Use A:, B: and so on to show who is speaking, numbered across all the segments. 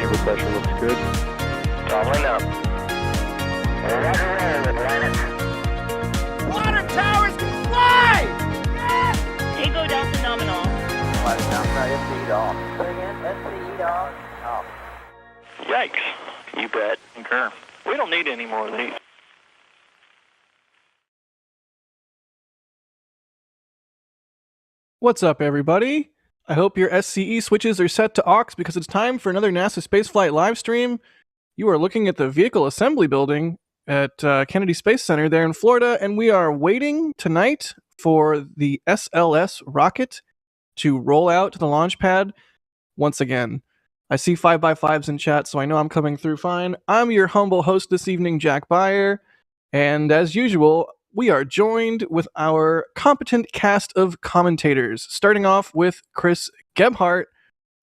A: Super pressure looks good.
B: Doubling up. Roger, roger, Atlantis.
C: Water towers can fly! Yes!
D: Tango Delta nominal.
B: Flight downside, SC off. Say again, SC off.
A: Yikes. You bet. Concur. We don't need any more of these.
E: What's up, everybody? I hope your SCE switches are set to aux because it's time for another NASA spaceflight livestream. You are looking at the Vehicle Assembly Building at Kennedy Space Center there in Florida, and we are waiting tonight for the SLS rocket to roll out to the launch pad once again. I see 5x5s in chat, so I know I'm coming through fine. I'm your humble host this evening, Jack Beyer, and as usual, we are joined with our competent cast of commentators, starting off with Chris Gebhardt,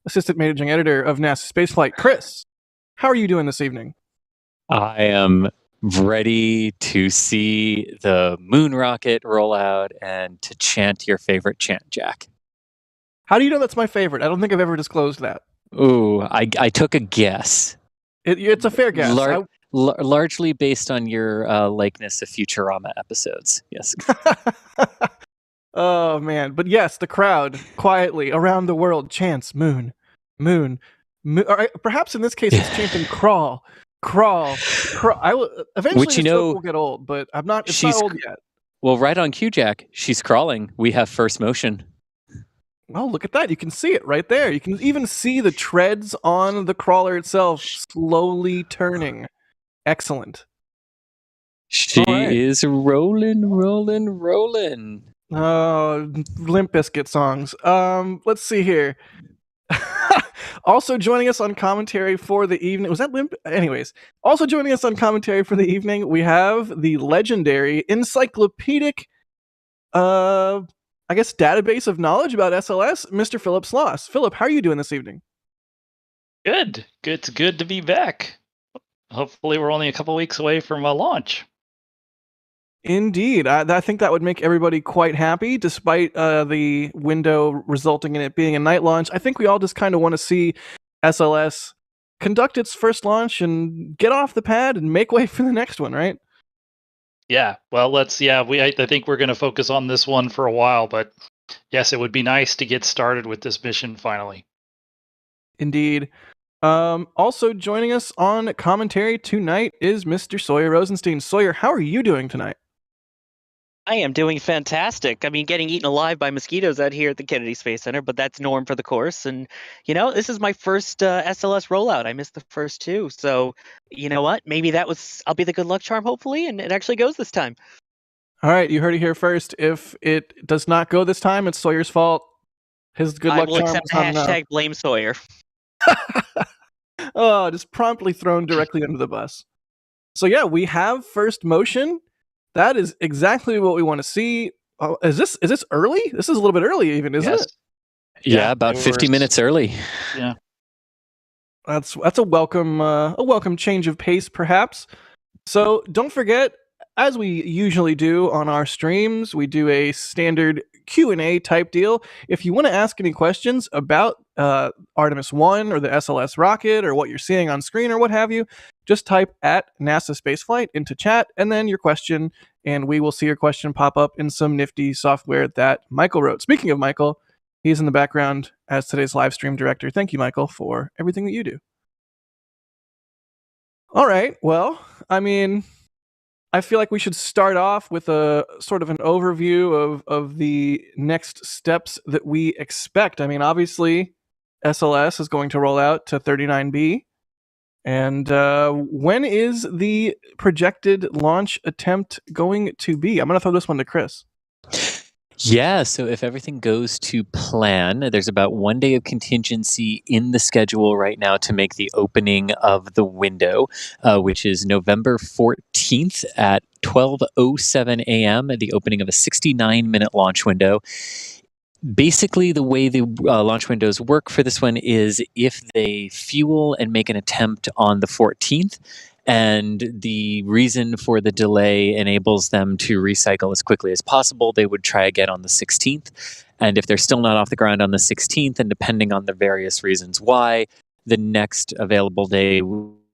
E: Assistant Managing Editor of NASA Spaceflight. Chris, how are you doing this evening?
F: I am ready to see the moon rocket roll out and to chant your favorite chant, Jack.
E: How do you know that's my favorite? I don't think I've ever disclosed that.
F: Ooh, I took a guess.
E: It's a fair guess.
F: Largely based on your likeness of Futurama episodes. Yes.
E: Oh, man. But yes, the crowd quietly around the world chants moon, moon, moon. Or perhaps in this case, it's chanting crawl, crawl, crawl. Eventually,
F: Which,
E: this joke will get old, but it's not old yet.
F: Well, right on cue, Jack. She's crawling. We have first motion.
E: Oh, look at that. You can see it right there. You can even see the treads on the crawler itself slowly turning. Excellent.
F: She is rolling, rolling, rolling.
E: Oh, Limp Bizkit songs. Let's see here. Also joining us on commentary for the evening. Was that Limp? Anyways, also joining us on commentary for the evening, we have the legendary encyclopedic, I guess, database of knowledge about SLS, Mr. Philip Sloss. Philip, how are you doing this evening?
G: Good. It's good to be back. Hopefully we're only a couple weeks away from a launch.
E: Indeed. I think that would make everybody quite happy, despite the window resulting in it being a night launch. I think we all just kind of want to see SLS conduct its first launch and get off the pad and make way for the next one, right?
G: Yeah, well, I think we're going to focus on this one for a while, but yes, it would be nice to get started with this mission finally.
E: Indeed. Also joining us on commentary tonight is Mr. Sawyer Rosenstein. Sawyer, how are you doing tonight?
H: I am doing fantastic. I mean, getting eaten alive by mosquitoes out here at the Kennedy Space Center, but that's norm for the course. And, this is my first SLS rollout. I missed the first two. So, you know what? Maybe I'll be the good luck charm, hopefully, and it actually goes this time.
E: All right, you heard it here first. If it does not go this time, it's Sawyer's fault. His good luck charm was not enough.
H: Hashtag blame Sawyer.
E: Oh, just promptly thrown directly under the bus. So yeah, we have first motion. That is exactly what we want to see. Oh, is this early? This is a little bit early, even, isn't it?
F: Yeah, about 50 minutes early.
G: Yeah,
E: that's a welcome change of pace, perhaps. So don't forget, as we usually do on our streams, we do a standard Q&A type deal. If you want to ask any questions about Artemis I or the SLS rocket or what you're seeing on screen or what have you, just type at NASA Spaceflight into chat and then your question, and we will see your question pop up in some nifty software that Michael wrote. Speaking of Michael, he's in the background as today's live stream director. Thank you, Michael, for everything that you do. All right, well, I feel like we should start off with a sort of an overview of the next steps that we expect. Obviously, SLS is going to roll out to 39B. And when is the projected launch attempt going to be? I'm going to throw this one to Chris.
F: Yeah, so if everything goes to plan, there's about 1 day of contingency in the schedule right now to make the opening of the window, which is November 14th at 12:07 a.m., the opening of a 69-minute launch window. Basically, the way the launch windows work for this one is if they fuel and make an attempt on the 14th, and the reason for the delay enables them to recycle as quickly as possible, they would try again on the 16th. And if they're still not off the ground on the 16th, and depending on the various reasons why, The next available day,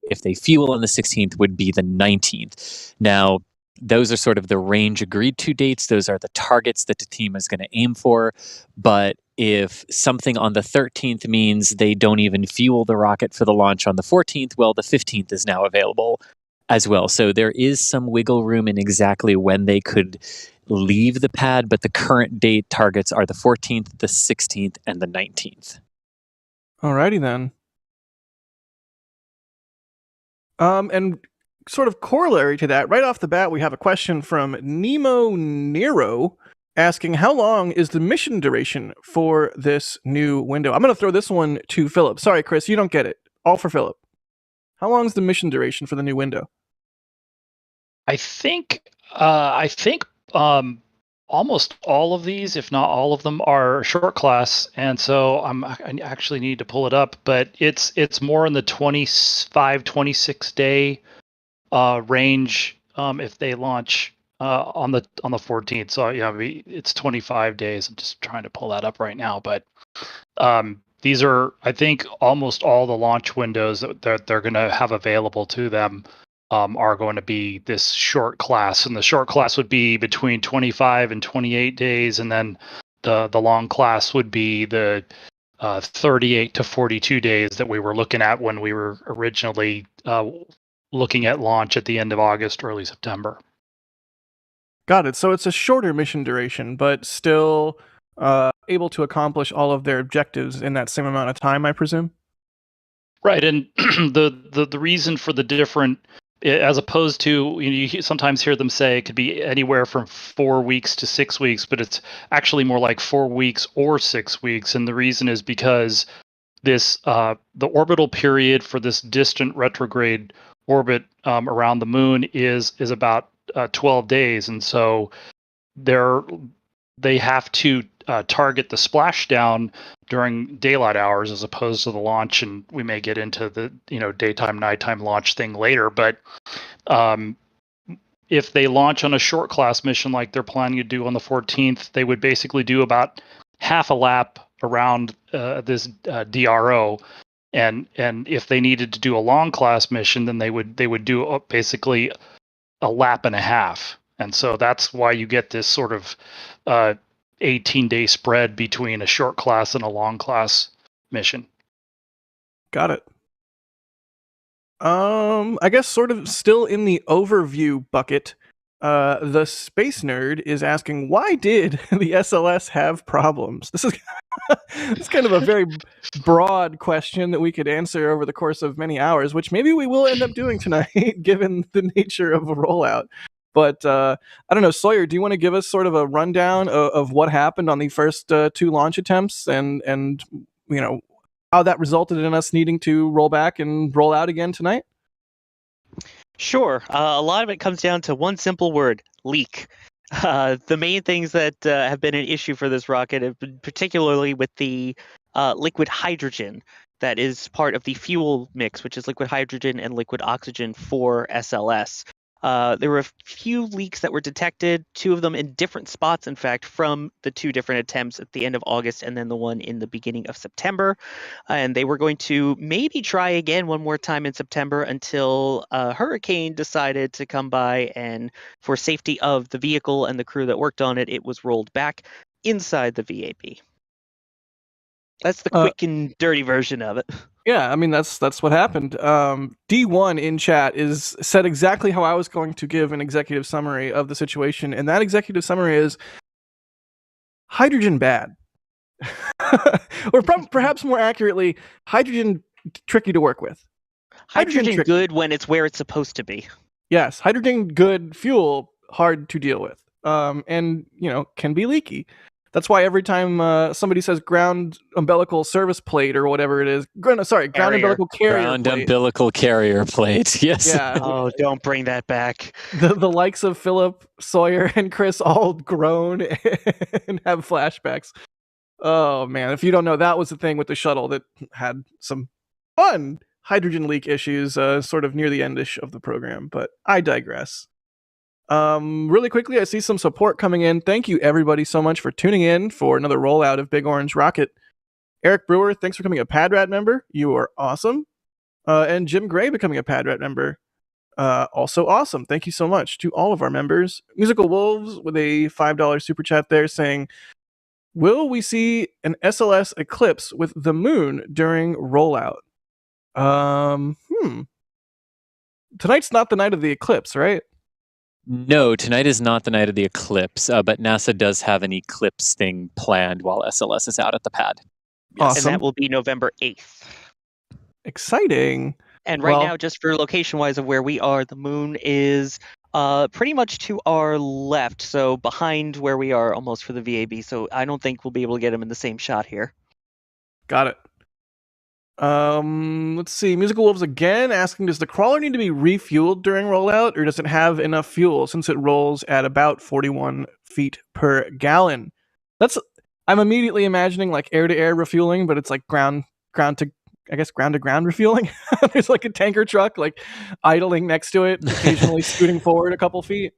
F: if they fuel on the 16th, would be the 19th. Now, those are sort of the range agreed to dates. Those are the targets that the team is going to aim for. But if something on the 13th means they don't even fuel the rocket for the launch on the 14th, well, the 15th is now available as well. So there is some wiggle room in exactly when they could leave the pad, but the current date targets are the 14th, the 16th, and the 19th.
E: Alrighty then. And sort of corollary to that, right off the bat, we have a question from Nemo Nero asking, how long is the mission duration for this new window? I'm going to throw this one to Philip. Sorry, Chris, you don't get it. All for Philip. How long is the mission duration for the new window?
G: I think almost all of these, if not all of them, are short class, and so I actually need to pull it up, but it's more in the 25, 26 day range if they launch on the 14th. So yeah, it's 25 days. I'm just trying to pull that up right now, but these are, I think, almost all the launch windows that they're going to have available to them are going to be this short class, and the short class would be between 25 and 28 days, and then the long class would be the 38 to 42 days that we were looking at when we were originally looking at launch at the end of August, early September.
E: Got it. So it's a shorter mission duration, but still able to accomplish all of their objectives in that same amount of time, I presume?
G: Right, and the reason for the different, as opposed to, you sometimes hear them say it could be anywhere from 4 weeks to 6 weeks, but it's actually more like 4 weeks or 6 weeks, and the reason is because this the orbital period for this distant retrograde orbit around the moon is about 12 days, and so they have to target the splashdown during daylight hours as opposed to the launch, and we may get into the daytime nighttime launch thing later, but if they launch on a short class mission like they're planning to do on the 14th, they would basically do about half a lap around this DRO, and if they needed to do a long class mission, then they would do basically a lap and a half, and so that's why you get this sort of 18-day spread between a short class and a long class mission.
E: Got it. I guess sort of still in the overview bucket, the Space Nerd is asking, why did the SLS have problems? This is it's kind of a very broad question that we could answer over the course of many hours, which maybe we will end up doing tonight, given the nature of a rollout. But I don't know, Sawyer, do you want to give us sort of a rundown of what happened on the first 2 launch attempts and how that resulted in us needing to roll back and roll out again tonight?
H: Sure. A lot of it comes down to one simple word: leak. The main things that have been an issue for this rocket have been particularly with the liquid hydrogen that is part of the fuel mix, which is liquid hydrogen and liquid oxygen for SLS. There were a few leaks that were detected, 2 of them in different spots, in fact, from the 2 different attempts at the end of August and then the one in the beginning of September. And they were going to maybe try again one more time in September until a hurricane decided to come by, and for safety of the vehicle and the crew that worked on it, it was rolled back inside the VAB. That's the quick and dirty version of it.
E: Yeah, I mean, that's what happened. D1 in chat said exactly how I was going to give an executive summary of the situation, and that executive summary is hydrogen bad. Or perhaps more accurately, hydrogen tricky to work with.
H: Hydrogen good when it's where it's supposed to be.
E: Yes, hydrogen good, fuel hard to deal with. And, can be leaky. That's why every time somebody says ground umbilical service plate or whatever it is, ground umbilical carrier
F: Ground
E: plate.
F: umbilical carrier plate, yes.
E: Yeah.
H: Oh, don't bring that back.
E: The likes of Philip, Sawyer, and Chris all groan and have flashbacks. Oh, man. If you don't know, that was the thing with the shuttle that had some fun hydrogen leak issues sort of near the endish of the program, but I digress. Really quickly, I see some support coming in. Thank you, everybody, so much for tuning in for another rollout of Big Orange Rocket. Eric Brewer, thanks for becoming a Padrat member. You are awesome. And Jim Gray becoming a Padrat member. Also awesome. Thank you so much to all of our members. Musical Wolves with a $5 super chat there saying, will we see an SLS eclipse with the moon during rollout? Tonight's not the night of the eclipse, right?
F: No, tonight is not the night of the eclipse, but NASA does have an eclipse thing planned while SLS is out at the pad.
E: Awesome.
H: And that will be November 8th.
E: Exciting.
H: And right now, just for location-wise of where we are, the moon is pretty much to our left, so behind where we are almost for the VAB. So I don't think we'll be able to get him in the same shot here.
E: Got it. Let's see. Musical Wolves again asking, does the crawler need to be refueled during rollout, or does it have enough fuel since it rolls at about 41 feet per gallon? I'm immediately imagining like air-to-air refueling, but it's like ground to ground refueling. There's like a tanker truck like idling next to it, occasionally scooting forward a couple feet.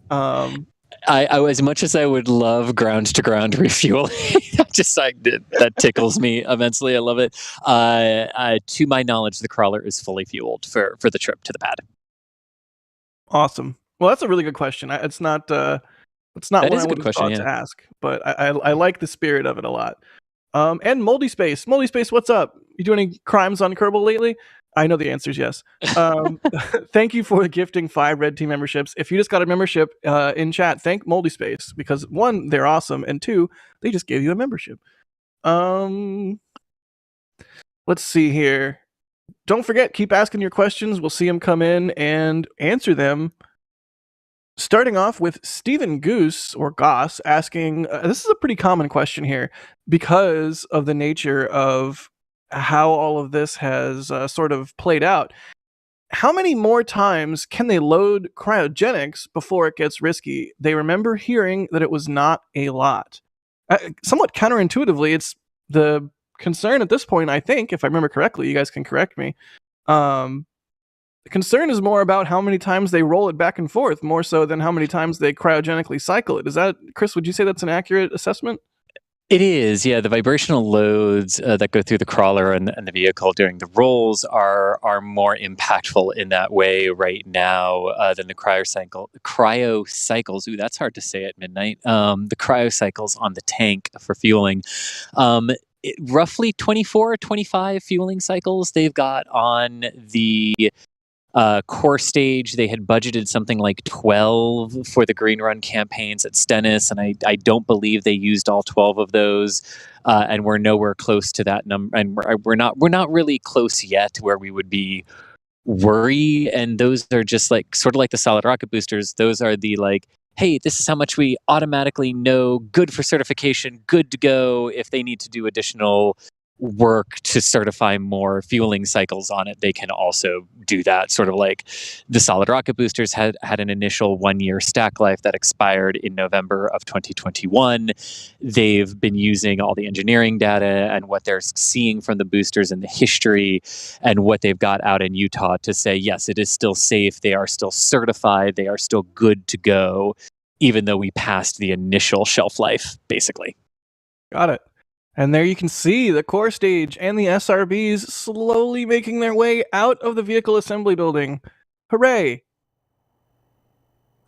F: I as much as I would love ground to ground refueling, that tickles me immensely. I love it. To my knowledge, the crawler is fully fueled for the trip to the pad.
E: Awesome. Well, that's a really good question. It's not one I would have thought to ask, but I like the spirit of it a lot. And Moldy Space, what's up? You do any crimes on Kerbal lately? I know the answer is yes. Thank you for gifting 5 Red Team memberships. If you just got a membership in chat, thank Moldy Space, because 1, they're awesome, and 2, they just gave you a membership. Let's see here. Don't forget, keep asking your questions. We'll see them come in and answer them. Starting off with Stephen Goose, or Goss, asking, this is a pretty common question here, because of the nature of how all of this has sort of played out. How many more times can they load cryogenics before it gets risky? They remember hearing that it was not a lot. Somewhat counterintuitively, it's the concern at this point, I think, if I remember correctly, you guys can correct me. The concern is more about how many times they roll it back and forth, more so than how many times they cryogenically cycle it. Is that, Chris, would you say that's an accurate assessment?
F: It is, yeah. The vibrational loads that go through the crawler and the vehicle during the rolls are more impactful in that way right now than the cryo cycles. Ooh, that's hard to say at midnight. The cryo cycles on the tank for fueling. Roughly 24, 25 fueling cycles they've got on the core stage. They had budgeted something like 12 for the Green Run campaigns at Stennis, and I don't believe they used all 12 of those, and we're nowhere close to that number, and we're not really close yet where we would be worried. And those are just like sort of like the solid rocket boosters. Those are the like, hey, this is how much we automatically know, good for certification, good to go. If they need to do additional work to certify more fueling cycles on it, they can also do that. Sort of like the solid rocket boosters had an initial 1-year stack life that expired in November of 2021. They've been using all the engineering data and what they're seeing from the boosters and the history and what they've got out in Utah to say, yes, it is still safe. They are still certified. They are still good to go, even though we passed the initial shelf life, basically.
E: Got it. And there you can see the core stage and the SRBs slowly making their way out of the vehicle assembly building. Hooray!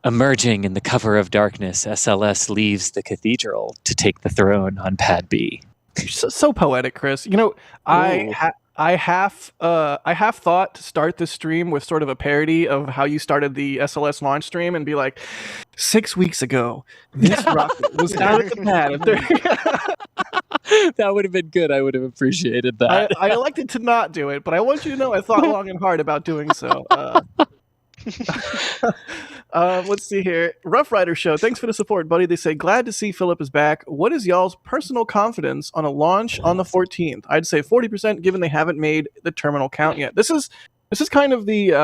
F: Emerging in the cover of darkness, SLS leaves the cathedral to take the throne on Pad B.
E: So poetic, Chris. You know, I half thought to start this stream with sort of a parody of how you started the SLS launch stream and be like, 6 weeks ago, this rocket was out of the pad.
F: That would have been good. I would have appreciated that.
E: I elected to not do it, but I want you to know I thought long and hard about doing so. Let's see here. Rough Rider Show, thanks for the support, buddy. They say, glad to see Philip is back. What is y'all's personal confidence on a launch on the 14th? I'd say 40%, given they haven't made the terminal count yet. This is kind of the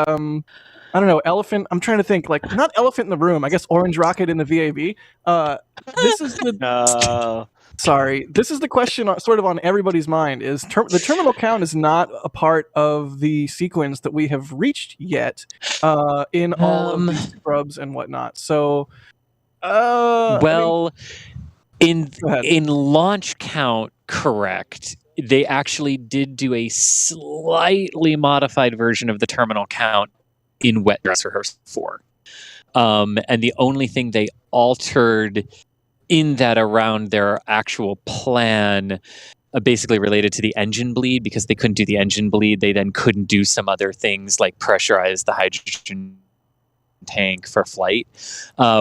E: I don't know, elephant. I'm trying to think, like, not elephant in the room. I guess orange rocket in the VAB. This is the Sorry, this is the question sort of on everybody's mind. Is the terminal count is not a part of the sequence that we have reached yet in all of the scrubs and whatnot. So,
F: in launch count, correct. they actually did do a slightly modified version of the terminal count in wet dress rehearsal 4. And the only thing they altered in that around their actual plan basically related to the engine bleed, because they couldn't do the engine bleed. They then couldn't do some other things like pressurize the hydrogen tank for flight,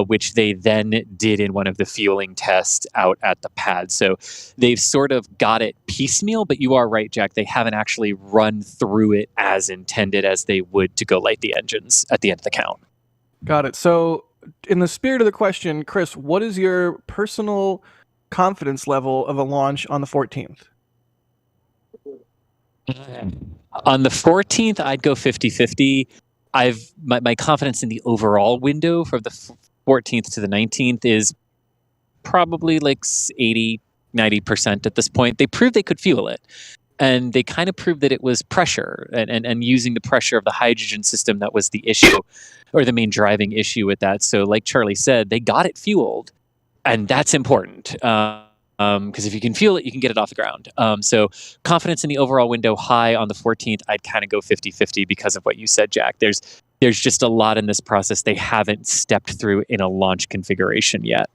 F: which they then did in one of the fueling tests out at the pad. So they've sort of got it piecemeal, but you are right, Jack. They haven't actually run through it as intended as they would to go light the engines at the end of the count.
E: Got it. So in the spirit of the question, Chris, what is your personal confidence level of a launch on the 14th?
F: On the 14th, I'd go 50-50. My confidence in the overall window from the 14th to the 19th is probably like 80-90% at this point. They proved they could fuel it. And they kind of proved that it was pressure and using the pressure of the hydrogen system that was the issue, or the main driving issue with that. So like Charlie said, they got it fueled, and that's important. Because if you can fuel it, you can get it off the ground. So confidence in the overall window high. On the 14th, I'd kind of go 50-50 because of what you said, Jack. There's just a lot in this process they haven't stepped through in a launch configuration yet.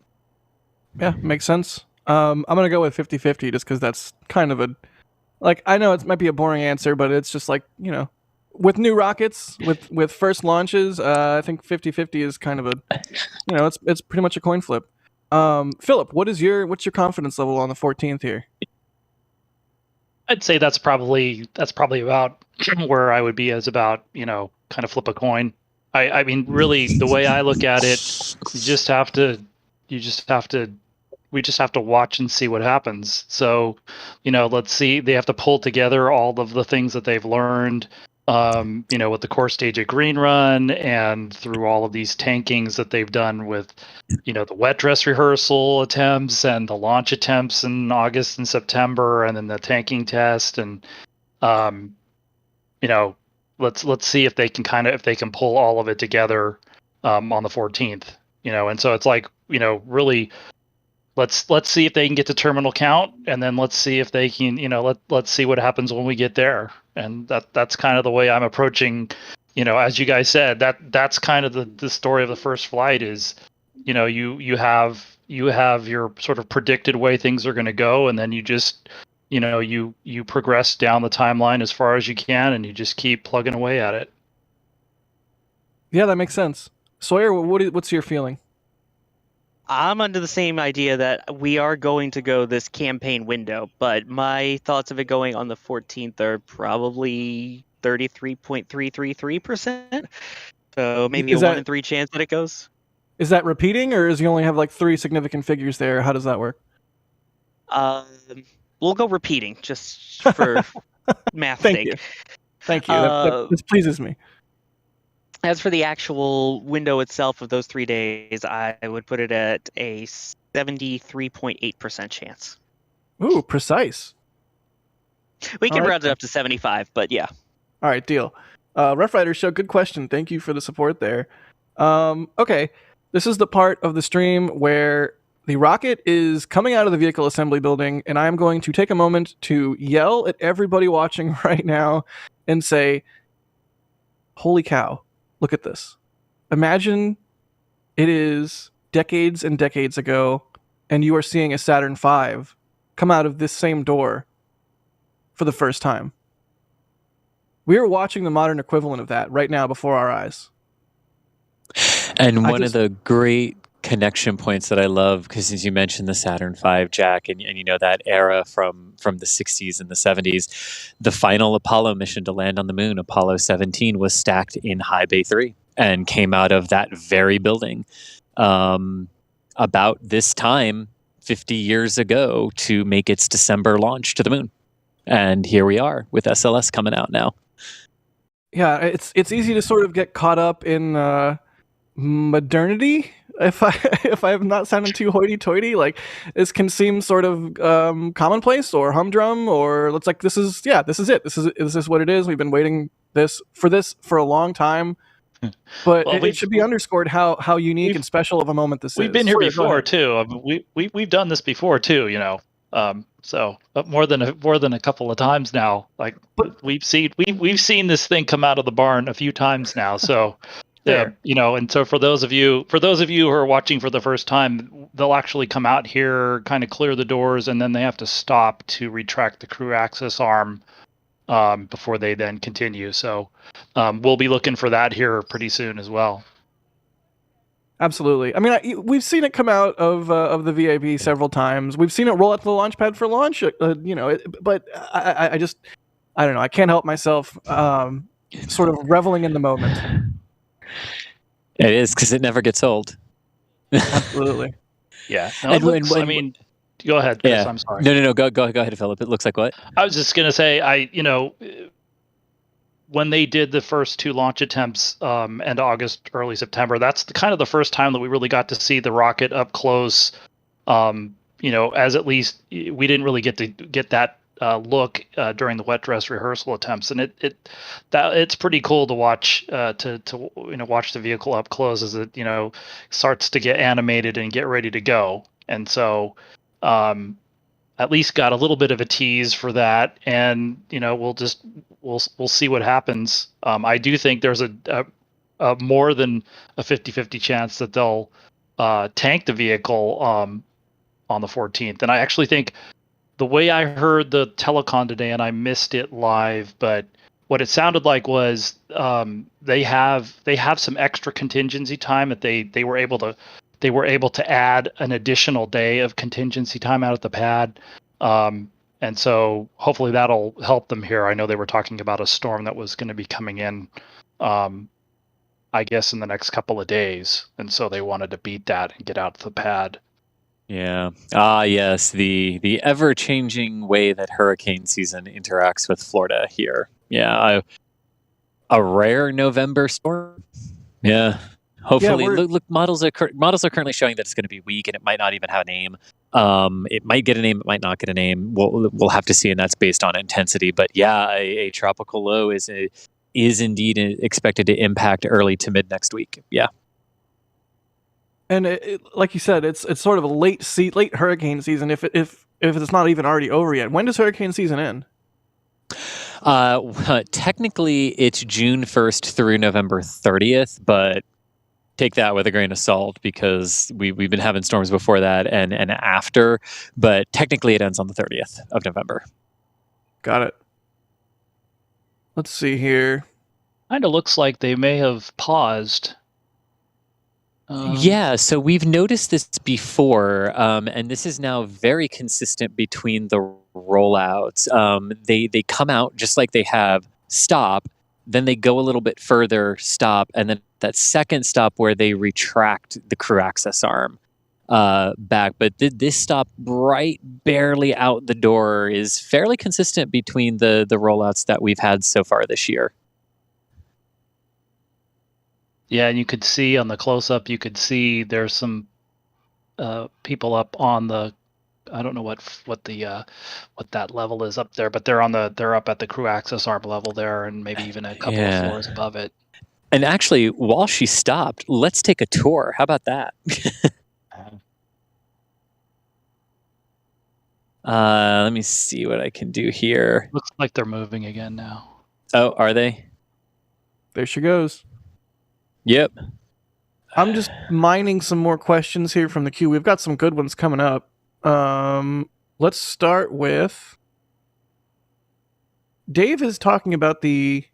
E: Yeah, makes sense. I'm going to go with 50-50 just because that's kind of a... Like, I know it might be a boring answer, but it's just like, you know, with new rockets, with first launches, I think 50-50 is kind of a, you know, it's pretty much a coin flip. Philip, what's your confidence level on the 14th here?
G: I'd say that's probably about where I would be, as about, you know, kind of flip a coin. I mean, really, the way I look at it, we just have to watch and see what happens. So, you know, let's see. They have to pull together all of the things that they've learned, you know, with the core stage at Green Run and through all of these tankings that they've done with, you know, the wet dress rehearsal attempts and the launch attempts in August and September, and then the tanking test. And, you know, let's see if they can pull all of it together on the 14th, you know. And so it's like, you know, really, let's see if they can get to terminal count, and then let's see if they can, you know, let's see what happens when we get there. And that's kind of the way I'm approaching, you know, as you guys said, that's kind of the story of the first flight is, you know, you have your sort of predicted way things are going to go, and then you just, you know, you progress down the timeline as far as you can, and you just keep plugging away at it.
E: Yeah, that makes sense. Sawyer, what's your feeling?
H: I'm under the same idea that we are going to go this campaign window, but my thoughts of it going on the 14th are probably 33.333%. So maybe a 1 in 3 chance that it goes.
E: Is that repeating, or is you only have like 3 significant figures there? How does that work?
H: We'll go repeating just for math's sake.
E: Thank you. This pleases me.
H: As for the actual window itself of those 3 days, I would put it at a 73.8% chance.
E: Ooh, precise.
H: We can round it up to 75, but yeah.
E: All right, deal. Rough Rider Show, good question. Thank you for the support there. Okay, this is the part of the stream where the rocket is coming out of the vehicle assembly building, and I'm going to take a moment to yell at everybody watching right now and say, holy cow. Look at this. Imagine it is decades and decades ago, and you are seeing a Saturn V come out of this same door for the first time. We are watching the modern equivalent of that right now before our eyes.
F: And one of the great connection points that I love, because as you mentioned the Saturn V, Jack, and you know that era from the 60s and the 70s, the final Apollo mission to land on the moon, Apollo 17, was stacked in High Bay 3 and came out of that very building about this time 50 years ago to make its December launch to the moon. And here we are with SLS coming out now.
E: Yeah, it's easy to sort of get caught up in modernity. If I'm not sounding too hoity-toity, like this can seem sort of commonplace or humdrum, or it's like this is it. This is what it is. We've been waiting for this for a long time, but well, it should be underscored how unique and special of a moment this is.
G: We've been here before too. I mean, we've done this before too. You know, So more than a couple of times now. Like we've seen this thing come out of the barn a few times now. So and so for those of you who are watching for the first time, they'll actually come out here, kind of clear the doors, and then they have to stop to retract the crew access arm before they then continue. So we'll be looking for that here pretty soon as well.
E: Absolutely. I mean, we've seen it come out of the VAB several times. We've seen it roll out to the launch pad for launch. But I just I don't know. I can't help myself. Sort of reveling in the moment.
F: It is, because it never gets old.
E: Absolutely.
G: Yeah. No, I mean, go ahead, Chris.
F: Yeah.
G: I'm sorry.
F: No. Go ahead, Philip. It looks like what?
G: I was just gonna say, when they did the first two launch attempts, end of August, early September, that's kind of the first time that we really got to see the rocket up close. As at least we didn't really get to get that look during the wet dress rehearsal attempts, and it's pretty cool to watch watch the vehicle up close as it starts to get animated and get ready to go. And so at least got a little bit of a tease for that, and we'll see what happens. I do think there's a more than a 50-50 chance that they'll tank the vehicle on the 14th, and I actually think, the way I heard the telecon today, and I missed it live, but what it sounded like was they have some extra contingency time that they were able to add an additional day of contingency time out at the pad, and so hopefully that'll help them here. I know they were talking about a storm that was going to be coming in, I guess in the next couple of days, and so they wanted to beat that and get out to the pad.
F: Yeah. Yes. The ever-changing way that hurricane season interacts with Florida here. Yeah. A rare November storm. Yeah. Hopefully, look. Models are currently showing that it's going to be weak, and it might not even have a name. It might get a name. It might not get a name. We'll have to see, and that's based on intensity. But yeah, a tropical low is indeed expected to impact early to mid next week. Yeah.
E: And like you said, it's sort of a late hurricane season. If it's not even already over yet, when does hurricane season end?
F: Technically, it's June 1st through November 30th, but take that with a grain of salt, because we've been having storms before that and after. But technically, it ends on the 30th of November.
E: Got it. Let's see here.
G: Kind of looks like they may have paused.
F: Yeah, so we've noticed this before, and this is now very consistent between the rollouts. They come out just like they have stop, then they go a little bit further, stop, and then that second stop where they retract the crew access arm back. But this stop right barely out the door is fairly consistent between the rollouts that we've had so far this year.
G: Yeah, and you could see on the close-up, there's some people up on the, I don't know what that level is up there, but they're up at the crew access arm level there, and maybe even a couple of floors above it.
F: And actually, while she stopped, let's take a tour. How about that? Let me see what I can do here.
G: Looks like they're moving again now.
F: Oh, are they?
E: There she goes.
F: Yep.
E: I'm just mining some more questions here from the queue. We've got some good ones coming up. Let's start with Dave is talking about the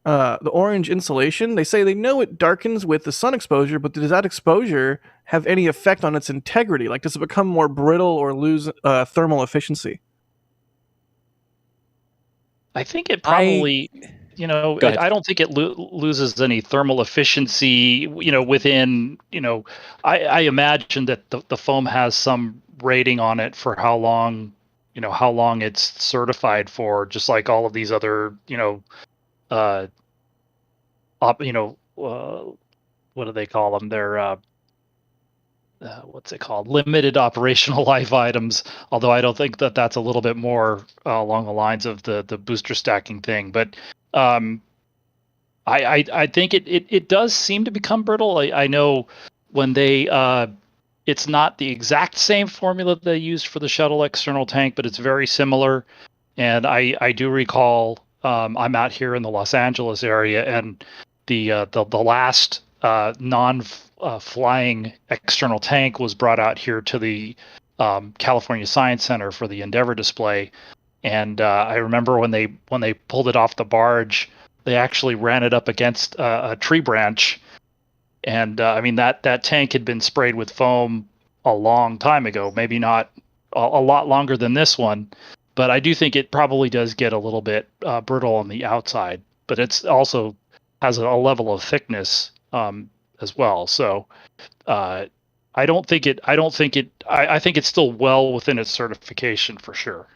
E: orange insulation. They say they know it darkens with the sun exposure, but does that exposure have any effect on its integrity? Like, does it become more brittle or lose thermal efficiency?
G: I think it probably... I don't think it loses any thermal efficiency, within, I imagine that the foam has some rating on it for how long it's certified for, just like all of these other, what do they call them? They're, what's it called? Limited operational life items. Although I don't think that's a little bit more along the lines of the booster stacking thing, but I think it does seem to become brittle. I know when they It's not the exact same formula they used for the shuttle external tank, but it's very similar. And I do recall I'm out here in the Los Angeles area, and the last non-flying external tank was brought out here to the California Science Center for the Endeavor display. And I remember when they pulled it off the barge, they actually ran it up against a tree branch. And I mean that tank had been sprayed with foam a long time ago, maybe not a lot longer than this one, but I do think it probably does get a little bit brittle on the outside. But it's also has a level of thickness as well. So I think it's still well within its certification for sure.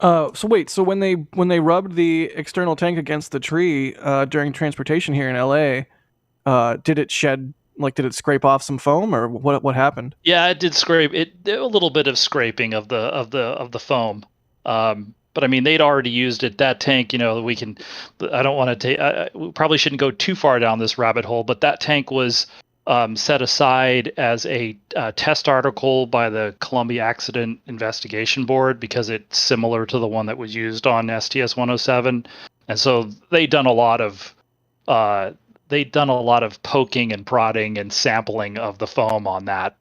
E: So wait, so when they rubbed the external tank against the tree during transportation here in LA, did it scrape off some foam, or what happened?
G: Yeah, it did scrape. It did a little bit of scraping of the foam. But I mean, they'd already used it. That tank, I don't want to take. We probably shouldn't go too far down this rabbit hole. But that tank was set aside as a test article by the Columbia Accident Investigation Board because it's similar to the one that was used on STS-107, and so they'd done a lot of poking and prodding and sampling of the foam on that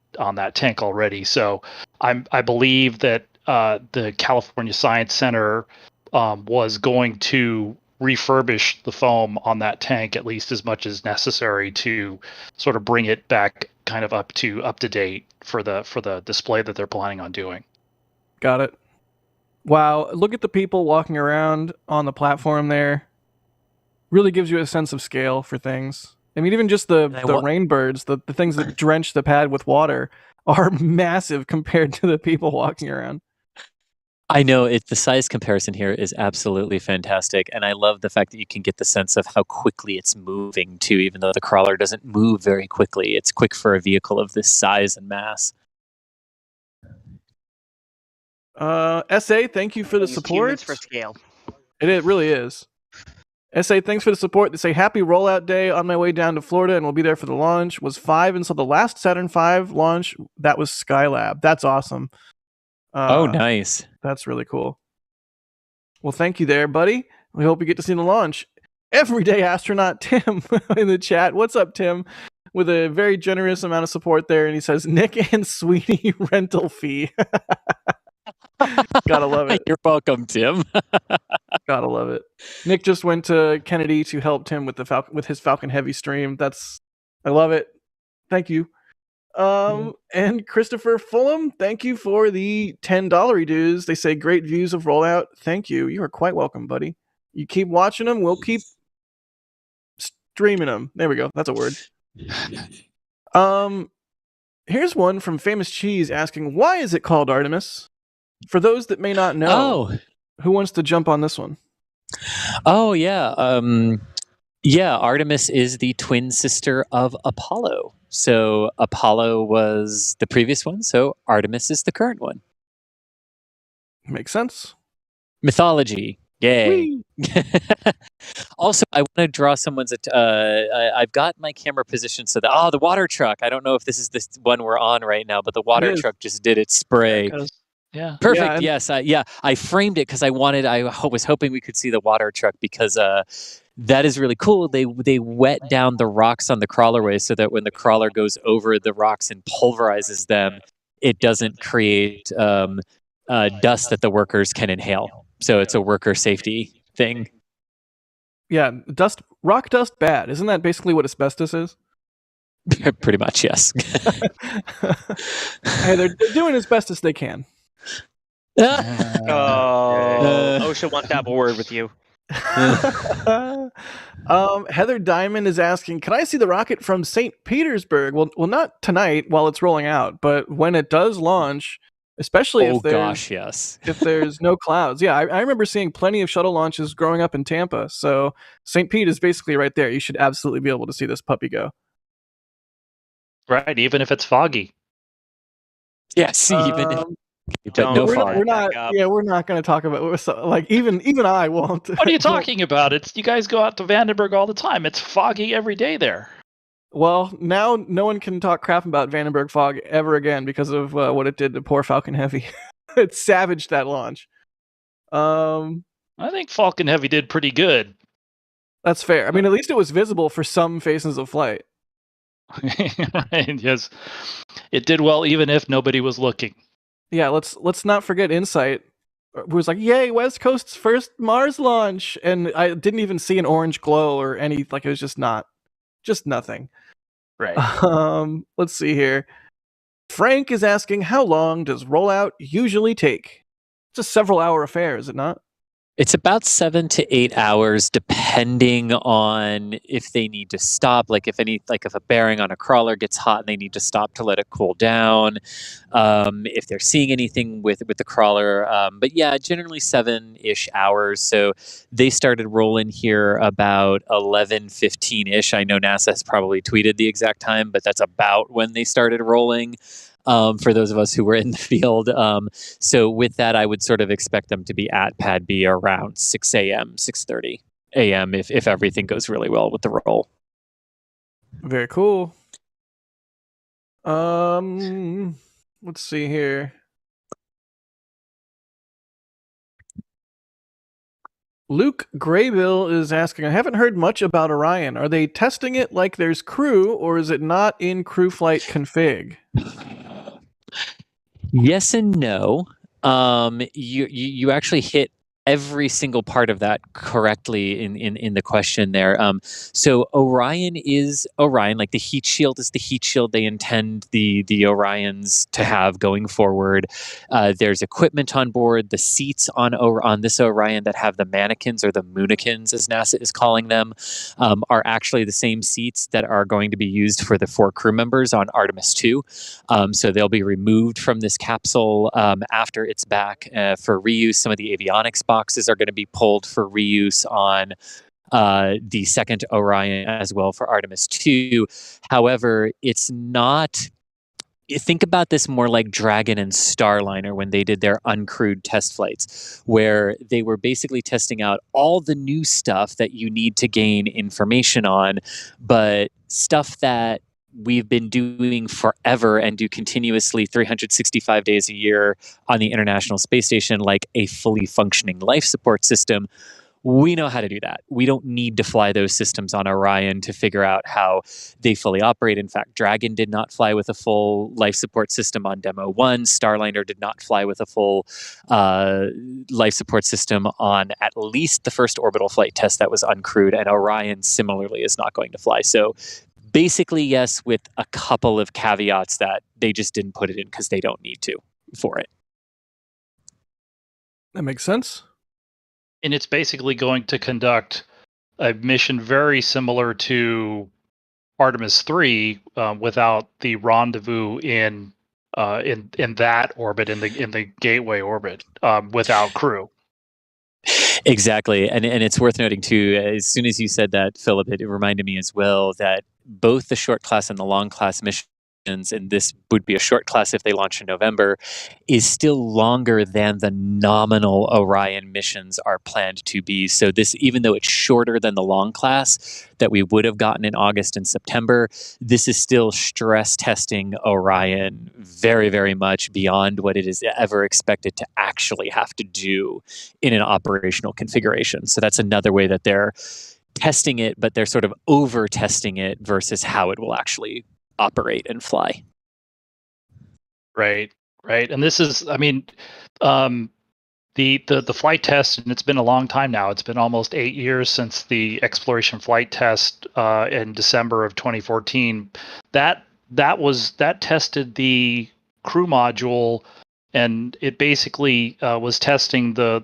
G: tank already. So I believe that the California Science Center was going to refurbish the foam on that tank at least as much as necessary to sort of bring it back kind of up to date for the display that they're planning on doing.
E: Got it. Wow, look at the people walking around on the platform there. Really gives you a sense of scale for things. I mean, even just the rainbirds, the things that drench the pad with water, are massive compared to the people walking around.
F: I know the size comparison here is absolutely fantastic, and I love the fact that you can get the sense of how quickly it's moving too, even though the crawler doesn't move very quickly. It's quick for a vehicle of this size and mass.
E: SA, thank you for the support.
H: Humans for scale.
E: It really is. SA, thanks for the support. They say, happy rollout day on my way down to Florida, and we'll be there for the launch. Was 5 until the last Saturn V launch. That was Skylab. That's awesome.
F: Oh, nice.
E: That's really cool. Well, thank you there, buddy. We hope you get to see the launch. Everyday astronaut Tim in the chat. What's up, Tim? With a very generous amount of support there. And he says, Nick and Sweetie rental fee. Gotta love it.
F: You're welcome, Tim.
E: Gotta love it. Nick just went to Kennedy to help Tim with with his Falcon Heavy stream. I love it. Thank you. And Christopher Fulham, thank you for the $10 dues. They say great views of rollout. Thank you. You are quite welcome, buddy. You keep watching them. We'll keep streaming them. There we go. That's a word. Here's one from Famous Cheese asking, why is it called Artemis? For those that may not know, who wants to jump on this one?
F: Oh, yeah. Yeah, Artemis is the twin sister of Apollo. So Apollo was the previous one, so Artemis is the current one.
E: Makes sense.
F: Mythology. Yay. Also, I want to draw someone's... I've got my camera positioned so that... the water truck. I don't know if this is this one we're on right now, but the water truck just did its spray.
G: Yeah.
F: Perfect. Yes. I framed it because I was hoping we could see the water truck because that is really cool. They wet down the rocks on the crawlerway so that when the crawler goes over the rocks and pulverizes them, it doesn't create dust that the workers can inhale. So it's a worker safety thing.
E: Yeah, rock dust bad. Isn't that basically what asbestos is?
F: Pretty much, yes.
E: Hey, they're doing as best as they can.
H: OSHA wants to have a word with you.
E: Heather Diamond is asking, can I see the rocket from St. Petersburg? Well, not tonight while it's rolling out, but when it does launch, especially if there's no clouds. Yeah, I remember seeing plenty of shuttle launches growing up in Tampa. So St. Pete is basically right there. You should absolutely be able to see this puppy go.
G: Right, even if it's foggy.
F: Yes, even if no fog.
E: We're not going to talk about even I won't.
G: What are you talking about? You guys go out to Vandenberg all the time. It's foggy every day there.
E: Well, now no one can talk crap about Vandenberg Fog ever again because of what it did to poor Falcon Heavy. It savaged that launch.
G: I think Falcon Heavy did pretty good.
E: That's fair. I mean, at least it was visible for some phases of flight.
G: Right, yes, it did well even if nobody was looking.
E: Yeah, let's not forget Insight. It was like, yay, West Coast's first Mars launch, and I didn't even see an orange glow or any, like, it was just nothing.
G: Right.
E: Let's see here. Frank is asking, how long does rollout usually take? It's a several-hour affair, is it not?
F: It's about 7 to 8 hours, depending on if they need to stop. Like if a bearing on a crawler gets hot and they need to stop to let it cool down. If they're seeing anything with the crawler, but yeah, generally 7-ish hours. So they started rolling here about 11:15-ish. I know NASA has probably tweeted the exact time, but that's about when they started rolling. For those of us who were in the field. So with that, I would sort of expect them to be at Pad B around 6 a.m., 6:30 a.m. if everything goes really well with the roll.
E: Very cool. Let's see here. Luke Graybill is asking, I haven't heard much about Orion. Are they testing it like there's crew, or is it not in crew flight config?
F: Yes and no. You actually hit every single part of that correctly in the question there. So Orion is Orion, like the heat shield is the heat shield they intend the Orions to have going forward. There's equipment on board. The seats on this Orion that have the mannequins, or the moonikins as NASA is calling them, are actually the same seats that are going to be used for the 4 crew members on Artemis II. So they'll be removed from this capsule after it's back for reuse. Some of the avionics boxes are going to be pulled for reuse on the second Orion as well for Artemis II. However, it's not. Think about this more like Dragon and Starliner when they did their uncrewed test flights, where they were basically testing out all the new stuff that you need to gain information on, but stuff that we've been doing forever and do continuously 365 days a year on the International Space Station, like a fully functioning life support system. We know how to do that. We don't need to fly those systems on Orion to figure out how they fully operate. In fact, Dragon did not fly with a full life support system on Demo 1. Starliner did not fly with a full life support system on at least the first orbital flight test that was uncrewed, and Orion similarly is not going to fly. So basically, yes, with a couple of caveats that they just didn't put it in because they don't need to for it.
E: That makes sense.
G: And it's basically going to conduct a mission very similar to Artemis III, without the rendezvous in that orbit, in the gateway orbit, without crew.
F: Exactly, and it's worth noting too. As soon as you said that, Philip, it reminded me as well that both the short class and the long class missions, and this would be a short class if they launch in November, is still longer than the nominal Orion missions are planned to be. So this, even though it's shorter than the long class that we would have gotten in August and September, this is still stress testing Orion very, very much beyond what it is ever expected to actually have to do in an operational configuration. So that's another way that they're testing it, but they're sort of over testing it versus how it will actually operate and fly.
G: Right. And this is, I mean, the flight test, and it's been a long time now. It's been almost 8 years since the exploration flight test in December of 2014. That tested the crew module, and it basically was testing a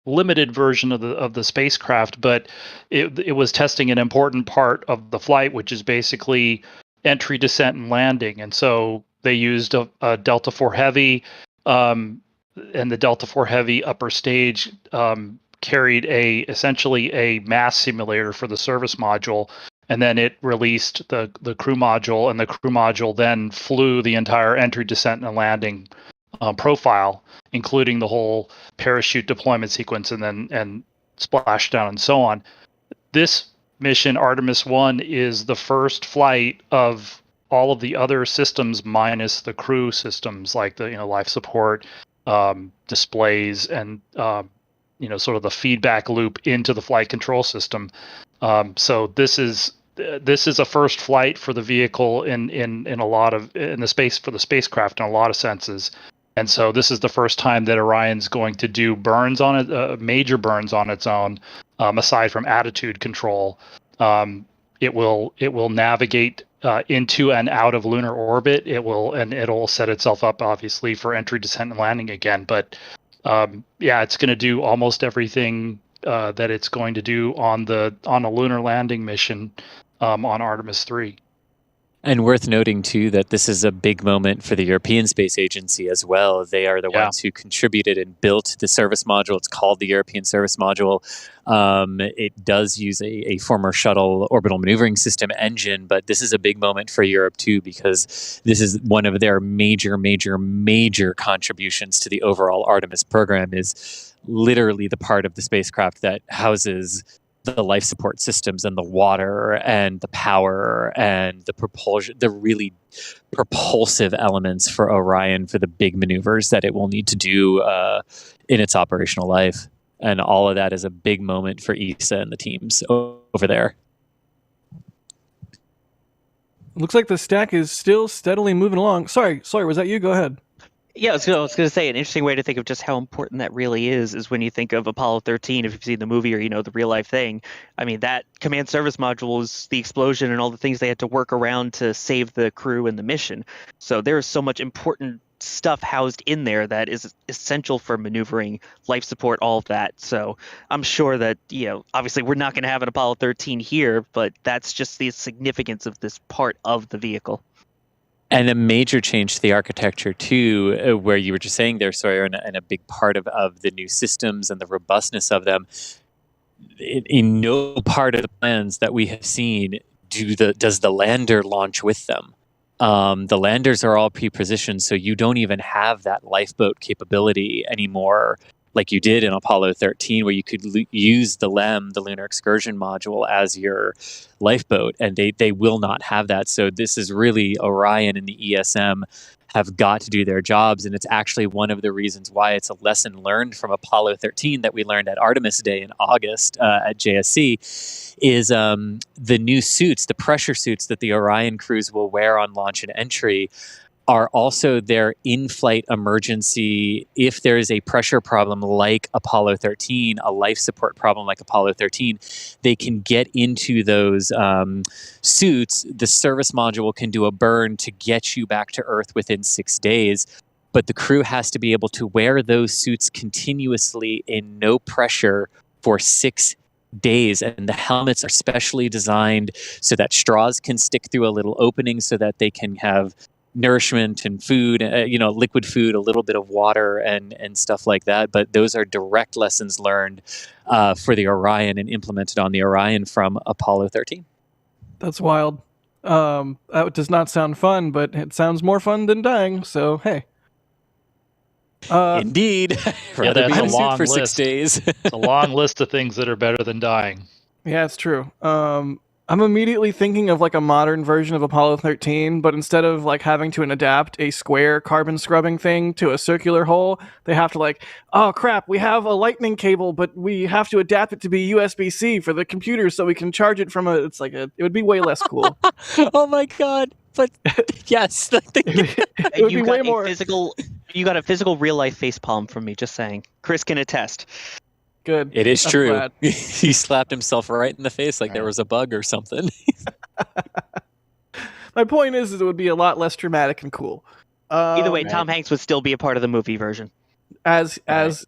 G: limited version of the spacecraft, but it was testing an important part of the flight, which is basically entry, descent, and landing. And so they used a Delta IV Heavy, and the Delta IV Heavy upper stage carried essentially a mass simulator for the service module, and then it released the crew module, and the crew module then flew the entire entry, descent, and landing profile, including the whole parachute deployment sequence and splashdown and so on. This mission Artemis I is the first flight of all of the other systems minus the crew systems, like the life support, displays, and sort of the feedback loop into the flight control system. So this is a first flight for the vehicle in the spacecraft in a lot of senses. And so this is the first time that Orion's going to do burns on it, major burns on its own, aside from attitude control. It will navigate into and out of lunar orbit. It'll set itself up, obviously, for entry, descent, and landing again. But it's going to do almost everything that it's going to do on a lunar landing mission on Artemis III.
F: And worth noting, too, that this is a big moment for the European Space Agency as well. They are the ones who contributed and built the service module. It's called the European Service Module. It does use a former shuttle orbital maneuvering system engine, but this is a big moment for Europe, too, because this is one of their major, major, major contributions to the overall Artemis program, is literally the part of the spacecraft that houses the life support systems and the water and the power and the propulsion, the really propulsive elements for Orion for the big maneuvers that it will need to do in its operational life. And all of that is a big moment for ESA and the teams over there.
E: Looks like the stack is still steadily moving along. Sorry, was that you? Go ahead.
H: Yeah, I was going to say an interesting way to think of just how important that really is when you think of Apollo 13, if you've seen the movie or the real life thing. I mean, that command service module is the explosion and all the things they had to work around to save the crew and the mission. So there is so much important stuff housed in there that is essential for maneuvering, life support, all of that. So I'm sure that, obviously we're not going to have an Apollo 13 here, but that's just the significance of this part of the vehicle.
F: And a major change to the architecture, too, where you were just saying there, Sawyer, and a big part of the new systems and the robustness of them. In no part of the plans that we have seen does the lander launch with them. The landers are all pre-positioned, so you don't even have that lifeboat capability anymore, like you did in Apollo 13, where you could use the LEM, the Lunar Excursion Module, as your lifeboat, and they will not have that. So this is really Orion and the ESM have got to do their jobs, and it's actually one of the reasons why it's a lesson learned from Apollo 13 that we learned at Artemis Day in August at JSC, is the new suits, the pressure suits that the Orion crews will wear on launch and entry, are also their in-flight emergency if there is a pressure problem like Apollo 13, a life support problem like Apollo 13. They can get into those suits. The service module can do a burn to get you back to Earth within 6 days, but the crew has to be able to wear those suits continuously in no pressure for 6 days, and the helmets are specially designed so that straws can stick through a little opening so that they can have nourishment and food, liquid food, a little bit of water and stuff like that. But those are direct lessons learned for the Orion and implemented on the Orion from Apollo 13.
E: That's wild. That does not sound fun, but it sounds more fun than dying. So, hey.
F: Indeed. Rather be
G: that's
F: in
G: a
F: a suit
G: long
F: for 6
G: list.
F: days.
G: It's a long list of things that are better than dying.
E: Yeah, it's true. I'm immediately thinking of like a modern version of Apollo 13, but instead of like having to adapt a square carbon scrubbing thing to a circular hole, they have to oh crap, we have a lightning cable, but we have to adapt it to be USB-C for the computer so we can charge it from it would be way less cool.
F: Oh my God. But yes,
E: It would be way more
H: You got a physical real life facepalm from me, just saying. Chris can attest.
E: Good.
F: it is
E: I'm
F: true.
E: glad.
F: He slapped himself right in the face like there was a bug or something.
E: My point is it would be a lot less dramatic and cool.
H: Either way, Tom Hanks would still be a part of the movie version.
E: As is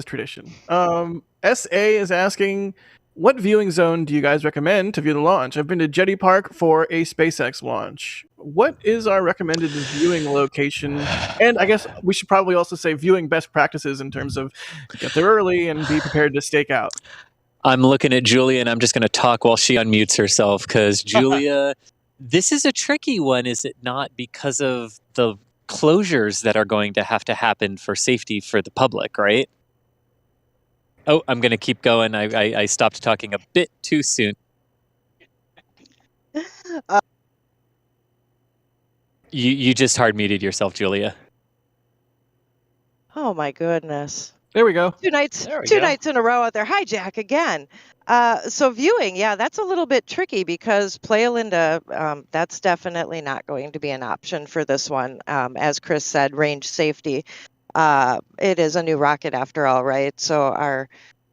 E: tradition. SA is asking, what viewing zone do you guys recommend to view the launch? I've been to Jetty Park for a SpaceX launch. What is our recommended viewing location? And I guess we should probably also say viewing best practices in terms of get there early and be prepared to stake out.
F: I'm looking at Julia, and I'm just going to talk while she unmutes herself, because Julia, this is a tricky one, is it not? Because of the closures that are going to happen for safety for the public, right? Oh, I'm going to keep going. I stopped talking a bit too soon. You just hard muted yourself, Julia.
I: Oh my goodness.
E: There we go.
I: Two nights
G: There we
I: two
G: go.
I: nights in a row out there. Hi, Jack, again. So viewing, yeah, that's a little bit tricky because Playa Linda, that's definitely not going to be an option for this one. As Chris said, range safety. It is a new rocket after all, right? So our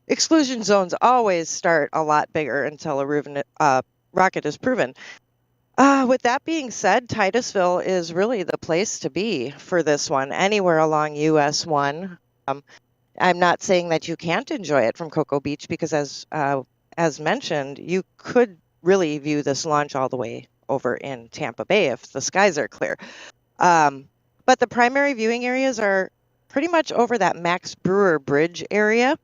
I: exclusion zones always start a lot bigger until a rocket is proven. With that being said, Titusville is really the place to be for this one, anywhere along US 1. I'm not saying that you can't enjoy it from Cocoa Beach because as mentioned, you could really view this launch all the way over in Tampa Bay if the skies are clear. But the primary viewing areas are pretty much over that Max Brewer Bridge area.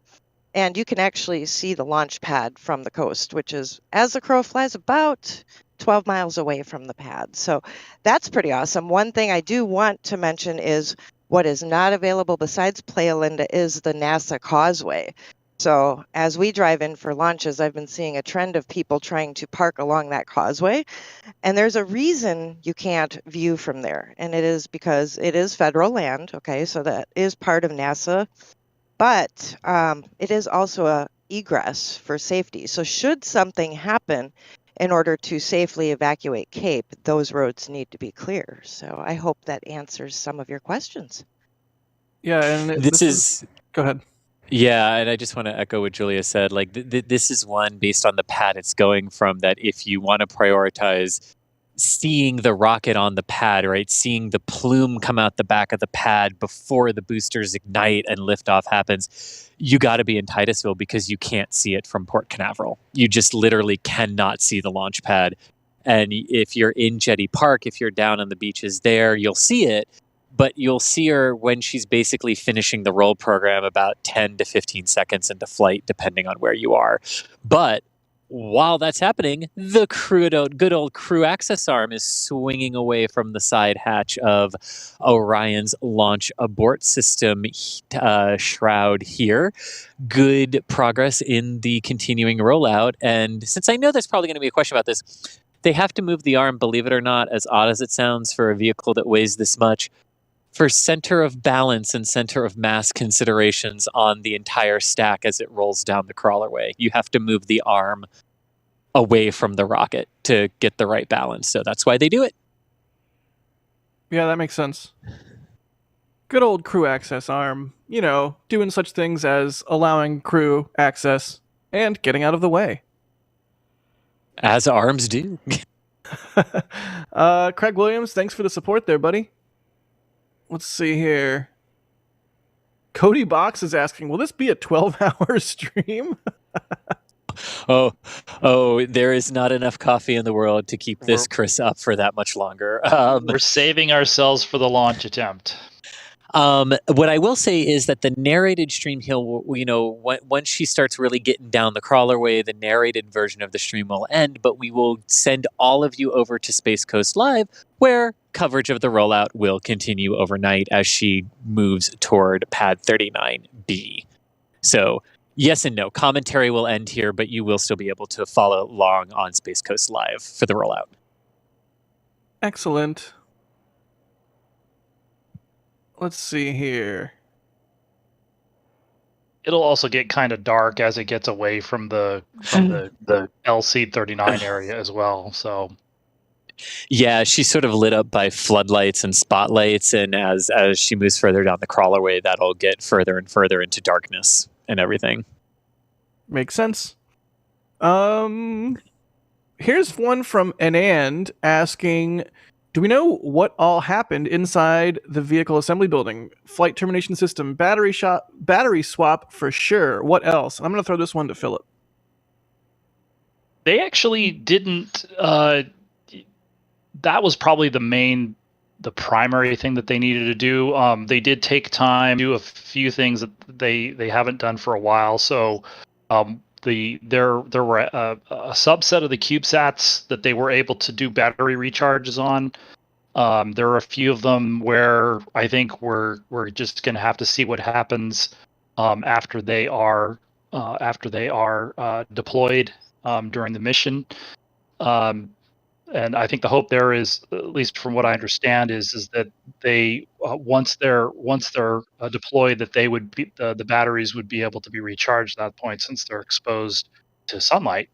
I: And you can actually see the launch pad from the coast, which is, as the crow flies, about 12 miles away from the pad. So that's pretty awesome. One thing I do want to mention is what is not available besides Playa Linda is the NASA Causeway. So as we drive in for launches, I've been seeing a trend of people trying to park along that causeway. And there's a reason you can't view from there. And it is because it is federal land. Okay, so that is part of NASA. But it is also a egress for safety. So should something happen, in order to safely evacuate Cape, those roads need to be clear. So I hope that answers some of your questions.
E: Yeah, and
F: This is
E: Go ahead.
F: Yeah, and I just want to echo what Julia said. Like this is one based on the pad it's going from, that if you want to prioritize seeing the rocket on the pad, right, seeing the plume come out the back of the pad before the boosters ignite and liftoff happens, you got to be in Titusville because you can't see it from Port Canaveral. You just literally cannot see the launch pad. And if you're in Jetty Park, if you're down on the beaches there, you'll see it. But you'll see her when she's basically finishing the roll program about 10 to 15 seconds into flight, depending on where you are. But while that's happening, the good old crew access arm is swinging away from the side hatch of Orion's launch abort system shroud here. Good progress in the continuing rollout. And since I know there's probably going to be a question about this, they have to move the arm, believe it or not, as odd as it sounds for a vehicle that weighs this much, for center of balance and center of mass considerations on the entire stack as it rolls down the crawlerway. You have to move the arm away from the rocket to get the right balance. So that's why they do it.
E: Yeah, that makes sense. Good old crew access arm, doing such things as allowing crew access and getting out of the way.
F: As arms do.
E: Craig Williams, thanks for the support there, buddy. Let's see here. Cody Box is asking, will this be a 12-hour stream?
F: Oh, there is not enough coffee in the world to keep this Chris up for that much longer.
G: We're saving ourselves for the launch attempt.
F: What I will say is that the narrated stream once she starts really getting down the crawlerway, the narrated version of the stream will end, but we will send all of you over to Space Coast Live, where coverage of the rollout will continue overnight as she moves toward pad 39B. So yes and no. Commentary will end here, but you will still be able to follow along on Space Coast Live for the rollout.
E: Excellent. Let's see here.
G: It'll also get kind of dark as it gets away from the LC-39 area as well. So
F: yeah, she's sort of lit up by floodlights and spotlights, and as she moves further down the crawlerway, that'll get further and further into darkness and everything.
E: Makes sense. Here's one from Anand asking, do we know what all happened inside the vehicle assembly building? Flight termination system, battery swap for sure. What else? And I'm going to throw this one to Philip.
G: they actually didn't. That was probably the primary thing that they needed to do. They did take time to do a few things that they haven't done for a while. So there were a subset of the CubeSats that they were able to do battery recharges on. There are a few of them where I think we're just going to have to see what happens after they are deployed during the mission. and I think the hope there is, at least from what I understand, is that they once they're deployed, that they would be the batteries would be able to be recharged at that point, since they're exposed to sunlight.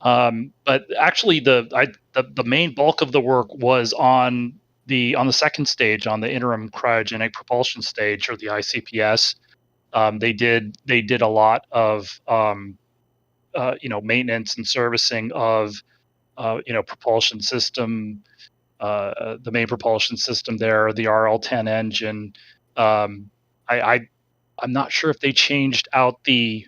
G: But actually, the main bulk of the work was on the second stage, on the interim cryogenic propulsion stage, or the ICPS. They did a lot of maintenance and servicing of propulsion system, the main propulsion system there, the RL-10 engine. Um, I'm not sure if they changed out the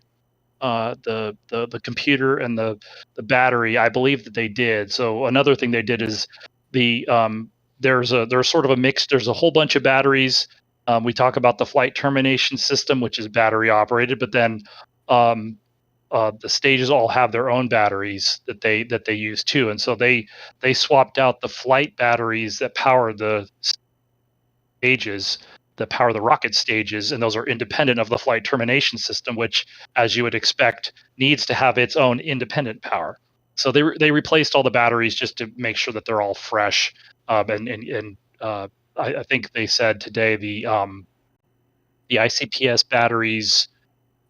G: computer and the battery. I believe that they did. So another thing they did is there's sort of a mix. There's a whole bunch of batteries. We talk about the flight termination system, which is battery operated, but then the stages all have their own batteries that they use too. And so they swapped out the flight batteries that power the stages, that power the rocket stages, and those are independent of the flight termination system, which, as you would expect, needs to have its own independent power. So they replaced all the batteries just to make sure that they're all fresh. I think they said today the ICPS batteries,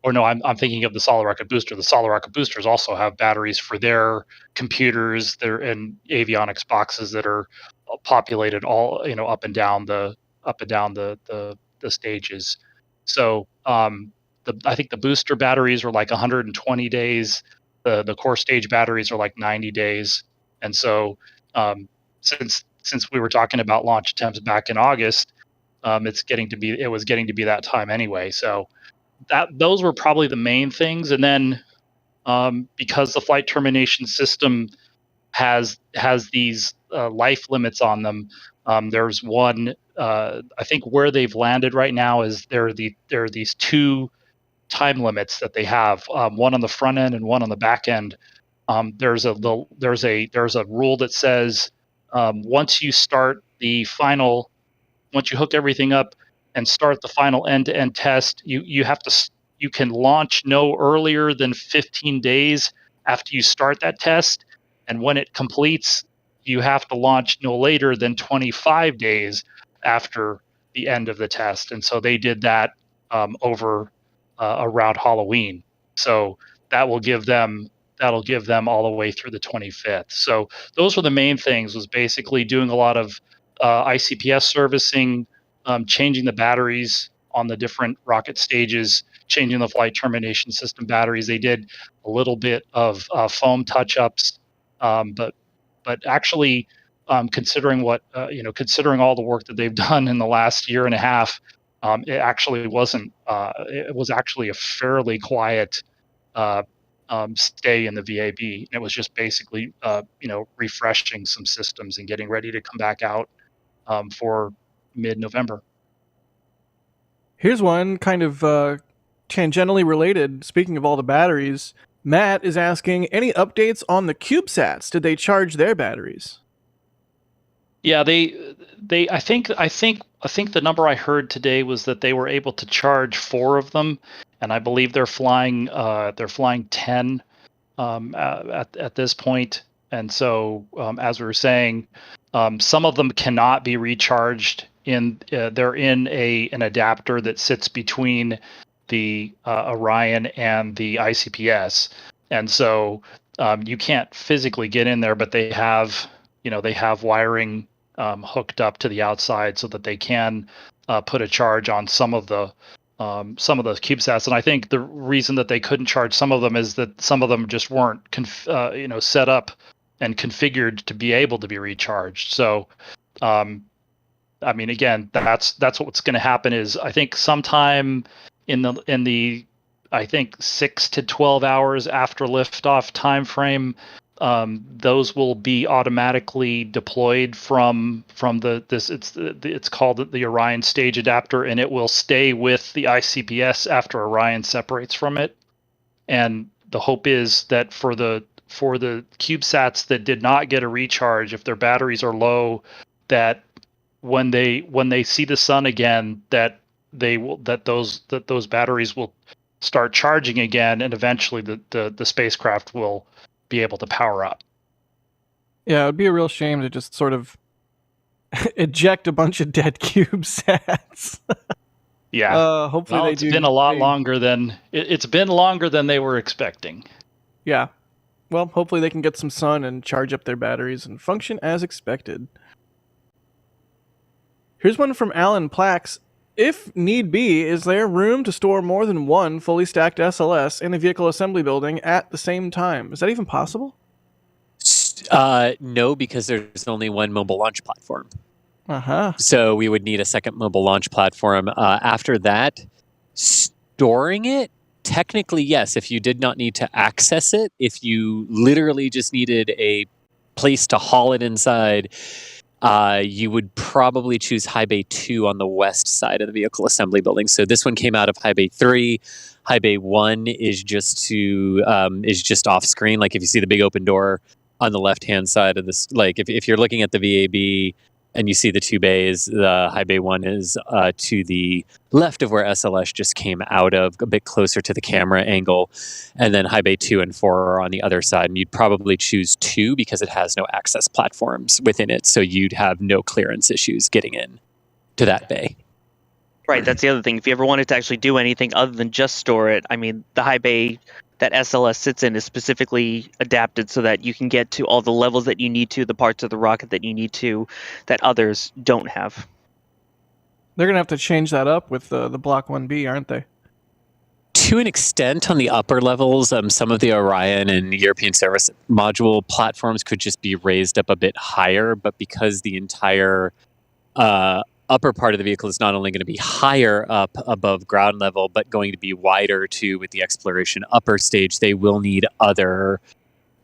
G: or no, I'm thinking of the solid rocket booster. The solid rocket boosters also have batteries for their computers, and avionics boxes that are populated all up and down the stages. So I think the booster batteries were like 120 days. The core stage batteries are like 90 days. And so since we were talking about launch attempts back in August, it was getting to be that time anyway. So those were probably the main things. And then because the flight termination system has these life limits on them, there's one. I think where they've landed right now is there are these two time limits that they have, one on the front end and one on the back end. There's a rule that says once you hook everything up and start the final end-to-end test, you can launch no earlier than 15 days after you start that test, and when it completes, you have to launch no later than 25 days after the end of the test. And so they did that over around Halloween. So that'll give them all the way through the 25th. So those were the main things. Was basically doing a lot of ICPS servicing, changing the batteries on the different rocket stages, changing the flight termination system batteries. They did a little bit of foam touch-ups, but actually, considering considering all the work that they've done in the last year and a half, it actually wasn't. It was actually a fairly quiet stay in the VAB. It was just basically refreshing some systems and getting ready to come back out for mid-November.
E: Here's one kind of tangentially related. Speaking of all the batteries, Matt is asking, any updates on the CubeSats? Did they charge their batteries?
G: Yeah, I think the number I heard today was that they were able to charge 4 of them, and I believe they're flying 10 at this point. And so, as we were saying, some of them cannot be recharged. They're in an adapter that sits between the Orion and the ICPS, and so you can't physically get in there, but they have wiring hooked up to the outside so that they can put a charge on some of the CubeSats. And I think the reason that they couldn't charge some of them is that some of them just weren't set up and configured to be able to be recharged. So I mean, again, that's what's going to happen is, I think sometime in the I think 6 to 12 hours after liftoff time frame, those will be automatically deployed from it's called the Orion stage adapter, and it will stay with the ICPS after Orion separates from it. And the hope is that for the CubeSats that did not get a recharge, if their batteries are low, that when they see the sun again, that those batteries will start charging again, and eventually the spacecraft will be able to power up.
E: Yeah, it would be a real shame to just sort of eject a bunch of dead CubeSats.
G: Yeah.
E: Hopefully
G: Well,
E: they
G: it's
E: do.
G: been a lot longer than it's been longer than they were expecting.
E: Yeah. Well, hopefully they can get some sun and charge up their batteries and function as expected. Here's one from Alan Plax. If need be, is there room to store more than one fully stacked SLS in a vehicle assembly building at the same time? Is that even possible?
F: No, because there's only one mobile launch platform.
E: Uh-huh.
F: So we would need a second mobile launch platform. After that, storing it, technically, yes, if you did not need to access it, if you literally just needed a place to haul it inside, you would probably choose High Bay 2 on the west side of the vehicle assembly building. So this one came out of High Bay 3. High Bay 1 is just off screen. Like if you see the big open door on the left-hand side of this, like if you're looking at the VAB and you see the two bays, the High Bay 1 is to the left of where SLS just came out of, a bit closer to the camera angle. And then High Bay 2 and 4 are on the other side. And you'd probably choose 2 because it has no access platforms within it. So you'd have no clearance issues getting in to that bay.
H: Right, that's the other thing. If you ever wanted to actually do anything other than just store it, I mean, the high bay that SLS sits in is specifically adapted so that you can get to all the levels that you need to, the parts of the rocket that you need to, that others don't have.
E: They're going to have to change that up with the Block 1B, aren't they?
F: To an extent, on the upper levels, some of the Orion and European Service Module platforms could just be raised up a bit higher, but because the entire upper part of the vehicle is not only going to be higher up above ground level, but going to be wider too with the exploration upper stage, they will need other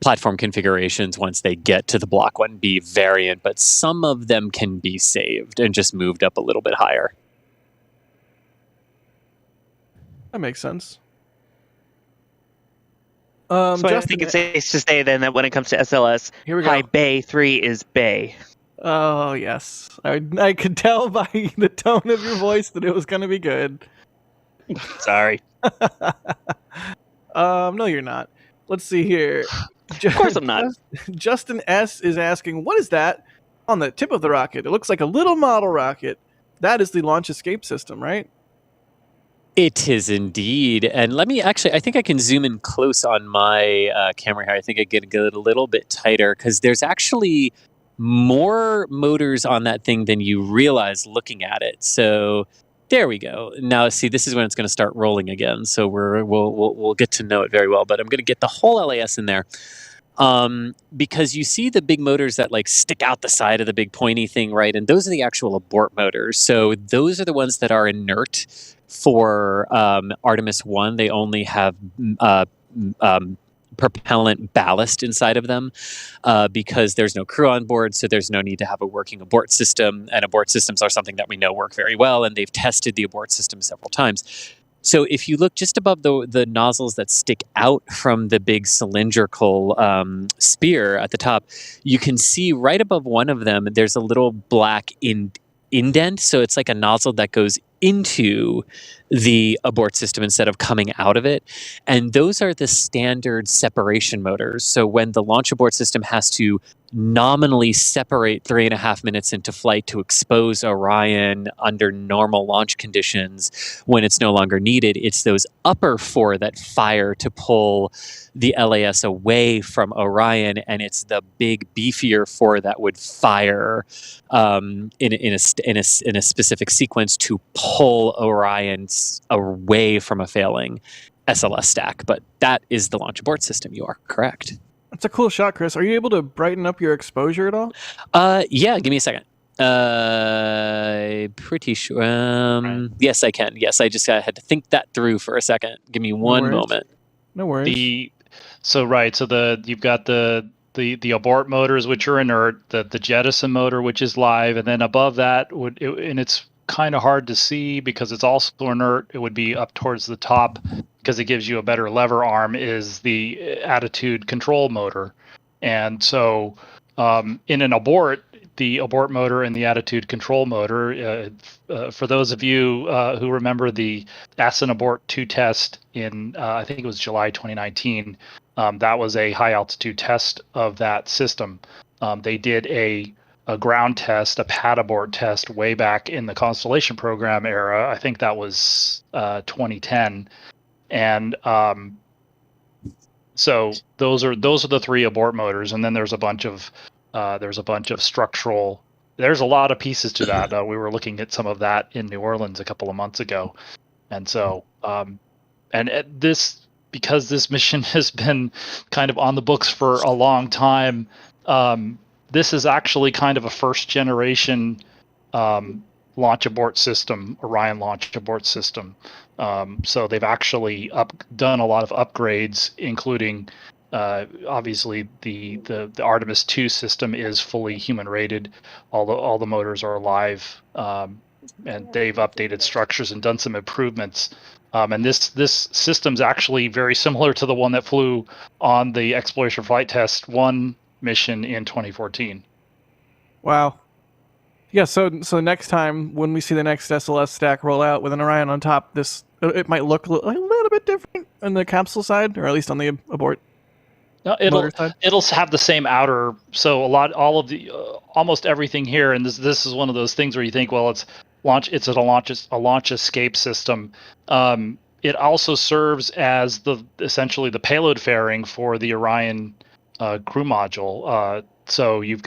F: platform configurations once they get to the Block 1B variant, but some of them can be saved and just moved up a little bit higher.
E: That makes sense.
H: So I think it's safe to say then that when it comes to SLS,
E: Here we go.
H: High Bay 3 is Bay.
E: Oh, yes. I could tell by the tone of your voice that it was going to be good.
H: Sorry.
E: No, you're not. Let's see here.
H: Of course I'm not.
E: Justin S. is asking, what is that on the tip of the rocket? It looks like a little model rocket. That is the launch escape system, right?
F: It is indeed. And let me actually, I think I can zoom in close on my camera here. I think I can get a little bit tighter because there's actually more motors on that thing than you realize looking at it. So there we go. Now, see, this is when it's going to start rolling again. So we'll get to know it very well. But I'm going to get the whole LAS in there because you see the big motors that like stick out the side of the big pointy thing, right? And those are the actual abort motors. So those are the ones that are inert for Artemis I. They only have propellant ballast inside of them because there's no crew on board, so there's no need to have a working abort system, and abort systems are something that we know work very well, and they've tested the abort system several times. So if you look just above the nozzles that stick out from the big cylindrical spear at the top, you can see right above one of them there's a little black indent, so it's like a nozzle that goes into the abort system instead of coming out of it. And those are the standard separation motors. So when the launch abort system has to nominally separate 3.5 minutes into flight to expose Orion under normal launch conditions when it's no longer needed, it's those upper 4 that fire to pull the LAS away from Orion, and it's the big beefier 4 that would fire in a specific sequence to pull Orion away from a failing SLS stack. But that is the launch abort system. You are correct.
E: That's a cool shot, Chris. Are you able to brighten up your exposure at all?
F: Yeah, give me a second. Pretty sure. Yes, I can. Yes, I just had to think that through for a second. Give me one moment.
E: No worries.
G: So you've got the abort motors, which are inert, the jettison motor, which is live, and then above that and it's kind of hard to see because it's also inert. It would be up towards the top because it gives you a better lever arm, is the attitude control motor. And so in an abort, the abort motor and the attitude control motor, for those of you who remember the Asin Abort 2 test in, I think it was July 2019, that was a high altitude test of that system. They did a ground test, a pad abort test way back in the Constellation program era. I think that was 2010, and so those are the 3 abort motors, and then there's a bunch of structural. There's a lot of pieces to that. We were looking at some of that in New Orleans a couple of months ago, and so because this mission has been kind of on the books for a long time. This is actually kind of a first generation launch abort system, Orion launch abort system. So they've actually done a lot of upgrades, including obviously the Artemis II system is fully human rated. All the motors are alive, and they've updated structures and done some improvements. And this system's actually very similar to the one that flew on the Exploration Flight Test 1 mission in 2014.
E: Wow. Yeah, so next time when we see the next SLS stack roll out with an Orion on top, it might look a little bit different on the capsule side, or at least on the abort.
G: No, it'll have the same outer. So almost everything here, and this is one of those things where you think, well, it's a launch escape system. It also serves as essentially the payload fairing for the Orion crew module. So you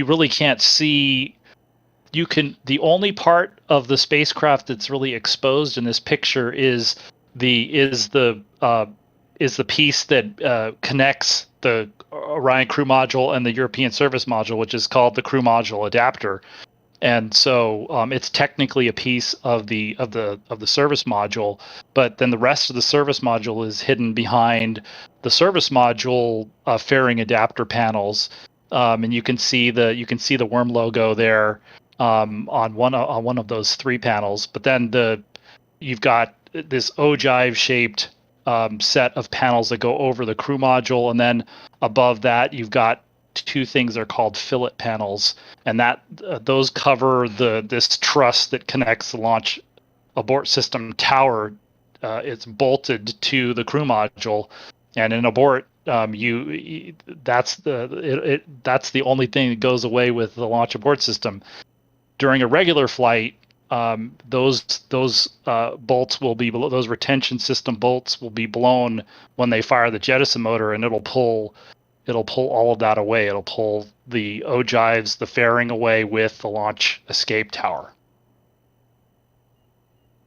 G: really can't see. The only part of the spacecraft that's really exposed in this picture is the piece that connects the Orion crew module and the European service module, which is called the crew module adapter. And so it's technically a piece of the service module, but then the rest of the service module is hidden behind the service module fairing adapter panels, and you can see the worm logo there on one of those 3 panels. But then you've got this ogive shaped set of panels that go over the crew module, and then above that you've got 2 things that are called fillet panels, and those cover this truss that connects the launch abort system tower. It's bolted to the crew module, and in abort, that's the only thing that goes away with the launch abort system. During a regular flight, those bolts will be below, those retention system bolts will be blown when they fire the jettison motor, and it'll pull all of that away. It'll pull the ogives, the fairing away with the launch escape tower.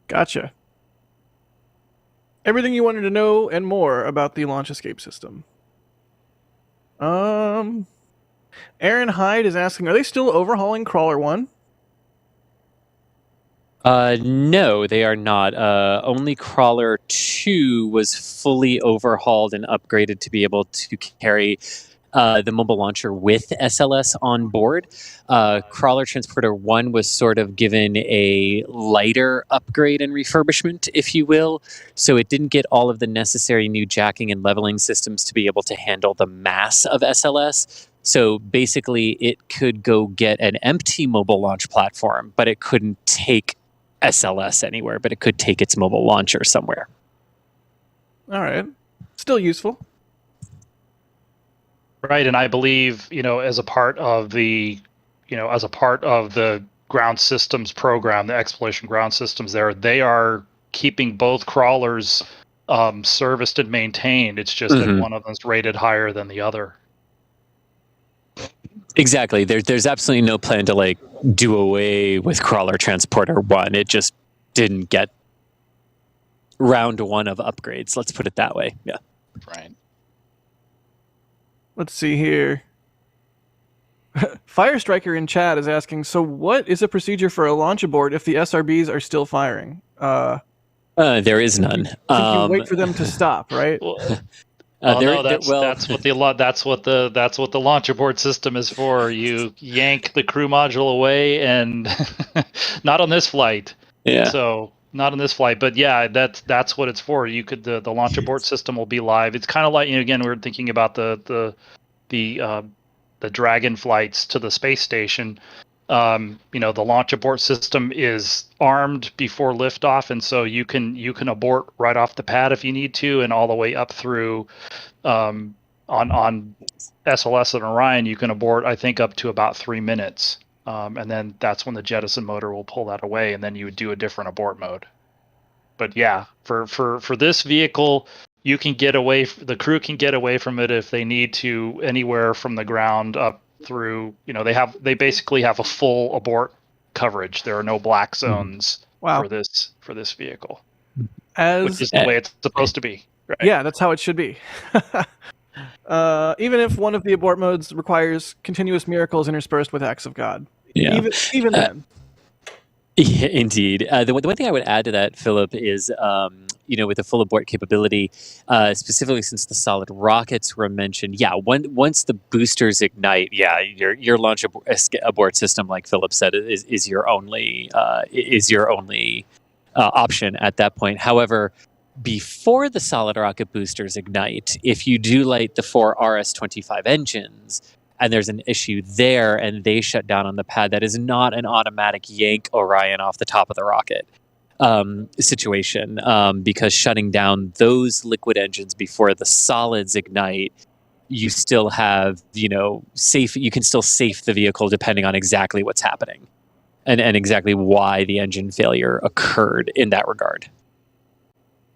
E: Gotcha. Everything you wanted to know and more about the launch escape system. Aaron Hyde is asking, are they still overhauling Crawler 1?
F: No, they are not. Only Crawler 2 was fully overhauled and upgraded to be able to carry the mobile launcher with SLS on board. Crawler Transporter 1 was sort of given a lighter upgrade and refurbishment, if you will. So it didn't get all of the necessary new jacking and leveling systems to be able to handle the mass of SLS. So basically, it could go get an empty mobile launch platform, but it couldn't take SLS anywhere, but it could take its mobile launcher somewhere.
E: All right. Still useful.
G: Right, and I believe, as a part of the ground systems program, the exploration ground systems there, they are keeping both crawlers serviced and maintained. It's just that one of them is rated higher than the other.
F: Exactly. There's absolutely no plan to do away with Crawler Transporter 1. It just didn't get round 1 of upgrades. Let's put it that way. Yeah.
G: Right.
E: Let's see here. Fire Striker in chat is asking, so what is a procedure for a launch abort if the SRBs are still firing?
F: There is none.
E: You wait for them to stop, right?
G: That's what the launch abort system is for. You yank the crew module away, and not on this flight.
F: Yeah.
G: So not on this flight, but yeah, that's what it's for. The launch abort system will be live. It's kind of like, again, we were thinking about the Dragon flights to the space station. The launch abort system is armed before liftoff, and so you can abort right off the pad if you need to, and all the way up through On SLS and Orion, you can abort, I think, up to about 3 minutes. And then that's when the jettison motor will pull that away, and then you would do a different abort mode. But yeah, for this vehicle, you can get away. The crew can get away from it if they need to, anywhere from the ground up through. They basically have a full abort coverage. There are no black zones for this vehicle, which is the way it's supposed to be. Right?
E: Yeah, that's how it should be. Even if one of the abort modes requires continuous miracles interspersed with acts of God.
F: Yeah.
E: Even then.
F: Yeah, indeed. The one thing I would add to that, Philip, is with the full abort capability, specifically since the solid rockets were mentioned. Yeah, once the boosters ignite, your launch abort system, like Philip said, is your only option at that point. However, before the solid rocket boosters ignite, if you do light the 4 RS-25 engines, and there's an issue there, and they shut down on the pad, that is not an automatic yank Orion off the top of the rocket situation, because shutting down those liquid engines before the solids ignite, you still have, you can still safe the vehicle depending on exactly what's happening and exactly why the engine failure occurred in that regard.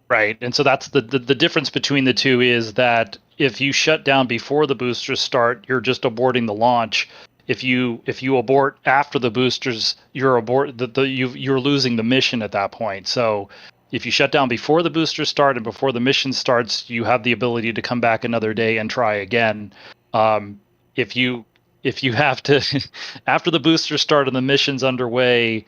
G: Right, and so that's the difference between the two, is that if you shut down before the boosters start, you're just aborting the launch. If you abort after the boosters, you're losing the mission at that point. So if you shut down before the boosters start and before the mission starts, you have the ability to come back another day and try again. If you have to after the boosters start and the mission's underway,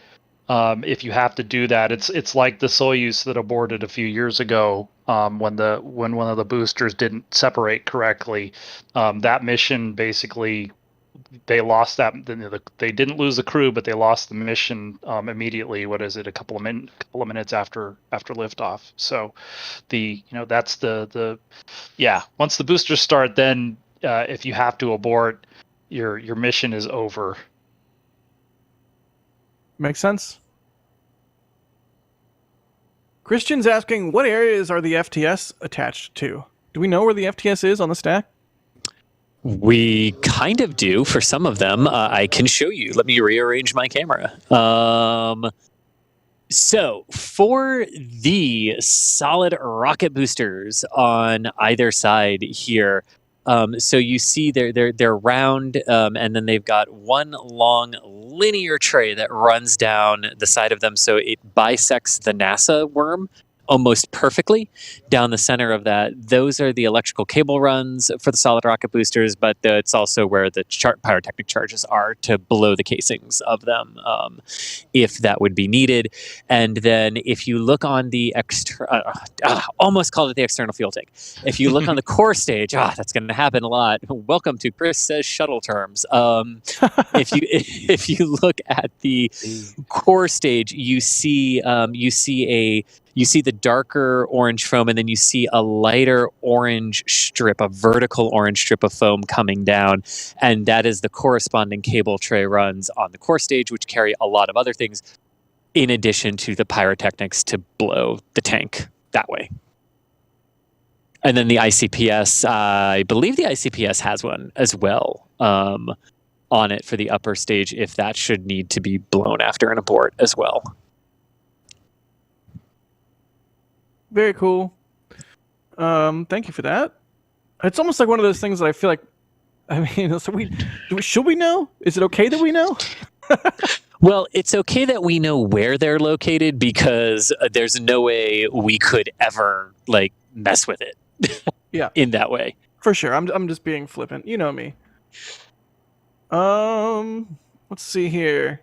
G: if you have to do that, it's like the Soyuz that aborted a few years ago when one of the boosters didn't separate correctly. That mission, basically, they lost that. They didn't lose the crew, but they lost the mission immediately. What is it? A couple of minutes after liftoff. So that's the once the boosters start, then if you have to abort, your mission is over.
E: Makes sense. Christian's asking, what areas are the FTS attached to? Do we know where the FTS is on the stack?
F: We kind of do for some of them. I can show you. Let me rearrange my camera. So for the solid rocket boosters on either side here, so you see they're round, and then they've got one long linear tray that runs down the side of them, so it bisects the NASA worm almost perfectly down the center of that. Those are the electrical cable runs for the solid rocket boosters, but it's also where the pyrotechnic charges are to blow the casings of them, if that would be needed. And then if you look on the almost called it the external fuel tank. If you look on the core stage, that's going to happen a lot. Welcome to Chris Says Shuttle Terms. If you look at the core stage, you see the darker orange foam, and then you see a lighter orange strip, a vertical orange strip of foam coming down, and that is the corresponding cable tray runs on the core stage, which carry a lot of other things in addition to the pyrotechnics to blow the tank that way. And then the ICPS, I believe the ICPS has one as well on it for the upper stage, if that should need to be blown after an abort as well.
E: Very cool. Thank you for that. It's almost like one of those things that I feel like, should we know? Is it okay that we know?
F: Well, it's okay that we know where they're located, because there's no way we could ever mess with it.
E: Yeah.
F: In that way.
E: For sure. I'm just being flippant. You know me. Let's see here.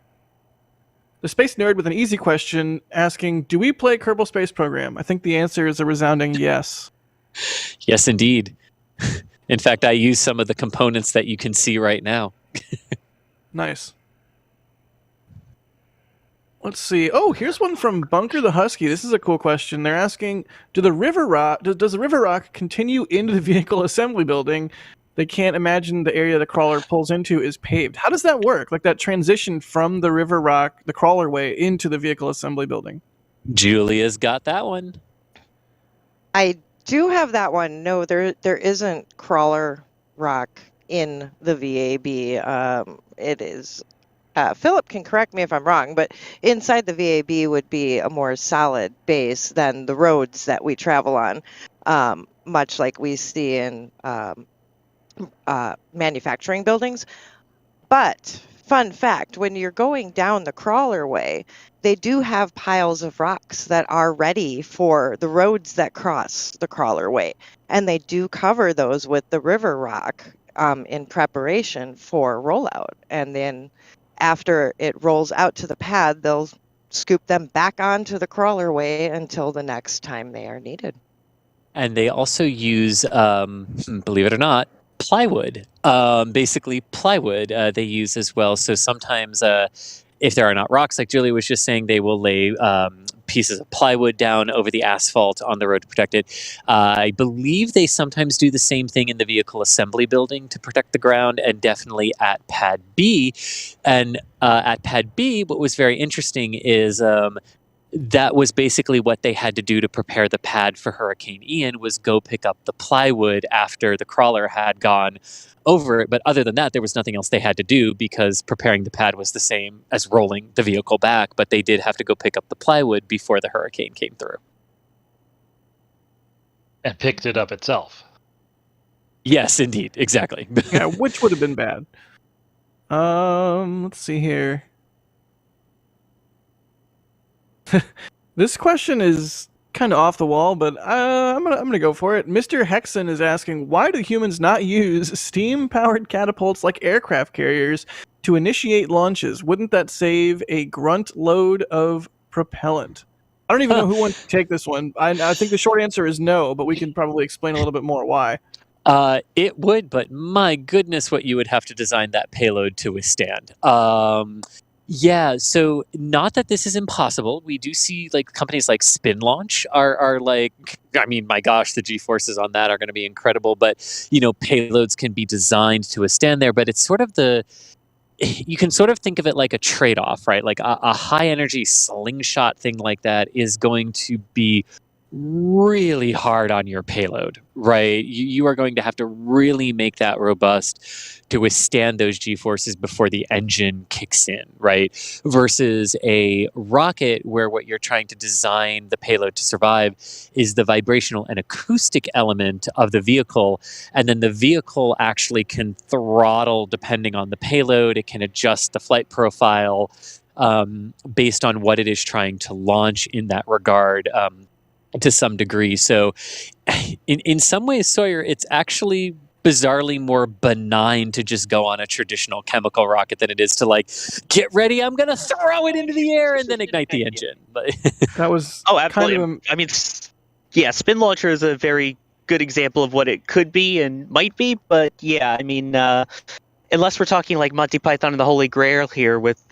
E: The Space Nerd with an easy question asking, do we play Kerbal Space Program? I think the answer is a resounding yes.
F: Yes, indeed. In fact, I use some of the components that you can see right now.
E: Nice. Let's see. Oh, here's one from Bunker the Husky. This is a cool question. They're asking, does the river rock continue into the vehicle assembly building? They can't imagine the area the crawler pulls into is paved. How does that work? Like that transition from the river rock, the crawler way, into the vehicle assembly building?
F: Julia's got that one.
I: I do have that one. No, there isn't crawler rock in the VAB. It is. Philip can correct me if I'm wrong, but inside the VAB would be a more solid base than the roads that we travel on, much like we see in manufacturing buildings. But fun fact, when you're going down the crawler way, they do have piles of rocks that are ready for the roads that cross the crawler way. And they do cover those with the river rock in preparation for rollout. And then after it rolls out to the pad, they'll scoop them back onto the crawler way until the next time they are needed.
F: And they also use, believe it or not, plywood. Basically, plywood they use as well. So sometimes, if there are not rocks, like Julie was just saying, they will lay pieces of plywood down over the asphalt on the road to protect it. I believe they sometimes do the same thing in the vehicle assembly building to protect the ground, and definitely at Pad B. And at Pad B, what was very interesting is that was basically what they had to do to prepare the pad for Hurricane Ian, was go pick up the plywood after the crawler had gone over it. But other than that, there was nothing else they had to do, because preparing the pad was the same as rolling the vehicle back, but they did have to go pick up the plywood before the hurricane came through.
G: And picked it up itself.
F: Yes, indeed. Exactly.
E: Yeah, which would have been bad. Let's see here. This question is kind of off the wall, but I'm gonna go for it. Mr. Hexen is asking, why do humans not use steam-powered catapults like aircraft carriers to initiate launches? Wouldn't that save a grunt load of propellant? I don't even know who wants to take this one. I think the short answer is no, but we can probably explain a little bit more why.
F: It would, but my goodness, what you would have to design that payload to withstand. Yeah, so not that this is impossible. We do see like companies like Spin Launch are like, I mean, my gosh, the G-forces on that are going to be incredible. But, payloads can be designed to withstand there. But it's sort of you can sort of think of it like a trade-off, right? Like a high-energy slingshot thing like that is going to be really hard on your payload, right? You are going to have to really make that robust to withstand those G-forces before the engine kicks in, right? Versus a rocket where what you're trying to design the payload to survive is the vibrational and acoustic element of the vehicle. And then the vehicle actually can throttle depending on the payload. It can adjust the flight profile based on what it is trying to launch in that regard. To some degree. So in some ways, Sawyer, it's actually bizarrely more benign to just go on a traditional chemical rocket than it is to like, get ready, I'm going to throw it into the air and then ignite the engine.
E: That was
H: absolutely.
E: kind of
H: I mean, yeah, Spin Launcher is a very good example of what it could be and might be. But yeah, I mean, unless we're talking like Monty Python and the Holy Grail here with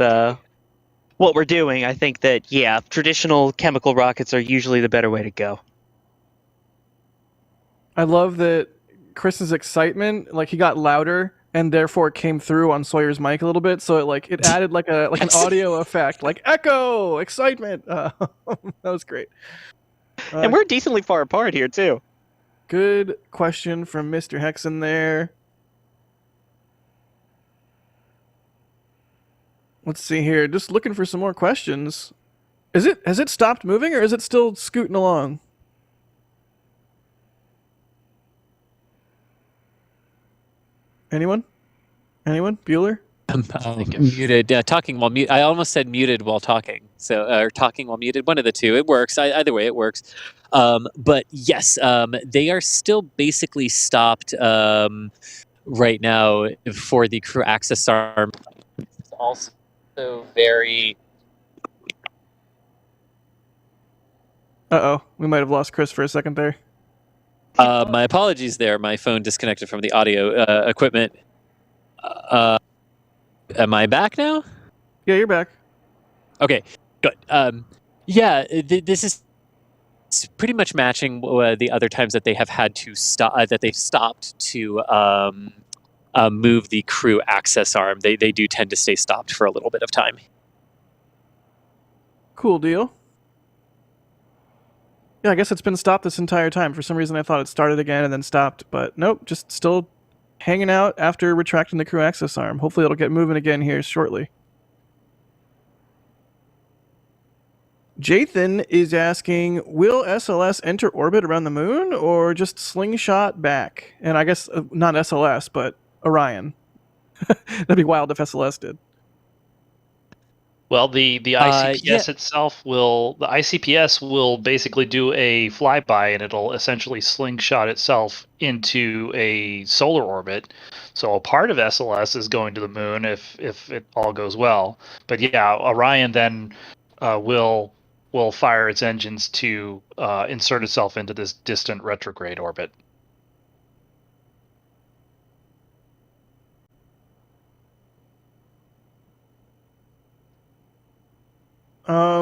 H: what we're doing, I think that, yeah, traditional chemical rockets are usually the better way to go.
E: I love that Chris's excitement, like he got louder and therefore came through on Sawyer's mic a little bit, so it added like an audio effect, like echo, excitement. That was great.
H: And we're decently far apart here too.
E: Good question from Mr. Hexen there. Let's see here. Just looking for some more questions. Has it stopped moving or is it still scooting along? Anyone? Bueller?
F: Muted. Talking while muted. I almost said muted while talking. So, or talking while muted. One of the two. It works. Either way, it works. But yes, they are still basically stopped right now for the crew access arm. It's also very.
E: We might have lost Chris for a second there.
F: My apologies there. My phone disconnected from the audio equipment. Am I back now?
E: Yeah, you're back.
F: Okay, good. This is pretty much matching the other times that they have had to stop. That they've stopped to move the crew access arm. They do tend to stay stopped for a little bit of time.
E: Cool deal. Yeah, I guess it's been stopped this entire time. For some reason, I thought it started again and then stopped, but nope, just still hanging out after retracting the crew access arm. Hopefully, it'll get moving again here shortly. Jathan is asking, will SLS enter orbit around the moon or just slingshot back? And I guess not SLS, but Orion. That'd be wild if SLS did.
G: Well, the ICPS itself the ICPS will basically do a flyby, and it'll essentially slingshot itself into a solar orbit. So a part of SLS is going to the moon if it all goes well. But yeah, Orion then will fire its engines to insert itself into this distant retrograde orbit.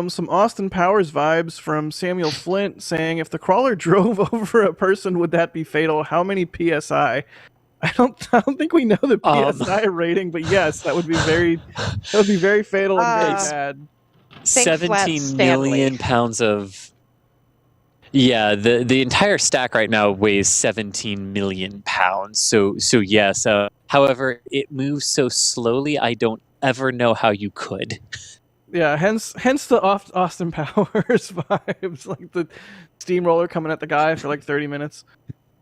E: Some Austin Powers vibes from Samuel Flint saying, if the crawler drove over a person, would that be fatal? How many PSI? I don't think we know the PSI rating, but yes, that would be very fatal and very bad.
F: 17 million pounds of. Yeah, the entire stack right now weighs 17 million pounds. So yes. However, it moves so slowly, I don't ever know how you could.
E: Yeah, hence the Austin Powers vibes, like the steamroller coming at the guy for like 30 minutes.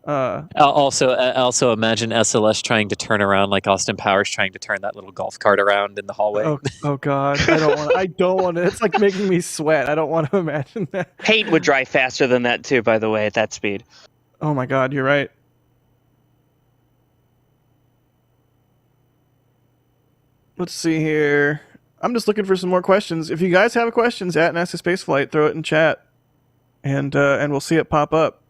F: Also imagine SLS trying to turn around like Austin Powers trying to turn that little golf cart around in the hallway.
E: Oh God, I don't want to. It's like making me sweat. I don't want to imagine that.
H: Paint would dry faster than that too, by the way, at that speed.
E: Oh my God, you're right. Let's see here. I'm just looking for some more questions. If you guys have questions at NASA Spaceflight, throw it in chat, and we'll see it pop up.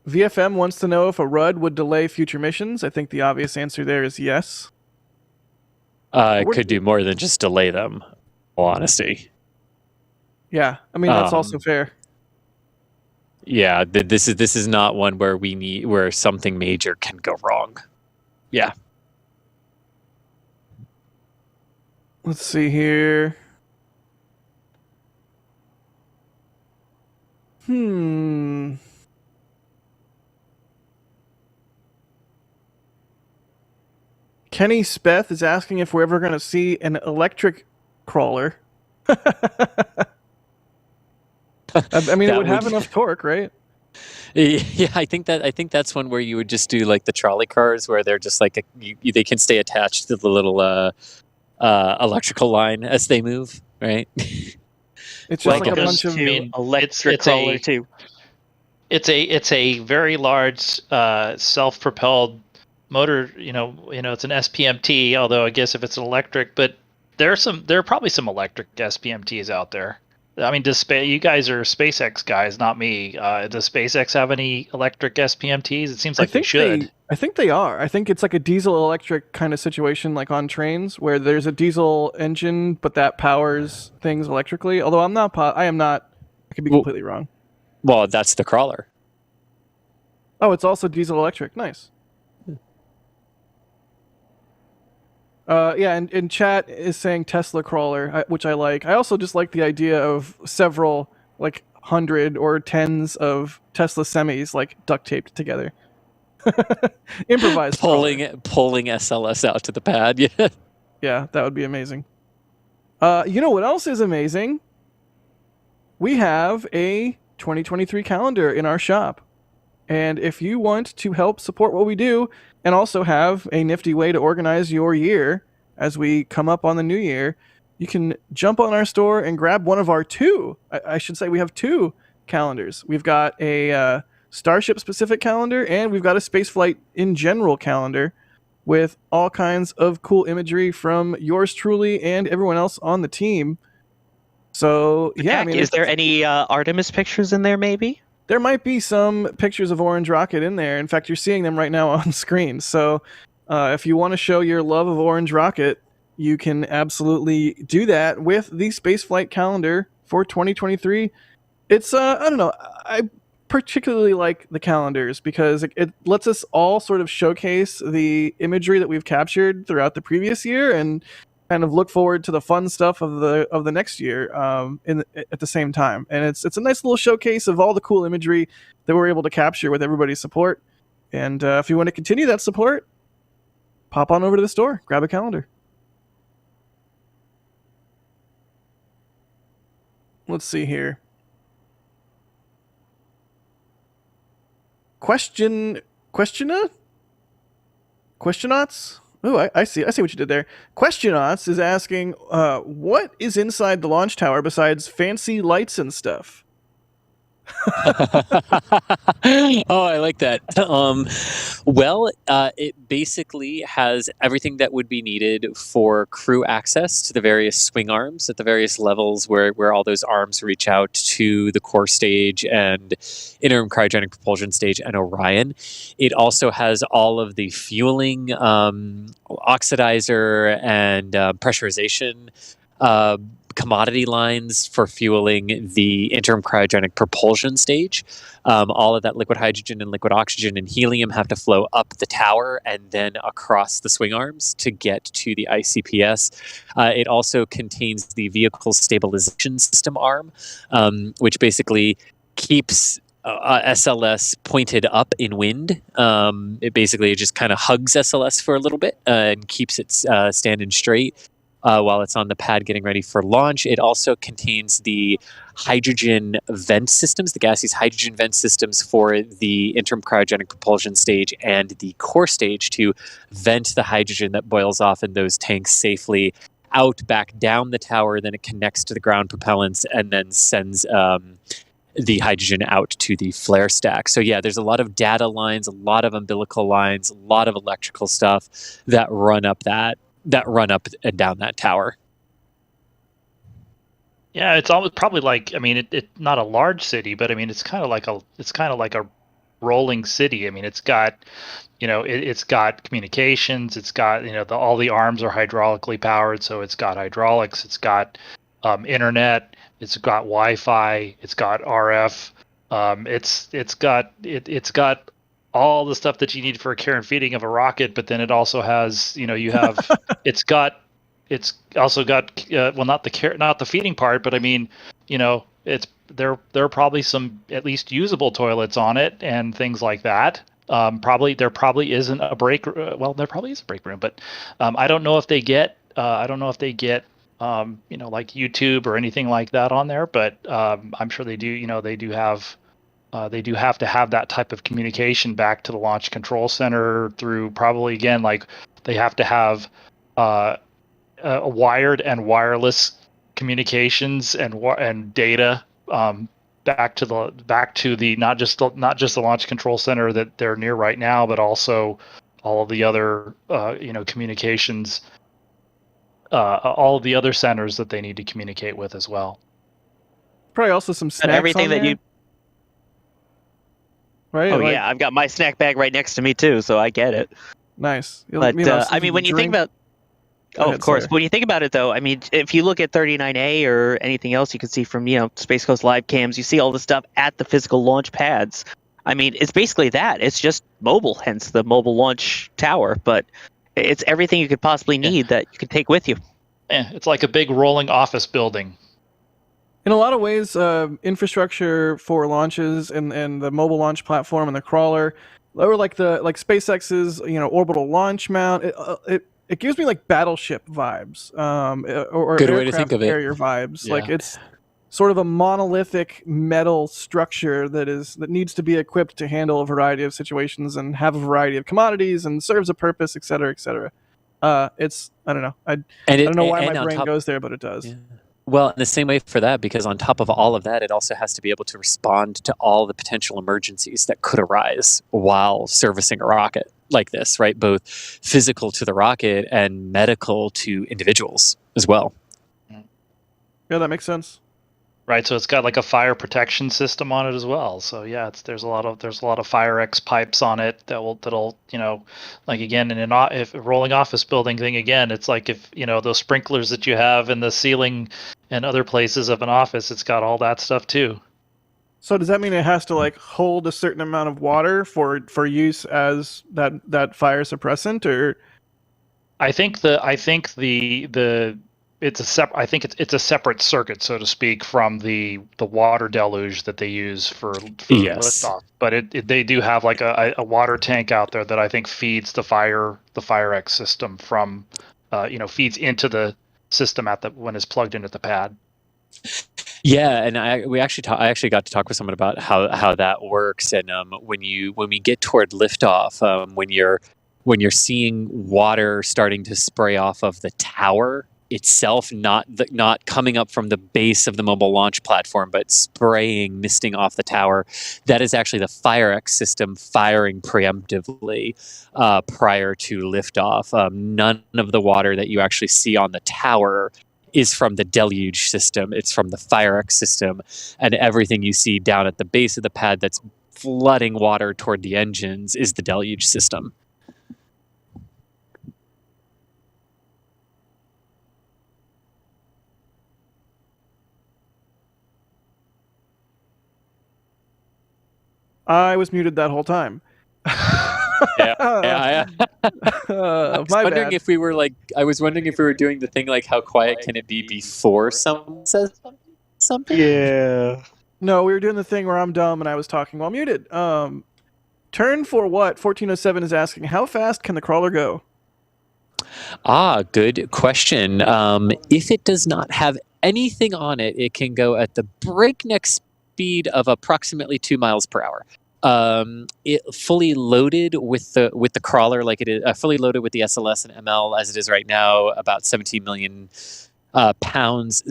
E: VFM wants to know if a RUD would delay future missions. I think the obvious answer there is yes.
F: It could do more than just delay them, in all honesty.
E: Yeah, I mean, that's also fair.
F: Yeah, this is not one where something major can go wrong. Yeah.
E: Let's see here. Kenny Speth is asking if we're ever going to see an electric crawler. I mean, it would have enough torque, right?
F: Yeah, I think that's one where you would just do like the trolley cars, where they're just like they can stay attached to the little electrical line as they move, right?
E: It's just like a bunch of
H: electric crawler too.
G: It's a very large self-propelled motor. You know, it's an SPMT. Although I guess if it's an electric, but there are probably some electric SPMTs out there. I mean, you guys are SpaceX guys, not me. Does SpaceX have any electric SPMTs? It seems like they should.
E: I think they are. I think it's like a diesel-electric kind of situation, like on trains, where there's a diesel engine, but that powers things electrically. Although I am not. I could be completely wrong.
F: Well, that's the crawler.
E: Oh, it's also diesel-electric. Nice. Yeah, and chat is saying Tesla crawler, which I like. I also just like the idea of several, like 100 or tens of Tesla semis, like duct taped together. Improvised
F: pulling SLS out to the pad. Yeah.
E: Yeah, that would be amazing. You know what else is amazing? We have a 2023 calendar in our shop. And if you want to help support what we do and also have a nifty way to organize your year as we come up on the new year, you can jump on our store and grab one of our two. I should say we have two calendars. We've got a Starship-specific calendar, and we've got a spaceflight in general calendar with all kinds of cool imagery from yours truly and everyone else on the team. So, yeah. I mean,
H: is there any Artemis pictures in there, maybe?
E: There might be some pictures of Orange Rocket in there. In fact, you're seeing them right now on screen. So if you want to show your love of Orange Rocket, you can absolutely do that with the Spaceflight calendar for 2023. It's, I don't know, particularly like the calendars because it lets us all sort of showcase the imagery that we've captured throughout the previous year and kind of look forward to the fun stuff of the next year at the same time. And it's a nice little showcase of all the cool imagery that we're able to capture with everybody's support. And if you want to continue that support, pop on over to the store, grab a calendar. Let's see here. Questionauts? Oh, I see what you did there. Questionauts is asking, what is inside the launch tower besides fancy lights and stuff?
F: Oh, I like that. It basically has everything that would be needed for crew access to the various swing arms at the various levels where all those arms reach out to the core stage and interim cryogenic propulsion stage and Orion. It also has all of the fueling, oxidizer, and pressurization commodity lines for fueling the interim cryogenic propulsion stage. All of that liquid hydrogen and liquid oxygen and helium have to flow up the tower and then across the swing arms to get to the ICPS. It also contains the vehicle stabilization system arm, which basically keeps SLS pointed up in wind. It basically just kind of hugs SLS for a little bit and keeps it standing straight while it's on the pad getting ready for launch. It also contains the hydrogen vent systems, the gaseous hydrogen vent systems for the interim cryogenic propulsion stage and the core stage to vent the hydrogen that boils off in those tanks safely out back down the tower. Then it connects to the ground propellants and then sends the hydrogen out to the flare stack. So yeah, there's a lot of data lines, a lot of umbilical lines, a lot of electrical stuff that run up and down that tower.
G: Yeah, it's almost probably like, I mean, it's not a large city, but I mean, it's kind of like a rolling city. I mean, it's got, it's got communications, it's got, all the arms are hydraulically powered, so it's got hydraulics, it's got internet, it's got Wi-Fi, it's got RF, it's got all the stuff that you need for a care and feeding of a rocket, but then it also has, it's also got not the feeding part, but I mean, there are probably some at least usable toilets on it and things like that. There probably isn't a break. Well, there probably is a break room, but I don't know if they get like YouTube or anything like that on there, but I'm sure they do. They do have to have that type of communication back to the launch control center through probably, again, like they have to have a wired and wireless communications and data back to the not just the launch control center that they're near right now, but also all of the other communications, all of the other centers that they need to communicate with as well.
E: Probably also some snacks.
H: And everything that you.
E: Right?
H: Oh yeah, I've got my snack bag right next to me too, so I get it.
E: Nice.
H: But I mean, when you think about, of course, when you think about it though, I mean, if you look at 39A or anything else you can see from Space Coast live cams, you see all the stuff at the physical launch pads. I mean, it's basically that. It's just mobile, hence the mobile launch tower. But it's everything you could possibly need that you can take with you.
G: Yeah, it's like a big rolling office building.
E: In a lot of ways, infrastructure for launches and the mobile launch platform and the crawler, or like SpaceX's orbital launch mount, it gives me like battleship vibes, or
F: good way to think of it.
E: Carrier vibes.
F: Yeah.
E: Like it's sort of a monolithic metal structure that needs to be equipped to handle a variety of situations and have a variety of commodities and serves a purpose, et cetera, et cetera. I don't know. I don't know why my brain goes there, but it does.
F: Yeah. Well, in the same way for that, because on top of all of that, it also has to be able to respond to all the potential emergencies that could arise while servicing a rocket like this, right? Both physical to the rocket and medical to individuals as well.
E: Yeah, that makes sense.
G: Right, so it's got like a fire protection system on it as well. So yeah, there's a lot of Fire X pipes on it that'll like again if a rolling office building thing again, it's like if those sprinklers that you have in the ceiling and other places of an office, it's got all that stuff too.
E: So does that mean it has to like hold a certain amount of water for use as that fire suppressant, or?
G: I think it's a separate circuit, so to speak, from the water deluge that they use for
F: Yes.
G: liftoff. But they do have like a water tank out there that I think feeds the FireX system from, feeds into the system when it's plugged into the pad.
F: Yeah, and I actually got to talk with someone about how that works, and when we get toward liftoff, when you're seeing water starting to spray off of the tower itself, not coming up from the base of the mobile launch platform, but misting off the tower, that is actually the FireX system firing preemptively prior to liftoff. None of the water that you actually see on the tower is from the deluge system. It's from the FireX system, and everything you see down at the base of the pad that's flooding water toward the engines is the deluge system.
E: I was muted that whole time.
F: Yeah. I was wondering
E: bad.
F: if we were I was wondering if we were doing the thing like how quiet can it be before someone says something?
H: Yeah.
E: No, we were doing the thing where I'm dumb and I was talking while muted. Turn for what? 1407 is asking, how fast can the crawler go?
F: Good question. If it does not have anything on it, it can go at the breakneck speed of approximately 2 miles per hour. It fully loaded with the crawler, like it is fully loaded with the SLS and ML as it is right now, about 17 million pounds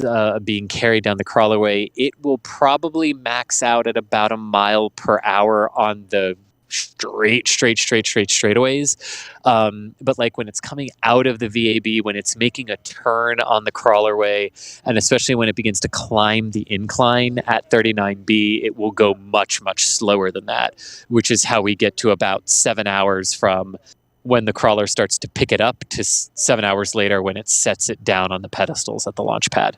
F: being carried down the crawlerway. It will probably max out at about a mile per hour on the straightaways. But like when it's coming out of the VAB, when it's making a turn on the crawlerway, and especially when it begins to climb the incline at 39B, it will go much, much slower than that, which is how we get to about 7 hours from when the crawler starts to pick it up to 7 hours later when it sets it down on the pedestals at the launch pad.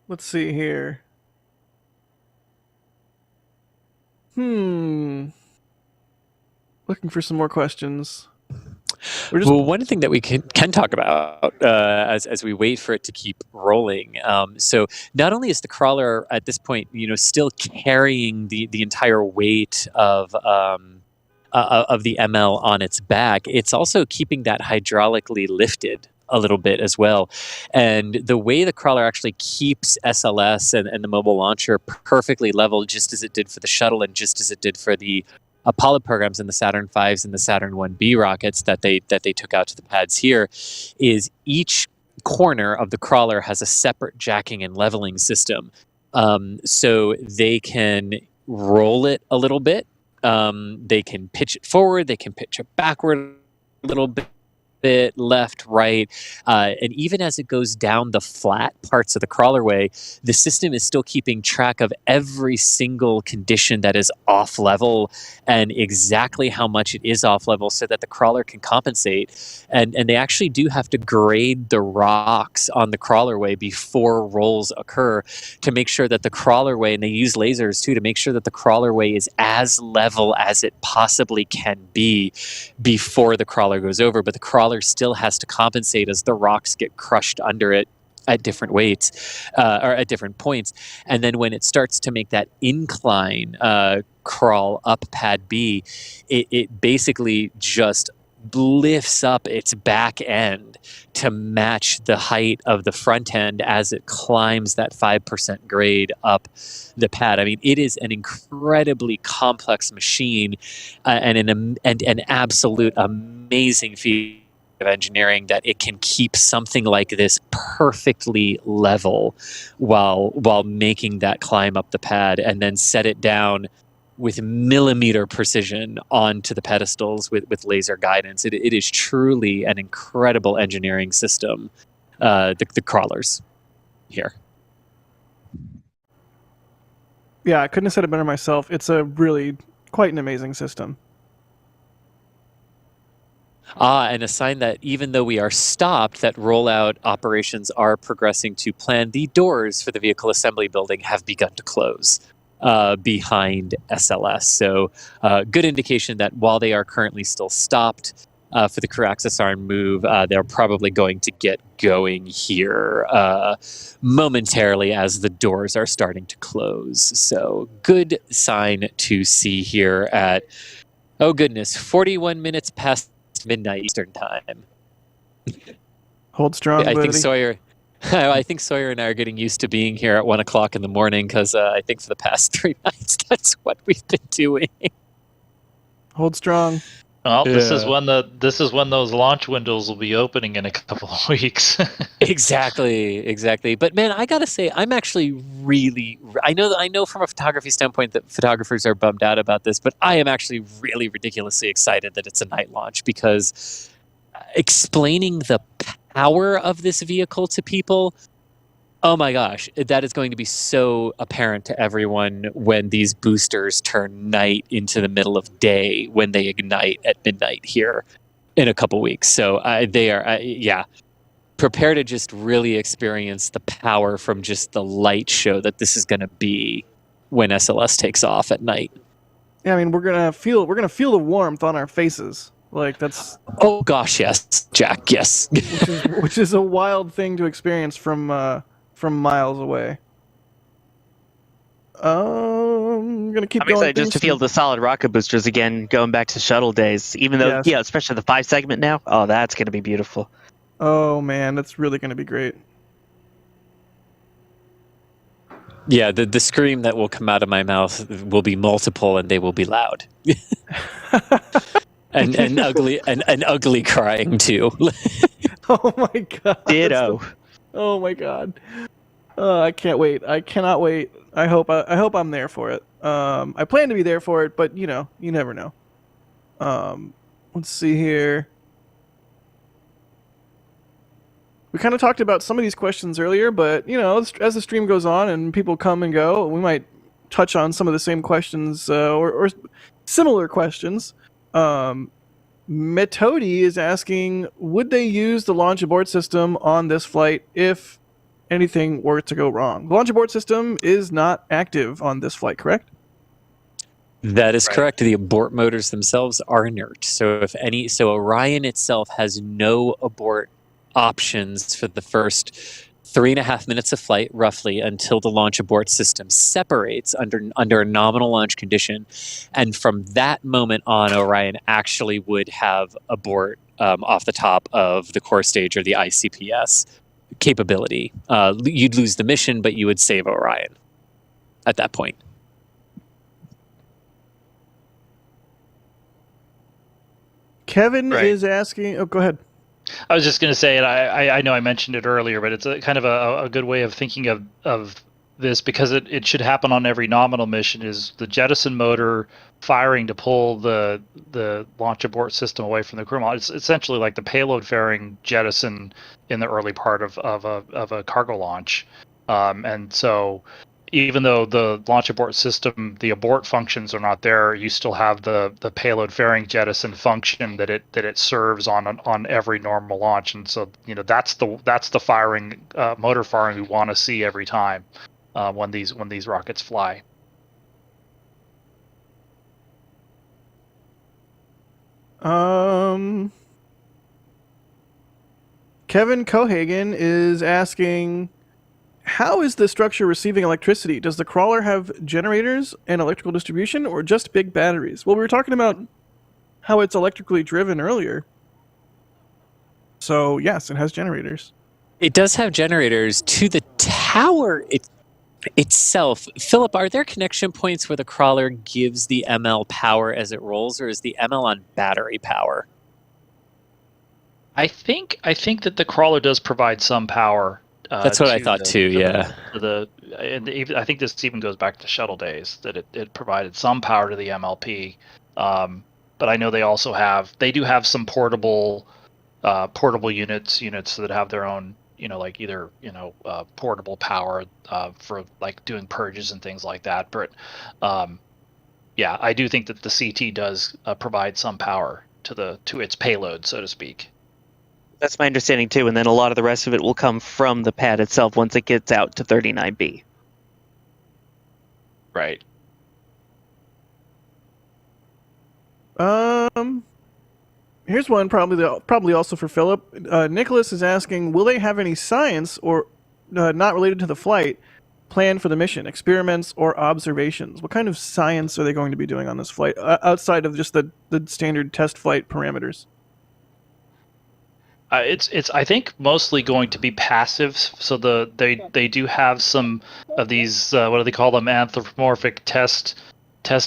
E: Let's see here. Looking for some more questions.
F: Well, one thing that we can talk about as we wait for it to keep rolling. So not only is the crawler at this point, still carrying the entire weight of the ML on its back, it's also keeping that hydraulically lifted a little bit as well. And the way the crawler actually keeps SLS and the mobile launcher perfectly level, just as it did for the shuttle and just as it did for the Apollo programs and the Saturn V's and the Saturn 1B rockets that they took out to the pads here, is each corner of the crawler has a separate jacking and leveling system. So they can roll it a little bit. They can pitch it forward. They can pitch it backward a little bit. Left, right, and even as it goes down the flat parts of the crawlerway, the system is still keeping track of every single condition that is off level and exactly how much it is off level so that the crawler can compensate. And they actually do have to grade the rocks on the crawlerway before rolls occur to make sure that the crawlerway, and they use lasers too, to make sure that the crawlerway is as level as it possibly can be before the crawler goes over. But the crawler still has to compensate as the rocks get crushed under it at different weights or at different points. And then when it starts to make that incline crawl up pad B, it basically just lifts up its back end to match the height of the front end as it climbs that 5% grade up the pad. I mean, it is an incredibly complex machine and an absolute amazing feat of engineering that it can keep something like this perfectly level while making that climb up the pad and then set it down with millimeter precision onto the pedestals with laser guidance. It is truly an incredible engineering system, the crawlers here.
E: Yeah, I couldn't have said it better myself. It's a really quite an amazing system.
F: And a sign that even though we are stopped, that rollout operations are progressing to plan. The doors for the vehicle assembly building have begun to close behind SLS. So good indication that while they are currently still stopped for the crew access arm move, they're probably going to get going here momentarily as the doors are starting to close. So good sign to see here at, oh goodness, 41 minutes past midnight Eastern time.
E: Hold strong,
F: I think
E: buddy.
F: Sawyer. I think Sawyer and I are getting used to being here at 1 o'clock in the morning because I think for the past 3 nights that's what we've been doing.
E: Hold strong.
G: Well, this is when those launch windows will be opening in a couple of weeks.
F: Exactly. But man, I gotta say, I'm actually really. I know from a photography standpoint that photographers are bummed out about this, but I am actually really ridiculously excited that it's a night launch because explaining the power of this vehicle to people, oh my gosh, that is going to be so apparent to everyone when these boosters turn night into the middle of day when they ignite at midnight here in a couple weeks. So they are, prepare to just really experience the power from just the light show that this is going to be when SLS takes off at night.
E: Yeah, I mean, we're gonna feel the warmth on our faces. Like that's.
F: Oh gosh, yes, Jack, yes.
E: which is a wild thing to experience from miles away. I'm gonna keep
H: I'm
E: going.
H: excited just to feel the solid rocket boosters again, going back to shuttle days. Even though,
E: Yes.
H: especially the 5 segment now. Oh, that's gonna be beautiful.
E: Oh man, that's really gonna be great.
F: Yeah, the scream that will come out of my mouth will be multiple, and they will be loud. and ugly crying too.
E: Oh my god.
H: Ditto.
E: Oh my god. I can't wait. I cannot wait. I hope I'm there for it. I plan to be there for it, but you never know. Let's see here. We kind of talked about some of these questions earlier, but as the stream goes on and people come and go, we might touch on some of the same questions or similar questions. Metodi is asking, would they use the launch abort system on this flight if anything were to go wrong? The launch abort system is not active on this flight, correct?
F: That is correct. The abort motors themselves are inert. So Orion itself has no abort options for the first 3.5 minutes of flight, roughly, until the launch abort system separates under a nominal launch condition. And from that moment on, Orion actually would have abort off the top of the core stage or the ICPS capability. You'd lose the mission, but you would save Orion at that point.
E: Kevin is asking... Oh, go ahead.
G: I was just going to say, and I know I mentioned it earlier, but it's a kind of a good way of thinking of this because it should happen on every nominal mission is the jettison motor firing to pull the launch abort system away from the crew module. It's essentially like the payload fairing jettison in the early part of a cargo launch. And so even though the launch abort system, the abort functions are not there, you still have the payload fairing jettison function that it serves on every normal launch, and so that's the firing motor firing we want to see every time when these rockets fly.
E: Kevin Cohagen is asking, how is the structure receiving electricity? Does the crawler have generators and electrical distribution or just big batteries? Well, we were talking about how it's electrically driven earlier. So, yes, it has generators.
F: It does have generators to the tower itself. Philip, are there connection points where the crawler gives the ML power as it rolls, or is the ML on battery power?
G: I think that the crawler does provide some power.
F: That's what I thought too. Yeah.
G: I think this even goes back to shuttle days that it provided some power to the MLP, but I know they do have some portable units that have their own either portable power for like doing purges and things like that. But I do think that the CT does provide some power to its payload, so to speak.
H: That's my understanding too, and then a lot of the rest of it will come from the pad itself once it gets out to 39B.
G: Right.
E: Here's one probably also for Philip. Nicholas is asking, will they have any science or not related to the flight planned for the mission, experiments or observations? What kind of science are they going to be doing on this flight outside of just the standard test flight parameters?
G: It's I think mostly going to be passive. So they do have some of these what do they call them, anthropomorphic test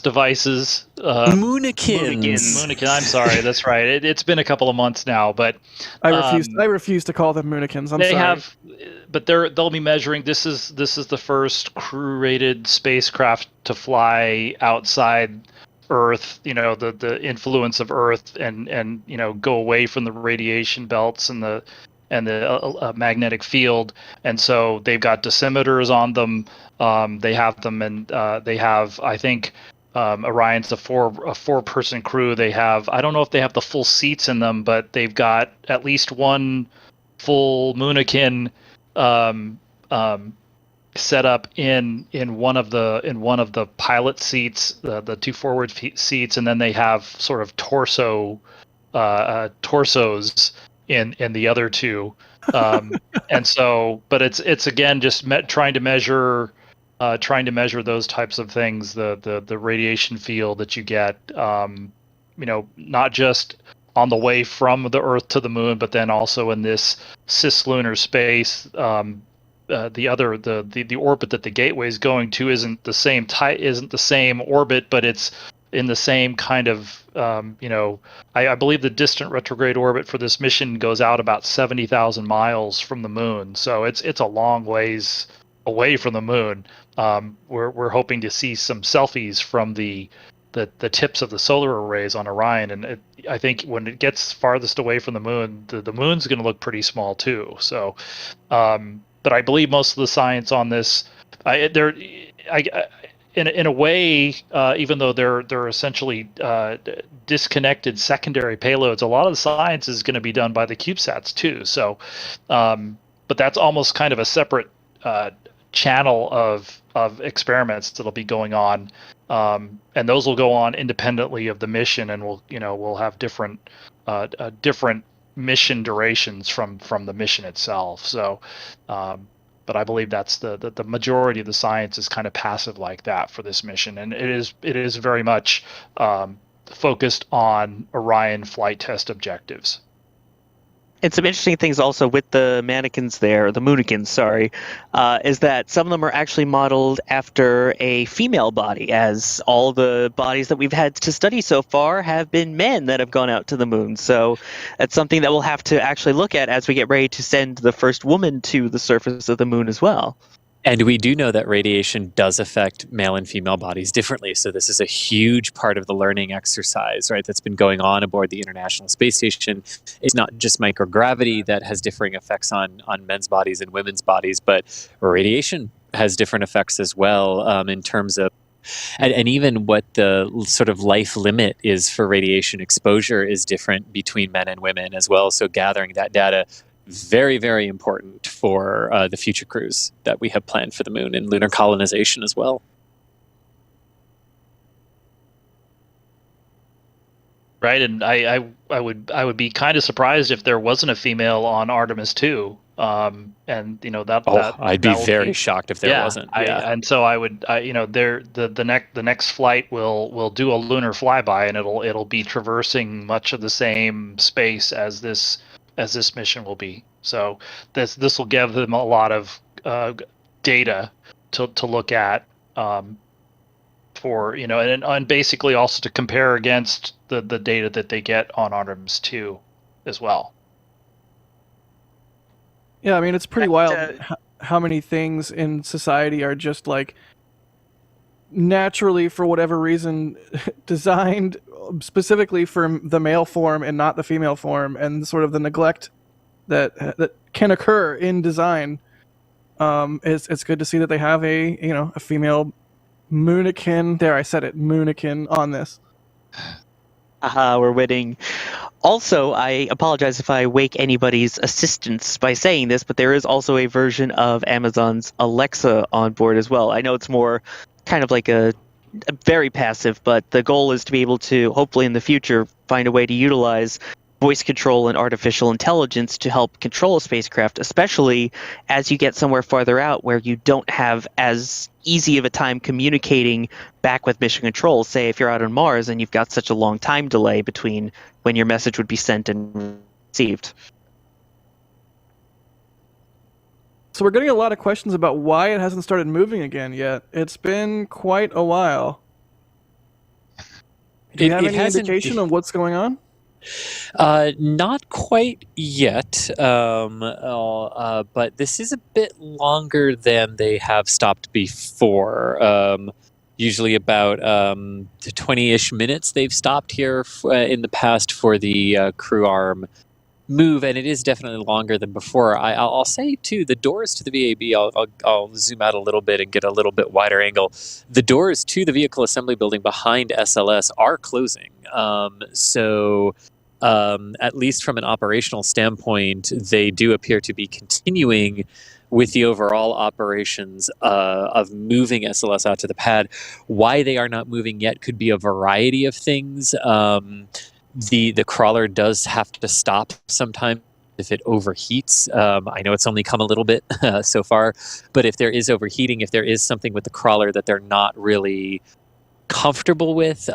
G: devices.
F: Moonikins.
G: I'm sorry, that's right. It's been a couple of months now, but
E: I refuse to call them Moonikins.
G: They have, but they'll be measuring. This is the first crew-rated spacecraft to fly outside Earth. The influence of Earth, and go away from the radiation belts and the magnetic field. And so they've got dosimeters on them. They have them, and they have, I think, Orion's a four-person crew. They have, I don't know if they have the full seats in them, but they've got at least one full Moonikin set up in one of the pilot seats, the two forward seats, and then they have sort of torsos in the other two. And so, but it's again just trying to measure those types of things, the radiation field that you get, not just on the way from the Earth to the Moon, but then also in this cislunar space. The orbit that the Gateway is going to isn't the same orbit, but it's in the same kind of I believe the distant retrograde orbit for this mission goes out about 70,000 miles from the Moon, so it's a long ways away from the Moon. We're hoping to see some selfies from the tips of the solar arrays on Orion, and I think when it gets farthest away from the Moon, the Moon's going to look pretty small too. So, but I believe most of the science on this, in a way, even though they're essentially disconnected secondary payloads, a lot of the science is going to be done by the CubeSats too. So, but that's almost kind of a separate channel of experiments that'll be going on, and those will go on independently of the mission, and we'll have different mission durations from the mission itself. So, but I believe that's the majority of the science is kind of passive like that for this mission, and it is very much focused on Orion flight test objectives.
H: And some interesting things also with the mannequins there, the Moonikins, sorry, is that some of them are actually modeled after a female body, as all the bodies that we've had to study so far have been men that have gone out to the Moon. So that's something that we'll have to actually look at as we get ready to send the first woman to the surface of the Moon as well.
F: And we do know that radiation does affect male and female bodies differently. So this is a huge part of the learning exercise, right, that's been going on aboard the International Space Station. It's not just microgravity that has differing effects on men's bodies and women's bodies, but radiation has different effects as well, in terms of, and even what the sort of life limit is for radiation exposure is different between men and women as well. So gathering that data, very, very important for the future crews that we have planned for the Moon and lunar colonization as well.
G: Right, and I would be kind of surprised if there wasn't a female on Artemis II. And
F: I'd be very shocked if there wasn't.
G: And so I would, the next flight will do a lunar flyby, and it'll be traversing much of the same space as this mission will be. So this will give them a lot of data to look at, for and basically also to compare against the data that they get on Artemis II as well.
E: Yeah, I mean, it's pretty wild how many things in society are just like naturally, for whatever reason, designed specifically for the male form and not the female form, and sort of the neglect that can occur in design. It's good to see that they have a female Moonikin. There, I said it, Moonikin on this.
H: Aha, we're winning. Also, I apologize if I wake anybody's assistance by saying this, but there is also a version of Amazon's Alexa on board as well. I know it's more kind of like a very passive, but the goal is to be able to, hopefully in the future, find a way to utilize voice control and artificial intelligence to help control a spacecraft, especially as you get somewhere farther out where you don't have as easy of a time communicating back with mission control. Say if you're out on Mars and you've got such a long time delay between when your message would be sent and received.
E: So we're getting a lot of questions about why it hasn't started moving again yet. It's been quite a while. Do you have any indication of what's going on?
F: Not quite yet, but this is a bit longer than they have stopped before. Usually about 20-ish minutes they've stopped here in the past for the crew arm move, and it is definitely longer than before. I'll say, too, the doors to the VAB, I'll zoom out a little bit and get a little bit wider angle. The doors to the vehicle assembly building behind SLS are closing. So at least from an operational standpoint, they do appear to be continuing with the overall operations of moving SLS out to the pad. Why they are not moving yet could be a variety of things. The crawler does have to stop sometimes if it overheats. I know it's only come a little bit so far, but if there is overheating, if there is something with the crawler that they're not really comfortable with,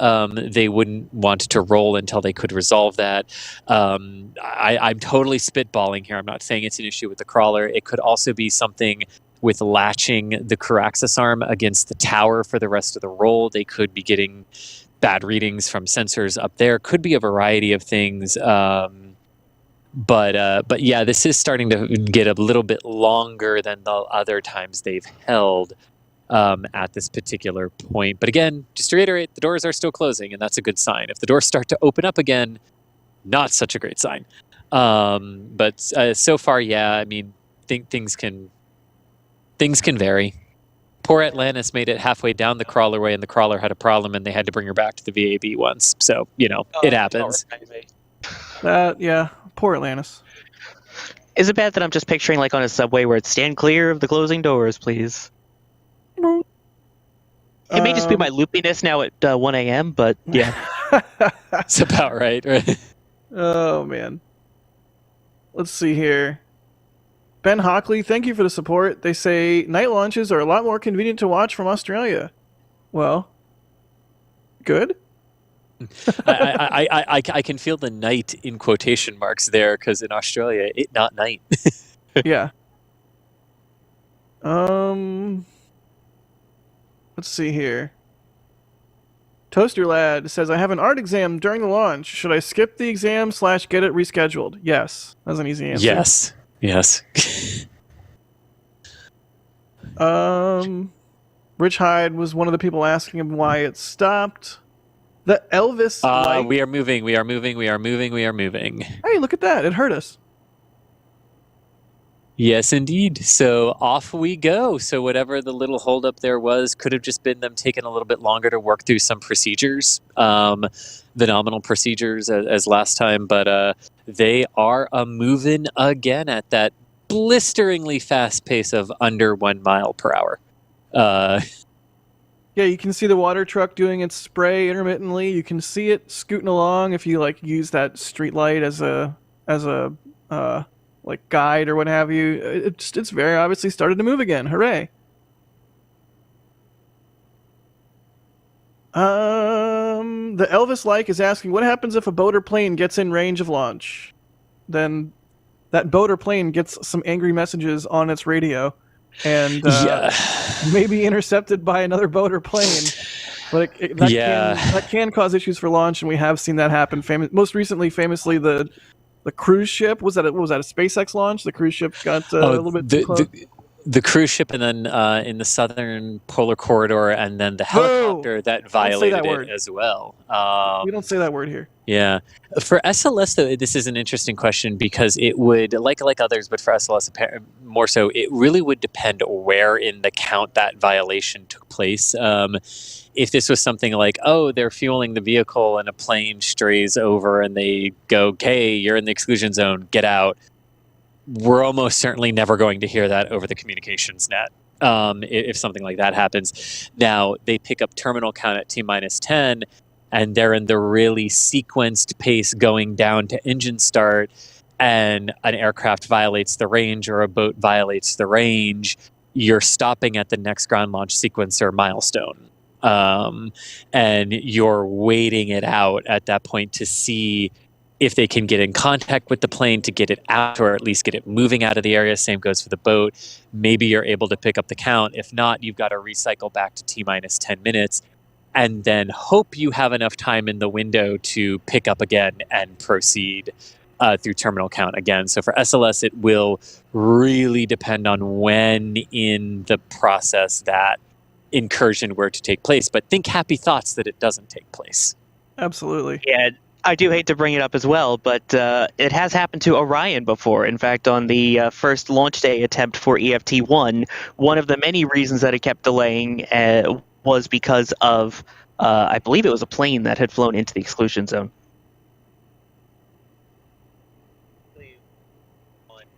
F: they wouldn't want to roll until they could resolve that. I'm totally spitballing here. I'm not saying it's an issue with the crawler. It could also be something with latching the crew access arm against the tower for the rest of the roll. They could be getting bad readings from sensors up there. Could be a variety of things. But yeah, this is starting to get a little bit longer than the other times they've held at this particular point. But again, just to reiterate, the doors are still closing, and that's a good sign. If the doors start to open up again, not such a great sign. But so far, yeah, I mean, things can vary. Poor Atlantis made it halfway down the crawlerway, and the crawler had a problem, and they had to bring her back to the VAB once. So, it happens.
E: Yeah, poor Atlantis.
H: Is it bad that I'm just picturing like on a subway where it's stand clear of the closing doors, please? It may just be my loopiness now at 1 a.m., but yeah.
F: That's about right?
E: Oh, man. Let's see here. Ben Hockley, thank you for the support. They say night launches are a lot more convenient to watch from Australia. Well, good.
F: I can feel the night in quotation marks there, because in Australia, it not night.
E: Yeah. Let's see here. Toaster Lad says, I have an art exam during the launch. Should I skip the exam / get it rescheduled? Yes. That's an easy answer.
F: Yes.
E: Rich Hyde was one of the people asking him why it stopped. The Elvis light.
F: We are moving.
E: Hey, look at that. It hurt us.
F: Yes, indeed. So off we go. So whatever the little holdup there was could have just been them taking a little bit longer to work through some procedures, the nominal procedures as last time. But they are moving again at that blisteringly fast pace of under 1 mile per hour.
E: Yeah, you can see the water truck doing its spray intermittently. You can see it scooting along if you use that street light as a guide or what have you. It's very obviously started to move again. Hooray! The Elvis like is asking, what happens if a boat or plane gets in range of launch? Then that boat or plane gets some angry messages on its radio, and may be intercepted by another boat or plane. But that can cause issues for launch, and we have seen that happen. Most recently, famously, the cruise ship was that a SpaceX launch? The cruise ship got a little bit too close.
F: The cruise ship, and then in the southern polar corridor, and then the helicopter that violated it as well.
E: We don't say that word here.
F: Yeah. For SLS, though, this is an interesting question because it would, like others, but for SLS more so, it really would depend where in the count that violation took place. If this was something like, oh, they're fueling the vehicle and a plane strays over and they go, okay, you're in the exclusion zone, get out. We're almost certainly never going to hear that over the communications net if something like that happens. Now, they pick up terminal count at T-minus 10, and they're in the really sequenced pace going down to engine start, and an aircraft violates the range or a boat violates the range. You're stopping at the next ground launch sequencer milestone. And you're waiting it out at that point to see if they can get in contact with the plane to get it out, or at least get it moving out of the area. Same goes for the boat. Maybe you're able to pick up the count. If not, you've got to recycle back to T-minus 10 minutes and then hope you have enough time in the window to pick up again and proceed through terminal count again. So for SLS, it will really depend on when in the process that incursion were to take place. But think happy thoughts that it doesn't take place.
E: Absolutely.
H: Yeah, I do hate to bring it up as well, but it has happened to Orion before. In fact, on the first launch day attempt for EFT-1, one of the many reasons that it kept delaying was because of, I believe it was a plane that had flown into the exclusion zone.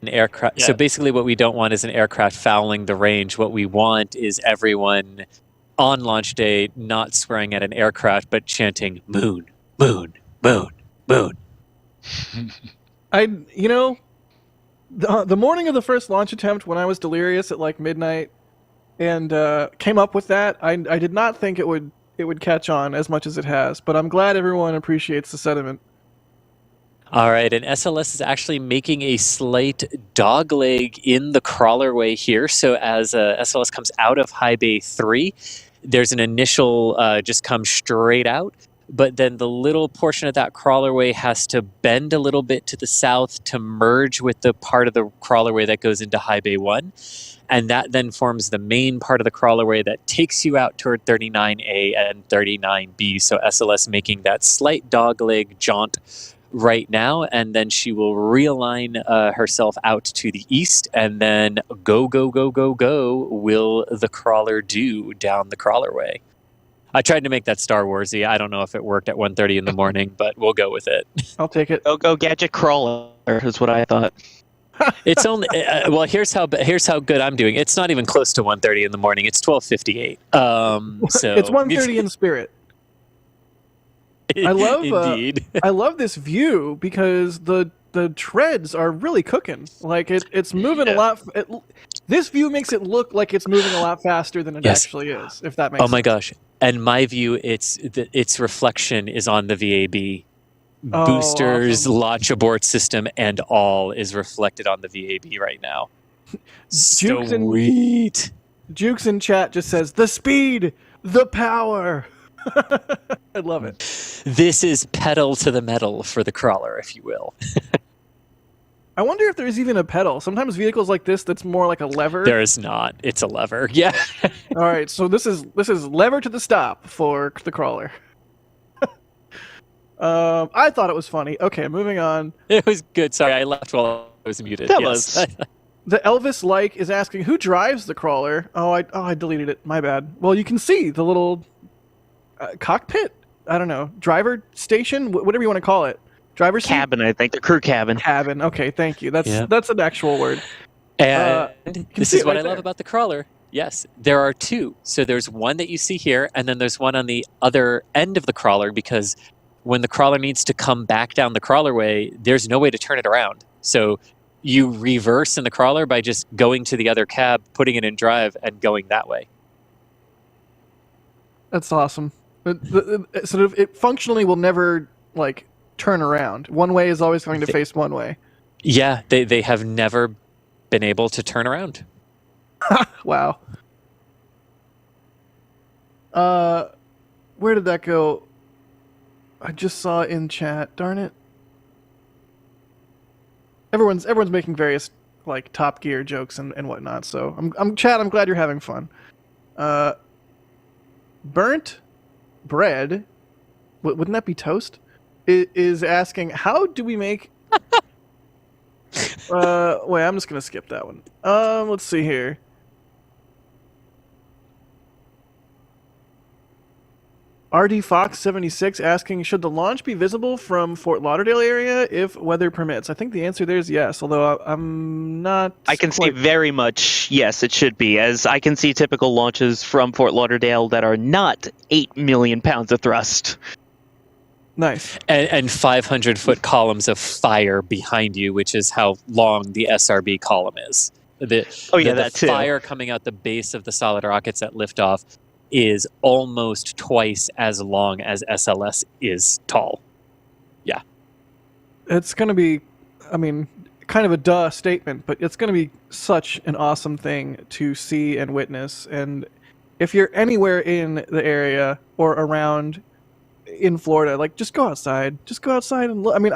F: An aircraft. Yeah. So basically what we don't want is an aircraft fouling the range. What we want is everyone on launch day not swearing at an aircraft, but chanting, moon, moon, moon, moon.
E: The morning of the first launch attempt, when I was delirious at like midnight and came up with that, I did not think it would catch on as much as it has, but I'm glad everyone appreciates the sentiment.
F: All right, and SLS is actually making a slight dogleg in the crawlerway here. So as SLS comes out of High Bay 3, there's an initial just come straight out, but then the little portion of that crawlerway has to bend a little bit to the south to merge with the part of the crawlerway that goes into High Bay 1. And that then forms the main part of the crawlerway that takes you out toward 39A and 39B. So SLS making that slight dogleg jaunt right now, and then she will realign herself out to the east, and then go will the crawler do down the crawlerway. I tried to make that Star Warsy. I don't know if it worked at 1:30 in the morning, but we'll go with it.
E: I'll take it.
H: Go gadget crawler is what I thought.
F: It's only well. Here's how good I'm doing. It's not even close to 1:30 in the morning. It's 12:58. So
E: it's 1:30 in spirit. I love
F: Indeed.
E: I love this view because the treads are really cooking. Like it's moving a lot. This view makes it look like it's moving a lot faster than it actually is. If that makes sense.
F: Oh my gosh! And my view, its reflection is on the VAB. Boosters, awesome. Launch abort system, and all is reflected on the VAB right now. Sweet.
E: Jukes in chat just says the speed, the power. I love it.
F: This is pedal to the metal for the crawler, if you will.
E: I wonder if there's even a pedal. Sometimes vehicles like this, that's more like a lever.
F: There is not. It's a lever. Yeah.
E: All right. So this is lever to the stop for the crawler. I thought it was funny. Okay, moving on.
F: It was good. Sorry, I left while I was muted. That was.
E: The Elvis is asking who drives the crawler. I deleted it. My bad. Well, you can see the little cockpit. I don't know, driver station, whatever you want to call it. Driver seat?
H: Cabin, I think. The crew cabin.
E: Cabin. Okay, thank you. That's an actual word.
F: And this is what I love about the crawler. Yes, there are two. So there's one that you see here, and then there's one on the other end of the crawler, because when the crawler needs to come back down the crawlerway, there's no way to turn it around. So you reverse in the crawler by just going to the other cab, putting it in drive, and going that way.
E: That's awesome. It functionally will never turn around. One way is always going to face one way.
F: Yeah, they have never been able to turn around.
E: Wow. Where did that go? I just saw in chat. Darn it. Everyone's making various like Top Gear jokes and whatnot. So I'm Chad. I'm glad you're having fun. Burnt bread, wouldn't that be toast? Is asking, how do we make? Wait, I'm just gonna skip that one. Let's see here. RD Fox 76 asking, should the launch be visible from Fort Lauderdale area if weather permits? I think the answer there is yes, although I'm not.
H: I can see very much, yes, it should be, as I can see typical launches from Fort Lauderdale that are not 8 million pounds of thrust.
E: Nice.
F: And 500-foot columns of fire behind you, which is how long the SRB column is. The
H: that too.
F: Fire coming out the base of the solid rockets at liftoff is almost twice as long as SLS is tall. Yeah.
E: It's going to be, I mean, kind of a duh statement, but it's going to be such an awesome thing to see and witness. And if you're anywhere in the area or around in Florida, like, just go outside. Just go outside and look. I mean,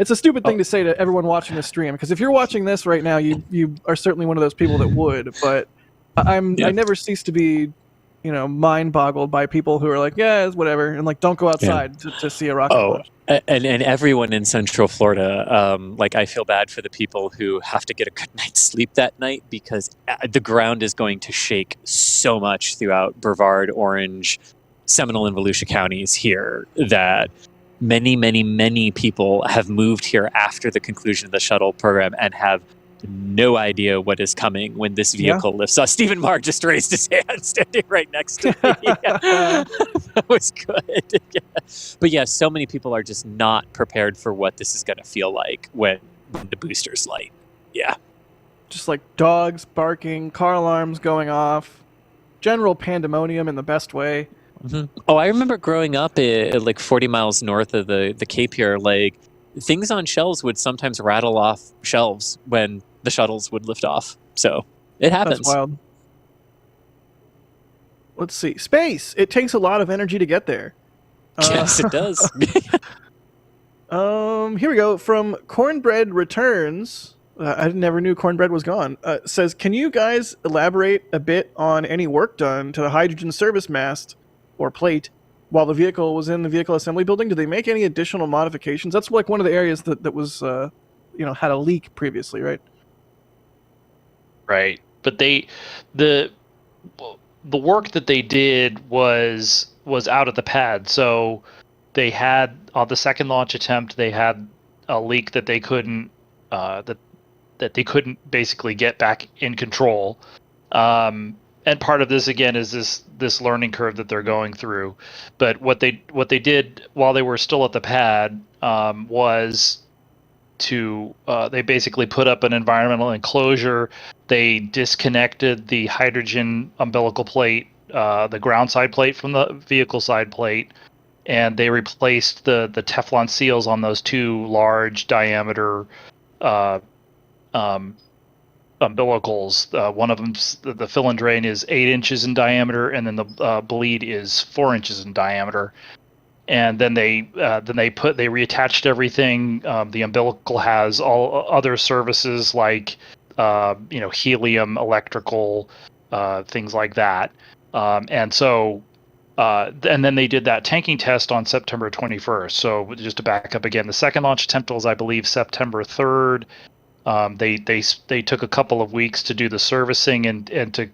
E: it's a stupid thing to say to everyone watching this stream, because if you're watching this right now, you are certainly one of those people that would. But I never cease to be, mind boggled by people who are like, yeah, it's whatever, and like, don't go outside to see a rocket launch.
F: And everyone in Central Florida, like, I feel bad for the people who have to get a good night's sleep that night, because the ground is going to shake so much throughout Brevard, Orange, Seminole, and Volusia counties here that many, many, many people have moved here after the conclusion of the shuttle program and have no idea what is coming when this vehicle lifts off. Stephen Marr just raised his hand, standing right next to me. That was good. But yeah, so many people are just not prepared for what this is going to feel like when the boosters light. Yeah.
E: Just like dogs barking, car alarms going off, general pandemonium in the best way.
F: Mm-hmm. Oh, I remember growing up like 40 miles north of the Cape here, like, things on shelves would sometimes rattle off shelves when the shuttles would lift off. So it happens.
E: That's wild. Let's see. Space. It takes a lot of energy to get there.
F: Yes, it does.
E: Here we go. From Cornbread Returns. I never knew cornbread was gone. Says, can you guys elaborate a bit on any work done to the hydrogen service mast or plate while the vehicle was in the vehicle assembly building? Did they make any additional modifications? That's like one of the areas that was, had a leak previously, right?
G: Right. But the work that they did was out at the pad. So they had, on the second launch attempt, they had a leak that they couldn't, that they couldn't basically get back in control. And part of this, again, is this learning curve that they're going through. But what they did while they were still at the pad was to they basically put up an environmental enclosure. They disconnected the hydrogen umbilical plate, the ground side plate, from the vehicle side plate, and they replaced the Teflon seals on those two large diameter umbilicals. One of them, the fill and drain, is 8 inches in diameter, and then the bleed is 4 inches in diameter. And then they reattached everything. The umbilical has all other services like helium, electrical, things like that. And then they did that tanking test on September 21st. So just to back up again, the second launch attempt was, I believe, September 3rd. They took a couple of weeks to do the servicing and to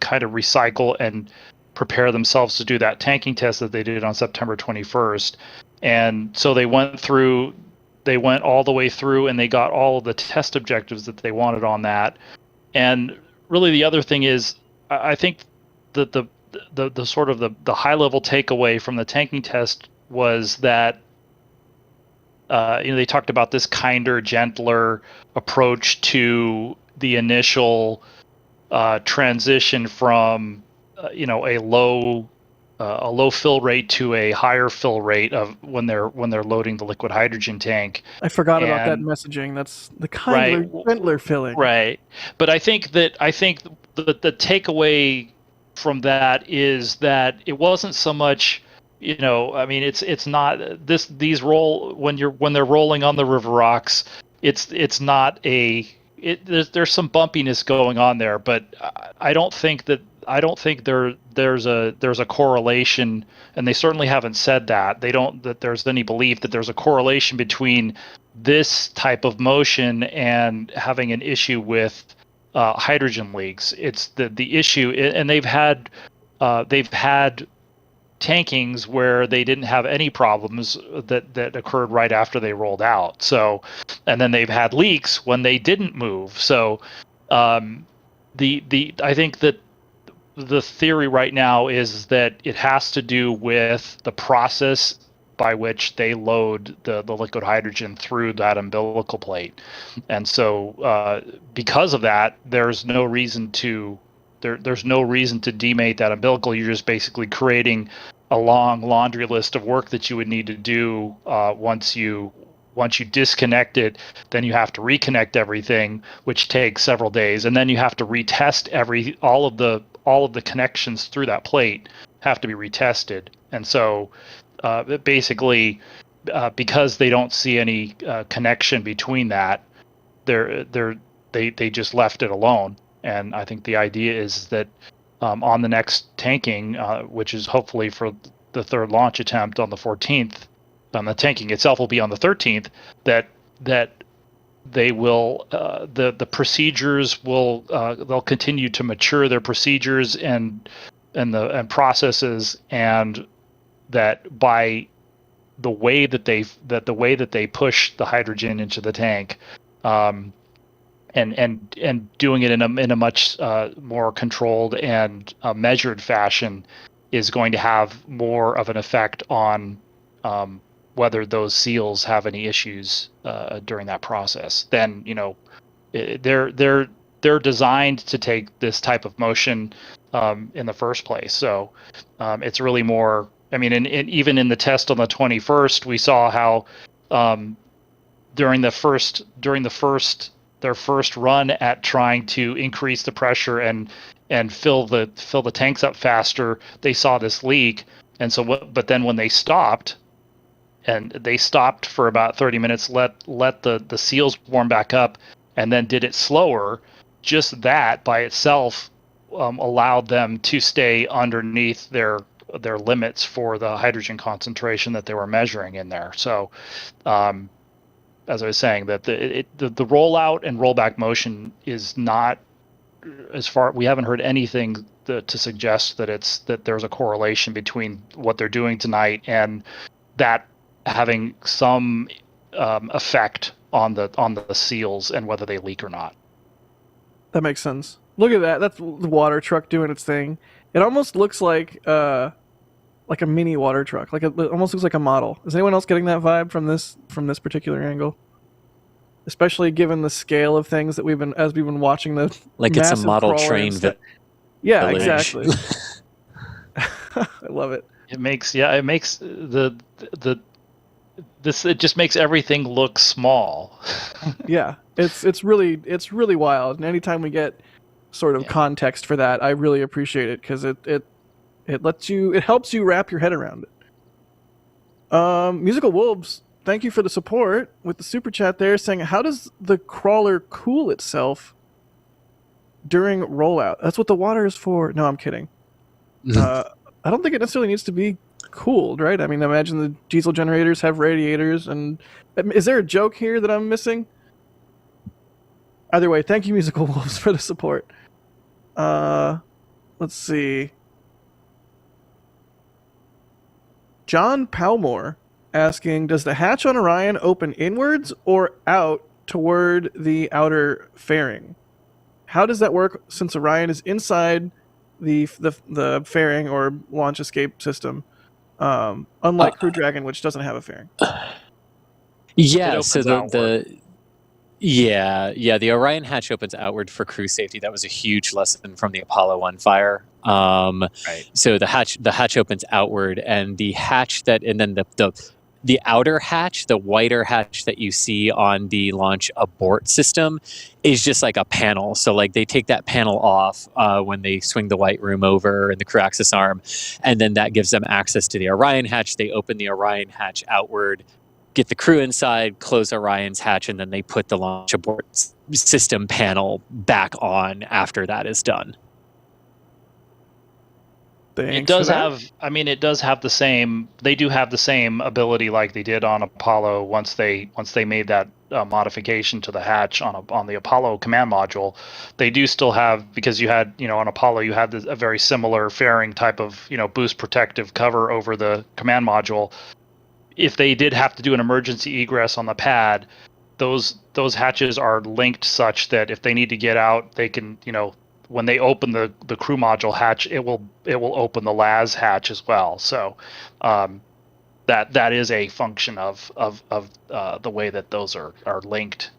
G: kind of recycle and prepare themselves to do that tanking test that they did on September 21st. And so they went all the way through, and they got all of the test objectives that they wanted on that. And really, the other thing is, I think that the sort of the high level takeaway from the tanking test was that they talked about this kinder, gentler approach to the initial transition from a low fill rate to a higher fill rate of when they're loading the liquid hydrogen tank.
E: I forgot about that messaging. That's the kinder, gentler filling. Right.
G: But I think the takeaway from that is that it wasn't so much, it's not these roll when they're rolling on the river rocks. It's not a there's some bumpiness going on there, but I don't think there's a correlation, and they certainly haven't said that there's any belief that there's a correlation between this type of motion and having an issue with hydrogen leaks. It's the issue, and they've had tankings where they didn't have any problems that occurred right after they rolled out. So, and then they've had leaks when they didn't move. So, I think that the theory right now is that it has to do with the process by which they load the liquid hydrogen through that umbilical plate. And so because of that, there's no reason to demate that umbilical. You're just basically creating a long laundry list of work that you would need to do once you disconnect it. Then you have to reconnect everything, which takes several days, and then you have to retest all of the connections through that plate have to be retested. And so basically, because they don't see any connection between that, they just left it alone. And I think the idea is that on the next tanking, which is hopefully for the third launch attempt on the 14th, the tanking itself will be on the 13th, that they will the procedures will they'll continue to mature their procedures and processes, and that by the way that they push the hydrogen into the tank, and doing it in a much more controlled and measured fashion is going to have more of an effect on whether those seals have any issues during that process. Then they're designed to take this type of motion in the first place. So it's really more. I mean, and even in the test on the 21st, we saw how during their first run at trying to increase the pressure and fill the tanks up faster, they saw this leak. And so but then when they stopped for about 30 minutes, let the seals warm back up, and then did it slower, just that by itself allowed them to stay underneath their limits for the hydrogen concentration that they were measuring in there. So as I was saying, that the rollout and rollback motion is not we haven't heard anything to suggest that there's a correlation between what they're doing tonight and that having some effect on the seals and whether they leak or not.
E: That makes sense. Look at that. That's the water truck doing its thing. It almost looks like a mini water truck. It almost looks like a model. Is anyone else getting that vibe from this particular angle? Especially given the scale of things that we've been watching the
F: it's a model train.
E: Yeah, exactly. I love it.
G: It makes it just makes everything look small.
E: Yeah, it's really wild. And anytime we get sort of context for that, I really appreciate it, because it helps you wrap your head around it. Musical Wolves, thank you for the support with the super chat there, saying, how does the crawler cool itself during rollout? That's what the water is for. No, I'm kidding. I don't think it necessarily needs to be cooled, right? I mean, imagine the diesel generators have radiators, and is there a joke here that I'm missing? Either way, thank you, Musical Wolves, for the support. Let's see. John Palmore asking, does the hatch on Orion open inwards or out toward the outer fairing? How does that work, since Orion is inside the fairing or launch escape system, unlike Crew Dragon, which doesn't have a fairing?
F: Yeah, so the Orion hatch opens outward for crew safety. That was a huge lesson from the Apollo 1 fire.
G: Right.
F: So the hatch opens outward, and the outer hatch, the whiter hatch that you see on the launch abort system, is just like a panel. So they take that panel off when they swing the white room over and the crew access arm, and then that gives them access to the Orion hatch. They open the Orion hatch outward get the crew inside, close Orion's hatch, and then they put the launch abort system panel back on after that is done.
G: It does have the same. They do have the same ability like they did on Apollo. Once they made that modification to the hatch on the Apollo command module, they do still have, because you had on Apollo you had a very similar fairing type of boost protective cover over the command module. If they did have to do an emergency egress on the pad, those hatches are linked such that if they need to get out, they can when they open the crew module hatch, it will open the LAS hatch as well. So that is a function of the way that those are linked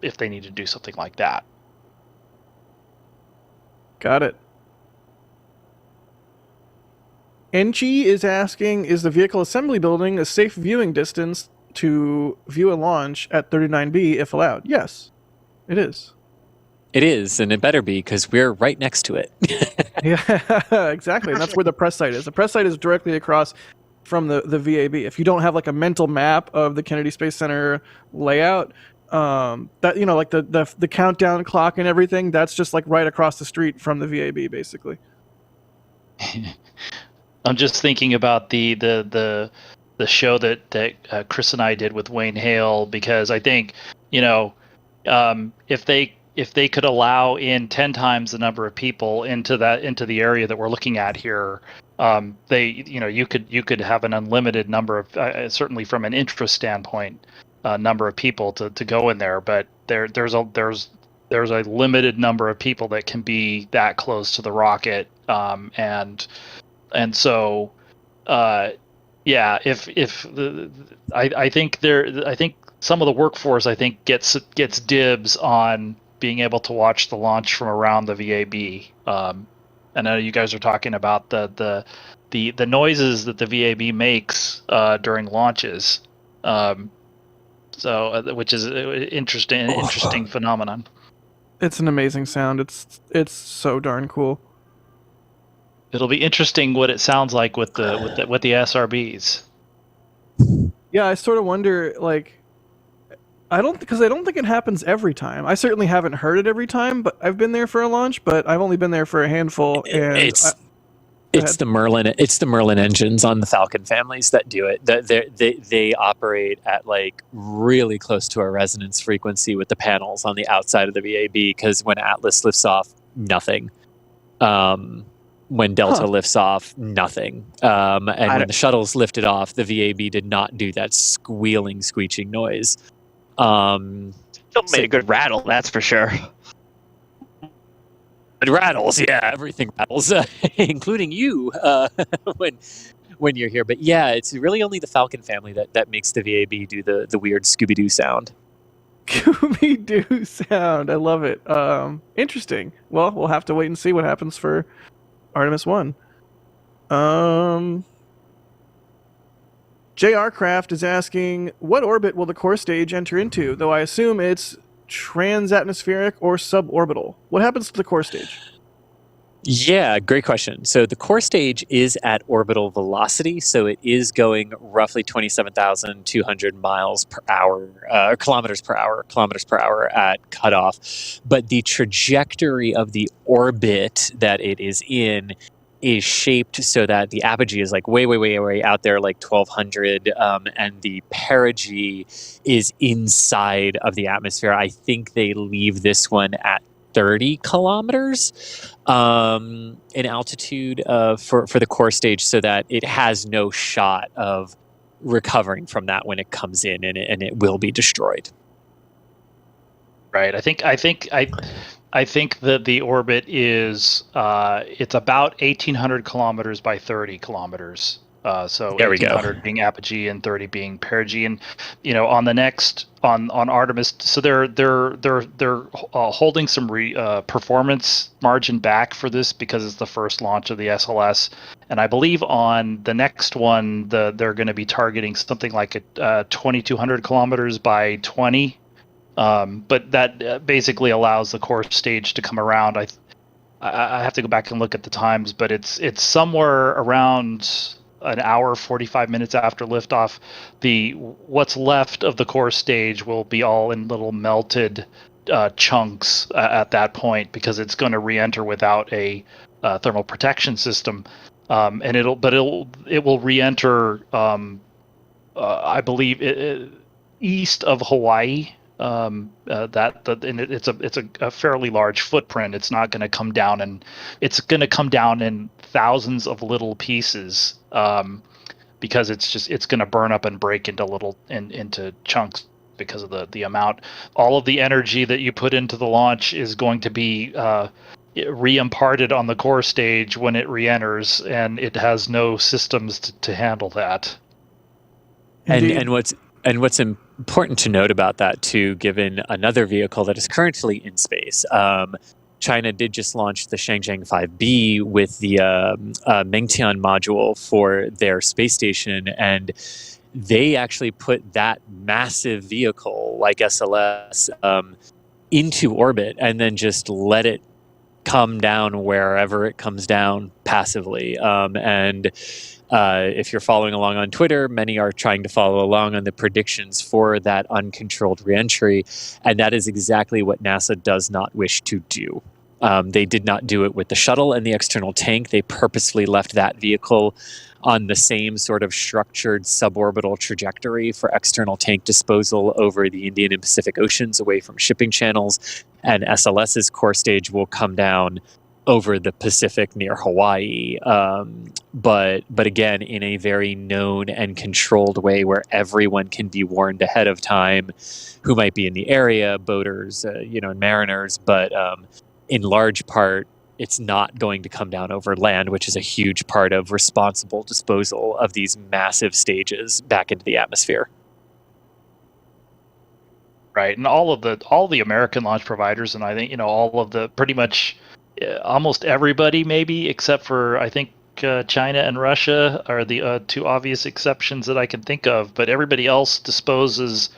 G: if they need to do something like that.
E: Got it. NG is asking, is the vehicle assembly building a safe viewing distance to view a launch at 39B if allowed? Yes, it is.
F: It is, and it better be, because we're right next to it.
E: Yeah, exactly. And that's where the press site is. The press site is directly across from the VAB. If you don't have like a mental map of the Kennedy Space Center layout, that like the countdown clock and everything, that's just like right across the street from the VAB, basically.
G: I'm just thinking about the show that Chris and I did with Wayne Hale, because I think if they could allow in 10 times the number of people into the area that we're looking at here, you could have an unlimited number of certainly from an interest standpoint, number of people to go in there, but there's a limited number of people that can be that close to the rocket, and so I think some of the workforce gets dibs on being able to watch the launch from around the VAB. I know you guys are talking about the noises that the VAB makes during launches, which is an interesting phenomenon.
E: It's an amazing sound. It's so darn cool.
G: It'll be interesting what it sounds like with the SRBs.
E: Yeah, I sort of wonder, like, I don't think it happens every time. I certainly haven't heard it every time, but I've been there for a launch, but I've only been there for a handful. And
F: it's the Merlin engines on the Falcon families that do it. They operate at like really close to a resonance frequency with the panels on the outside of the VAB, because when Atlas lifts off, nothing. When Delta lifts off, nothing. And when the shuttles lifted off, the VAB did not do that squealing, screeching noise.
H: Still made a good rattle, that's for sure.
F: It rattles, yeah. Everything rattles, including you when you're here. But yeah, it's really only the Falcon family that makes the VAB do the weird Scooby-Doo sound.
E: Scooby-Doo sound. I love it. Interesting. Well, we'll have to wait and see what happens for Artemis I. JR Craft is asking, what orbit will the core stage enter into? Though I assume it's transatmospheric or suborbital. What happens to the core stage?
F: Yeah, great question. So the core stage is at orbital velocity, so it is going roughly 27,200 miles per hour, kilometers per hour at cutoff. But the trajectory of the orbit that it is in is shaped so that the apogee is like way out there, like 1200, and the perigee is inside of the atmosphere. I think they leave this one at 30 kilometers in altitude for the core stage, so that it has no shot of recovering from that when it comes in, and it will be destroyed.
G: Right. I think that the orbit is it's about 1,800 kilometers by 30 kilometers. So
F: there we go.
G: 1,800 being apogee and 30 being perigee, and on the next on Artemis, so they're holding some performance margin back for this because it's the first launch of the SLS, and I believe on the next one they're going to be targeting something like 2,200 kilometers by 20. But that basically allows the core stage to come around. I have to go back and look at the times, but it's somewhere around an hour 45 minutes after liftoff, what's left of the core stage will be all in little melted chunks at that point, because it's going to re-enter without a thermal protection system, and it will re-enter, I believe, east of Hawaii. And it's a fairly large footprint. It's not going to come down, and it's going to come down in thousands of little pieces, because it's going to burn up and break into chunks because of the amount. All of the energy that you put into the launch is going to be re-imparted on the core stage when it re-enters, and it has no systems to handle that.
F: And what's important to note about that too, given another vehicle that is currently in space, China did just launch the Shenzheng 5B with the Mengtian module for their space station, and they actually put that massive vehicle like SLS into orbit and then just let it come down wherever it comes down passively. And if you're following along on Twitter, many are trying to follow along on the predictions for that uncontrolled reentry, and that is exactly what NASA does not wish to do. They did not do it with the shuttle and the external tank. They purposefully left that vehicle on the same sort of structured suborbital trajectory for external tank disposal over the Indian and Pacific Oceans, away from shipping channels. And SLS's core stage will come down over the Pacific near Hawaii, but again, in a very known and controlled way where everyone can be warned ahead of time who might be in the area, boaters, and mariners, but in large part, it's not going to come down over land, which is a huge part of responsible disposal of these massive stages back into the atmosphere.
G: Right, and all the American launch providers, and I think all of the pretty much almost everybody, maybe except for I think China and Russia are the two obvious exceptions that I can think of. But everybody else disposes,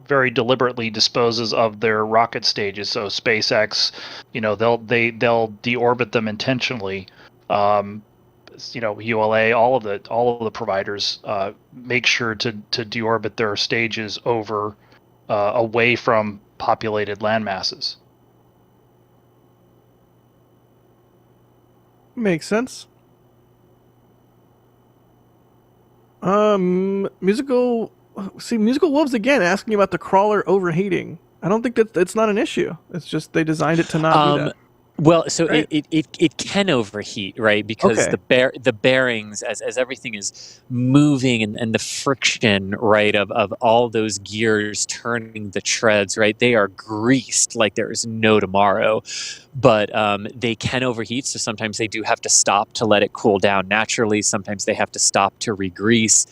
G: very deliberately disposes of their rocket stages. So SpaceX, they'll deorbit them intentionally. ULA, all of the providers make sure to deorbit their stages over away from populated land masses.
E: Makes sense. Musical Wolves again asking about the crawler overheating. I don't think that's not an issue. It's just they designed it to not do that.
F: Well, so
E: right?
F: it can overheat, right? Because the bearings, as everything is moving, and the friction, right, of all those gears turning the treads, right, they are greased like there is no tomorrow. But they can overheat, so sometimes they do have to stop to let it cool down naturally. Sometimes they have to stop to re-grease.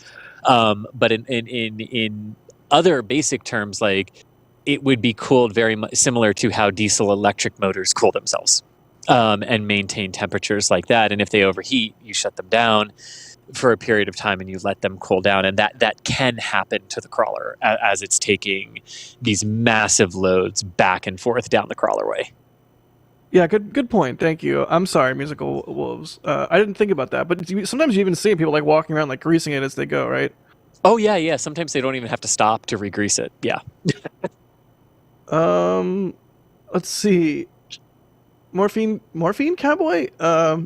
F: But in other basic terms, like, it would be cooled very much similar to how diesel electric motors cool themselves, and maintain temperatures like that. And if they overheat, you shut them down for a period of time and you let them cool down. And that can happen to the crawler as it's taking these massive loads back and forth down the crawlerway.
E: Yeah, good point. Thank you. I'm sorry, Musical Wolves. I didn't think about that, but sometimes you even see people like walking around like greasing it as they go, right?
F: Oh yeah. Sometimes they don't even have to stop to re-grease it. Yeah.
E: Let's see. Morphine Cowboy?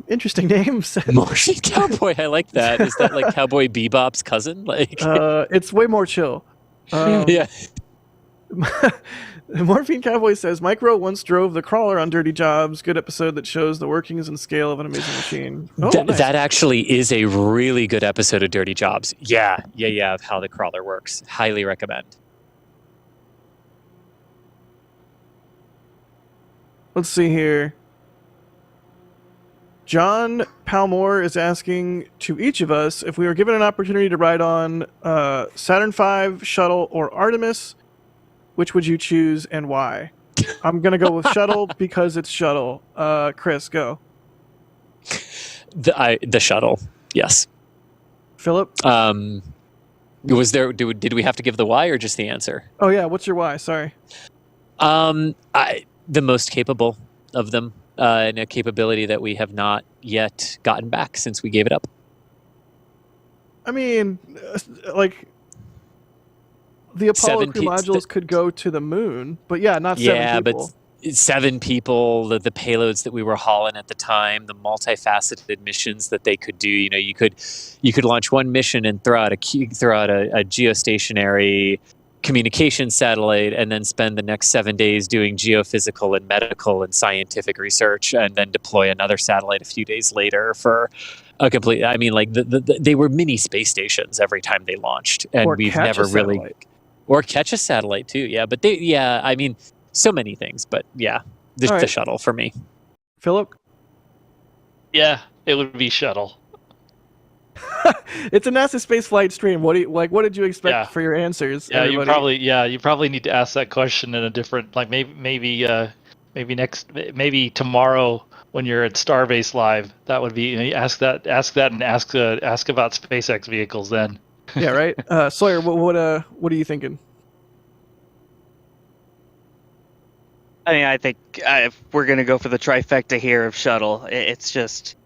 E: Interesting name.
F: Morphine Cowboy, I like that. Is that like Cowboy Bebop's cousin? Like,
E: it's way more chill.
F: Yeah.
E: Morphine Cowboy says, Micro once drove the crawler on Dirty Jobs. Good episode that shows the workings and scale of an amazing machine. Oh, nice.
F: That actually is a really good episode of Dirty Jobs. Yeah, of how the crawler works. Highly recommend.
E: Let's see here. John Palmore is asking to each of us if we were given an opportunity to ride on Saturn V, Shuttle, or Artemis, which would you choose and why? I'm going to go with Shuttle because it's Shuttle. Chris, go.
F: The Shuttle, yes.
E: Philip?
F: Did we have to give the why or just the answer?
E: Oh, yeah. What's your why? Sorry.
F: The most capable of them. and a capability that we have not yet gotten back since we gave it up.
E: I mean, like the Apollo crew modules could go to the moon, but yeah, not 7 people.
F: But 7 people, the payloads that we were hauling at the time, the multifaceted missions that they could do. You could launch one mission and throw out a geostationary communication satellite, and then spend the next 7 days doing geophysical and medical and scientific research, and then deploy another satellite a few days later for a complete. I mean, like they were mini space stations every time they launched, and we've never really. Or catch a satellite too, yeah. But I mean, so many things. But yeah, the shuttle for me.
E: Philip?
G: Yeah, it would be shuttle.
E: It's a NASA spaceflight stream. What did you expect for your answers?
G: Yeah, everybody? you probably need to ask that question in a different, like maybe tomorrow when you're at Starbase Live. That would be ask that, and ask about SpaceX vehicles then.
E: Yeah, right. Sawyer, what are you thinking?
H: I mean, I think if we're going to go for the trifecta here of shuttle, it's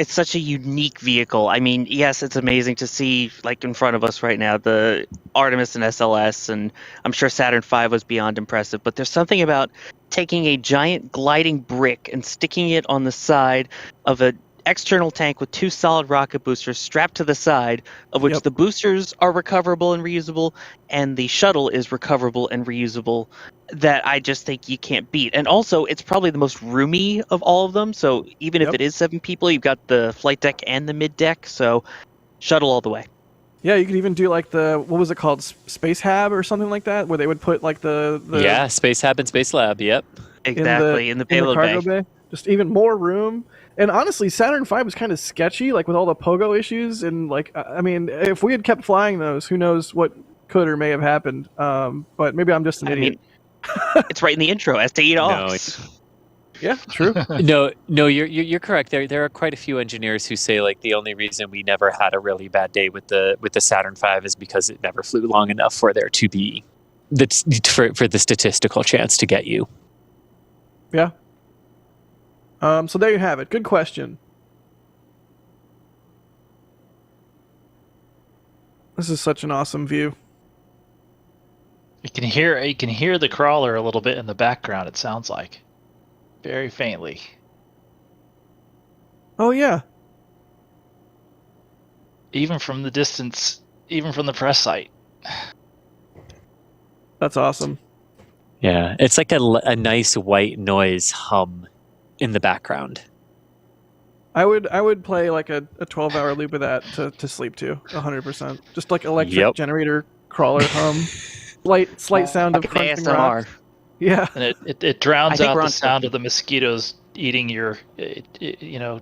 H: such a unique vehicle. I mean, yes, it's amazing to see, like in front of us right now, the Artemis and SLS, and I'm sure Saturn V was beyond impressive, but there's something about taking a giant gliding brick and sticking it on the side of an external tank with 2 solid rocket boosters strapped to the side, of which the boosters are recoverable and reusable, and the shuttle is recoverable and reusable, that I just think you can't beat. And also, it's probably the most roomy of all of them, so even if it is 7 people, you've got the flight deck and the mid deck, so shuttle all the way.
E: Yeah, you could even do like what was it called, Space Hab or something like that, where they would put like the
F: yeah, Space Hab and Space Lab, yep.
H: Exactly, in the payload
E: cargo
H: bay.
E: Just even more room. And honestly, Saturn V was kind of sketchy, like with all the pogo issues. And like, I mean, if we had kept flying those, who knows what could or may have happened. But maybe I'm just an idiot.
H: It's right in the intro, as to eat off.
E: Yeah, true.
F: No, you're correct. There are quite a few engineers who say like the only reason we never had a really bad day with the Saturn V is because it never flew long enough for there to be for the statistical chance to get you.
E: Yeah. So there you have it. Good question. This is such an awesome view.
G: You can hear the crawler a little bit in the background, it sounds like. Very faintly.
E: Oh yeah.
G: Even from the distance, even from the press site.
E: That's awesome.
F: Yeah, it's like a nice white noise hum in the background.
E: I would play like a 12-hour loop of that to sleep to, 100%. Just like electric generator crawler hum. Slight sound of crunching rock. Yeah.
G: And it drowns out the sound of the mosquitoes eating your,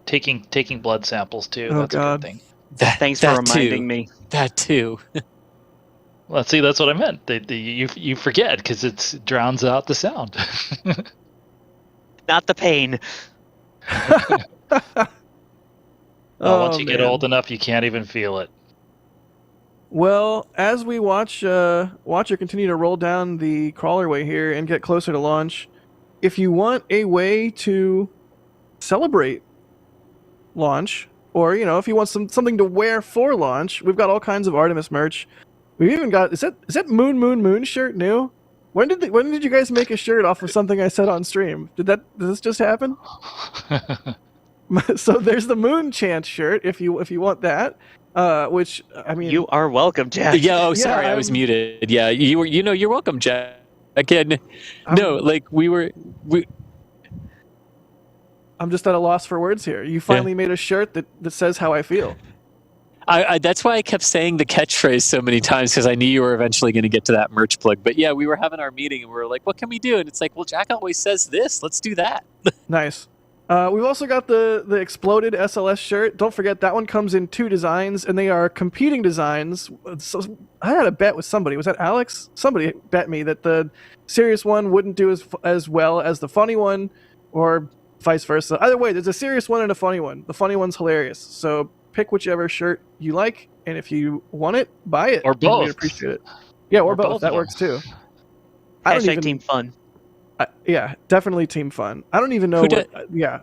G: taking blood samples too.
E: Oh,
G: that's
E: God.
G: a good thing.
H: Thanks for reminding me.
F: That too.
G: Well, see, that's what I meant. You forget because it drowns out the sound.
H: Not the pain.
G: Once you get old enough, you can't even feel it.
E: Well, as we watch her continue to roll down the crawlerway here and get closer to launch, if you want a way to celebrate launch, or if you want something to wear for launch, we've got all kinds of Artemis merch. We've even got is that Moon shirt new? When did you guys make a shirt off of something I said on stream? Did this just happen? So there's the Moon Chant shirt if you want that. Which I mean,
H: you are welcome, Jack.
F: Yeah. Sorry, I was muted. Yeah, you're welcome, Jack. Again,
E: I'm just at a loss for words here. You finally made a shirt that says how I feel.
F: That's why I kept saying the catchphrase so many times, because I knew you were eventually going to get to that merch plug. But yeah, we were having our meeting and we were like, what can we do? And it's like, well, Jack always says this. Let's do that.
E: Nice. We've also got the exploded SLS shirt. Don't forget, that one comes in 2 designs, and they are competing designs. So I had a bet with somebody. Was that Alex? Somebody bet me that the serious one wouldn't do as well as the funny one, or vice versa. Either way, there's a serious one and a funny one. The funny one's hilarious. So pick whichever shirt you like, and if you want it, buy it.
G: Or both.
E: We'd appreciate it. Yeah, or both. That works too.
H: Hashtag team fun.
E: Yeah, definitely team fun. I don't even know yeah.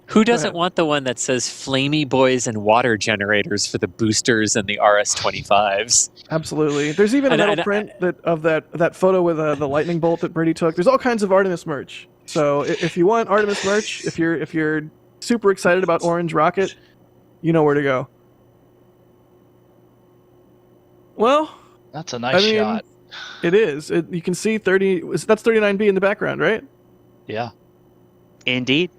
F: Who
E: Go
F: doesn't
E: ahead.
F: want the one that says Flamey Boys and water generators for the boosters and the RS-25s?
E: Absolutely. There's even a metal print of that photo with the lightning bolt that Brady took. There's all kinds of Artemis merch. So if you want Artemis merch, if you're super excited about Orange Rocket, you know where to go. Well,
G: That's a nice shot.
E: It is. You can see 30. That's 39B in the background, right?
G: Yeah.
H: Indeed.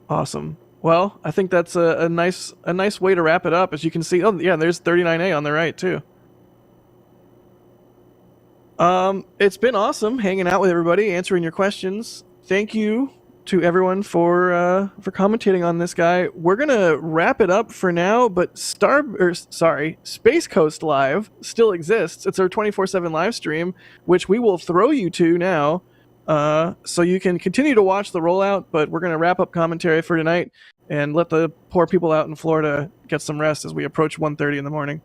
E: Awesome. Well, I think that's a nice way to wrap it up. As you can see, oh yeah, there's 39A on the right too. It's been awesome hanging out with everybody, answering your questions. Thank you to everyone for commentating on this guy. We're gonna wrap it up for now, but Space Coast Live still exists. It's our 24/7 live stream, which we will throw you to now. So you can continue to watch the rollout, but we're gonna wrap up commentary for tonight and let the poor people out in Florida get some rest as we approach 1:30 in the morning.